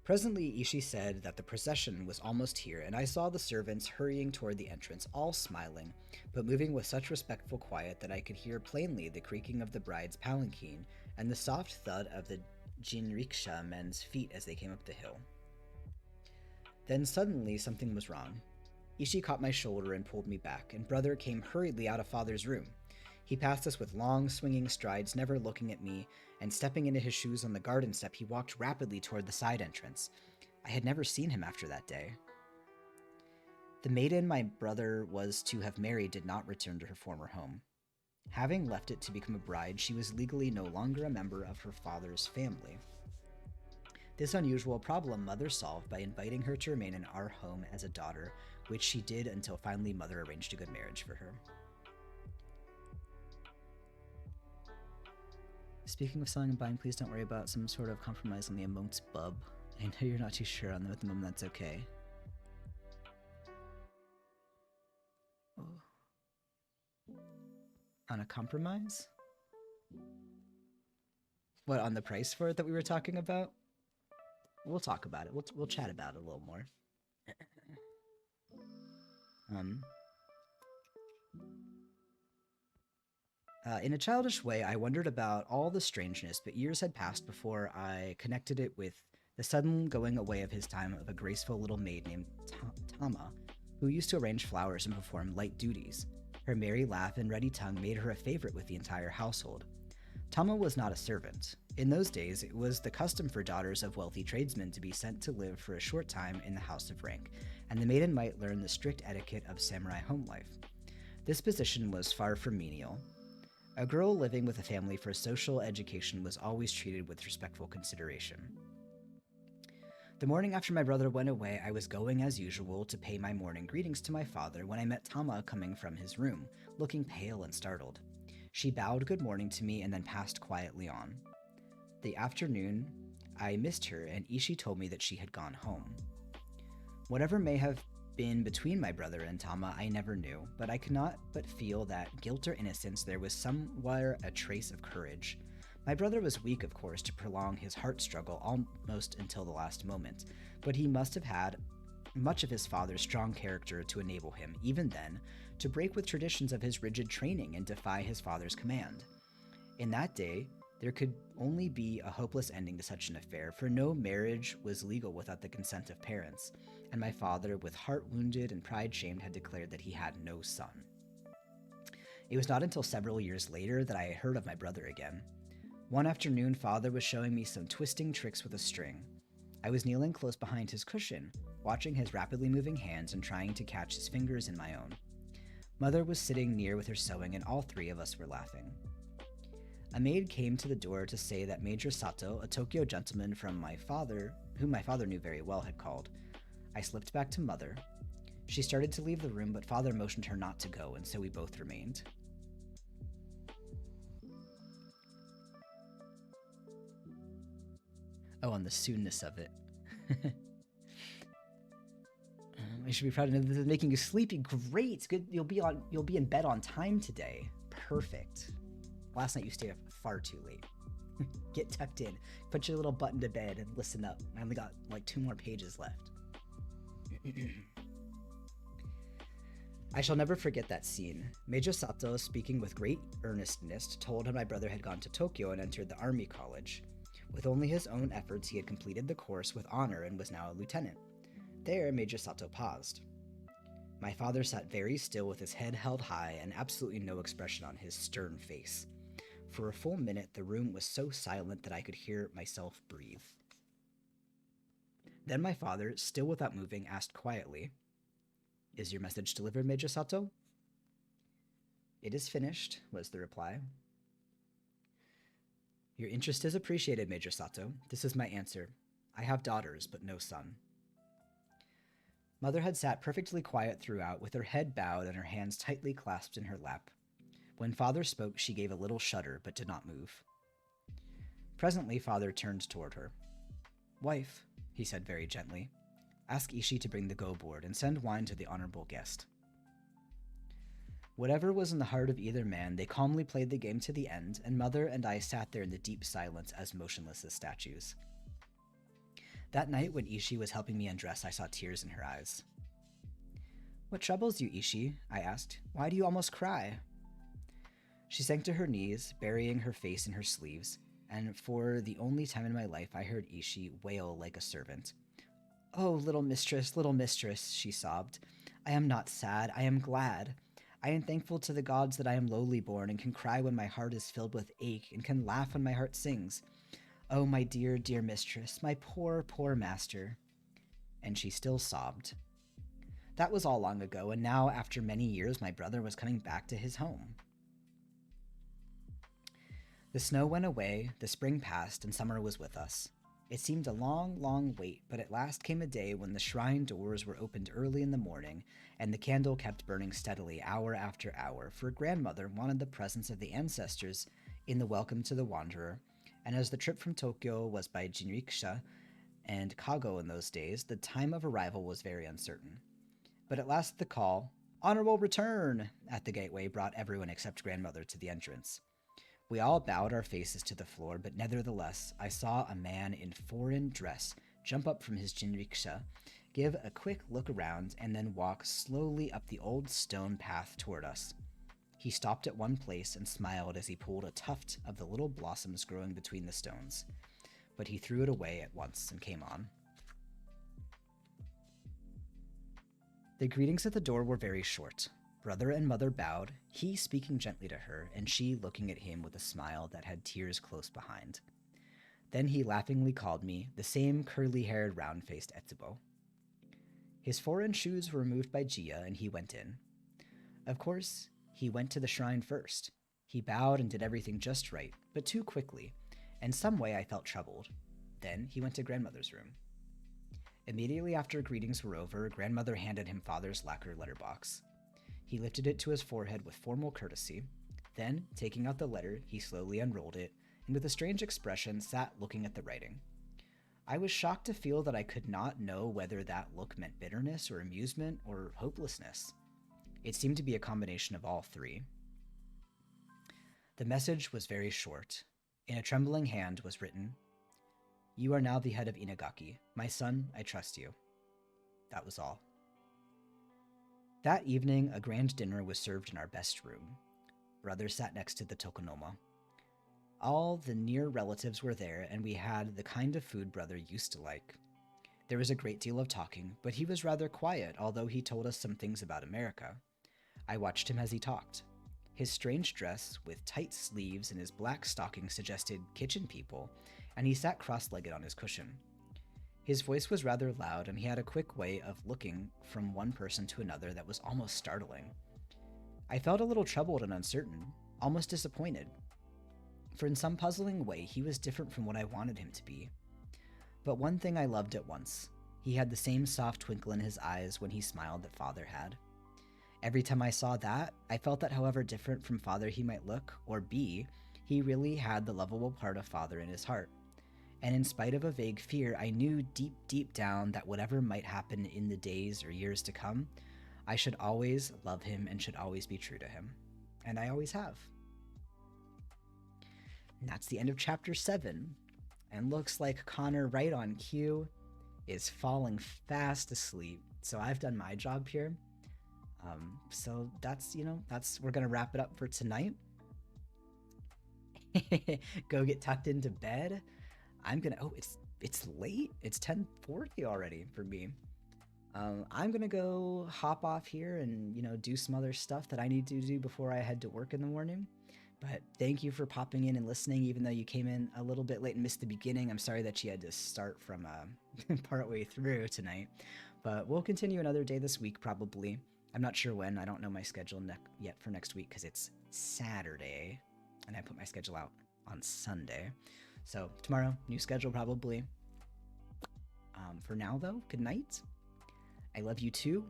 Presently, Ishii said that the procession was almost here, and I saw the servants hurrying toward the entrance, all smiling, but moving with such respectful quiet that I could hear plainly the creaking of the bride's palanquin and the soft thud of the jinriksha men's feet as they came up the hill. Then suddenly something was wrong. Ishii caught my shoulder and pulled me back, and brother came hurriedly out of father's room. He passed us with long, swinging strides, never looking at me, and stepping into his shoes on the garden step, he walked rapidly toward the side entrance. I had never seen him after that day. The maiden my brother was to have married did not return to her former home. Having left it to become a bride, she was legally no longer a member of her father's family. This unusual problem mother solved by inviting her to remain in our home as a daughter, which she did until finally mother arranged a good marriage for her. Speaking of selling and buying, please don't worry about some sort of compromise on the amongst bub. I know you're not too sure on them at the moment, that's okay. Oh. On a compromise? What, on the price for it that we were talking about? We'll talk about it. We'll chat about it a little more. In a childish way, I wondered about all the strangeness, but years had passed before I connected it with the sudden going away of his time of a graceful little maid named Tama, who used to arrange flowers and perform light duties. Her merry laugh and ready tongue made her a favorite with the entire household. Tama was not a servant. In those days, it was the custom for daughters of wealthy tradesmen to be sent to live for a short time in the house of rank, and the maiden might learn the strict etiquette of samurai home life. This position was far from menial. A girl living with a family for social education was always treated with respectful consideration. The morning after my brother went away, I was going as usual to pay my morning greetings to my father when I met Tama coming from his room, looking pale and startled. She bowed good morning to me and then passed quietly on. The afternoon, I missed her, and Ishii told me that she had gone home. Whatever may have been between my brother and Tama, I never knew, but I could not but feel that, guilt or innocence, there was somewhere a trace of courage. My brother was weak, of course, to prolong his heart struggle almost until the last moment, but he must have had much of his father's strong character to enable him, even then, to break with traditions of his rigid training and defy his father's command. In that day, there could only be a hopeless ending to such an affair, for no marriage was legal without the consent of parents, and my father, with heart wounded and pride shamed, had declared that he had no son. It was not until several years later that I heard of my brother again. One afternoon, father was showing me some twisting tricks with a string. I was kneeling close behind his cushion, watching his rapidly moving hands and trying to catch his fingers in my own. Mother was sitting near with her sewing, and all three of us were laughing. A maid came to the door to say that Major Sato, a Tokyo gentleman whom my father knew very well, had called. I slipped back to Mother. She started to leave the room, but father motioned her not to go, and so we both remained. Oh, on the soonness of it. I should be proud of you. This is making you sleepy. Great. Good. You'll be in bed on time today. Perfect. Last night you stayed up far too late. Get tucked in. Put your little button to bed and listen up. I only got like 2 more pages left. I shall never forget that scene. Major Sato, speaking with great earnestness, told him my brother had gone to Tokyo and entered the army college. With only his own efforts, he had completed the course with honor and was now a lieutenant. There, Major Sato paused. My father sat very still with his head held high and absolutely no expression on his stern face. For a full minute, the room was so silent that I could hear myself breathe. Then my father, still without moving, asked quietly, "Is your message delivered, Major Sato?" "It is finished," was the reply. "Your interest is appreciated, Major Sato. This is my answer. I have daughters, but no son." Mother had sat perfectly quiet throughout, with her head bowed and her hands tightly clasped in her lap. When father spoke, she gave a little shudder, but did not move. Presently, father turned toward her. "Wife," he said very gently, "ask Ishii to bring the go-board and send wine to the honorable guest." Whatever was in the heart of either man, they calmly played the game to the end, and Mother and I sat there in the deep silence as motionless as statues. That night, when Ishii was helping me undress, I saw tears in her eyes. "What troubles you, Ishii?" I asked. "Why do you almost cry?" She sank to her knees, burying her face in her sleeves, and for the only time in my life I heard Ishii wail like a servant. "Oh, little mistress, she sobbed. "I am not sad, I am glad. I am thankful to the gods that I am lowly born and can cry when my heart is filled with ache and can laugh when my heart sings. Oh, my dear, dear mistress, my poor, poor master." And she still sobbed. That was all long ago, and now, after many years, my brother was coming back to his home. The snow went away, the spring passed, and summer was with us. It seemed a long, long wait, but at last came a day when the shrine doors were opened early in the morning, and the candle kept burning steadily hour after hour, for grandmother wanted the presence of the ancestors in the welcome to the wanderer, and as the trip from Tokyo was by jinriksha and kago in those days, the time of arrival was very uncertain. But at last the call, "Honorable return!" at the gateway brought everyone except grandmother to the entrance. We all bowed our faces to the floor, but nevertheless, I saw a man in foreign dress jump up from his jinriksha, give a quick look around, and then walk slowly up the old stone path toward us. He stopped at one place and smiled as he pulled a tuft of the little blossoms growing between the stones, but he threw it away at once and came on. The greetings at the door were very short. Brother and mother bowed, he speaking gently to her, and she looking at him with a smile that had tears close behind. Then he laughingly called me the same curly-haired, round-faced Etsubo. His foreign shoes were removed by Gia, and he went in. Of course, he went to the shrine first. He bowed and did everything just right, but too quickly, and some way I felt troubled. Then he went to grandmother's room. Immediately after greetings were over, grandmother handed him father's lacquer letterbox. He lifted it to his forehead with formal courtesy. Then, taking out the letter, he slowly unrolled it, and with a strange expression sat looking at the writing. I was shocked to feel that I could not know whether that look meant bitterness or amusement or hopelessness. It seemed to be a combination of all three. The message was very short. In a trembling hand was written, "You are now the head of Inagaki. My son, I trust you." That was all. That evening, a grand dinner was served in our best room. Brother sat next to the tokonoma. All the near relatives were there, and we had the kind of food Brother used to like. There was a great deal of talking, but he was rather quiet, although he told us some things about America. I watched him as he talked. His strange dress, with tight sleeves, and his black stockings suggested kitchen people, and he sat cross-legged on his cushion. His voice was rather loud, and he had a quick way of looking from one person to another that was almost startling. I felt a little troubled and uncertain, almost disappointed. For in some puzzling way, he was different from what I wanted him to be. But one thing I loved at once. He had the same soft twinkle in his eyes when he smiled that Father had. Every time I saw that, I felt that however different from Father he might look, or be, he really had the lovable part of Father in his heart. And in spite of a vague fear, I knew deep, deep down that whatever might happen in the days or years to come, I should always love him and should always be true to him. And I always have. And that's the end of chapter 7. And looks like Connor, right on cue, is falling fast asleep. So I've done my job here. So that's, we're going to wrap it up for tonight. Go get tucked into bed. I'm going to, it's late. It's 10:40 already for me. I'm going to go hop off here and, do some other stuff that I need to do before I head to work in the morning. But thank you for popping in and listening, even though you came in a little bit late and missed the beginning. I'm sorry that you had to start from partway through tonight. But we'll continue another day this week, probably. I'm not sure when. I don't know my schedule yet for next week because it's Saturday. And I put my schedule out on Sunday. So tomorrow, new schedule probably. For now, though, good night. I love you too.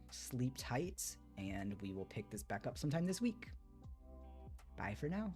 Sleep tight. And we will pick this back up sometime this week. Bye for now.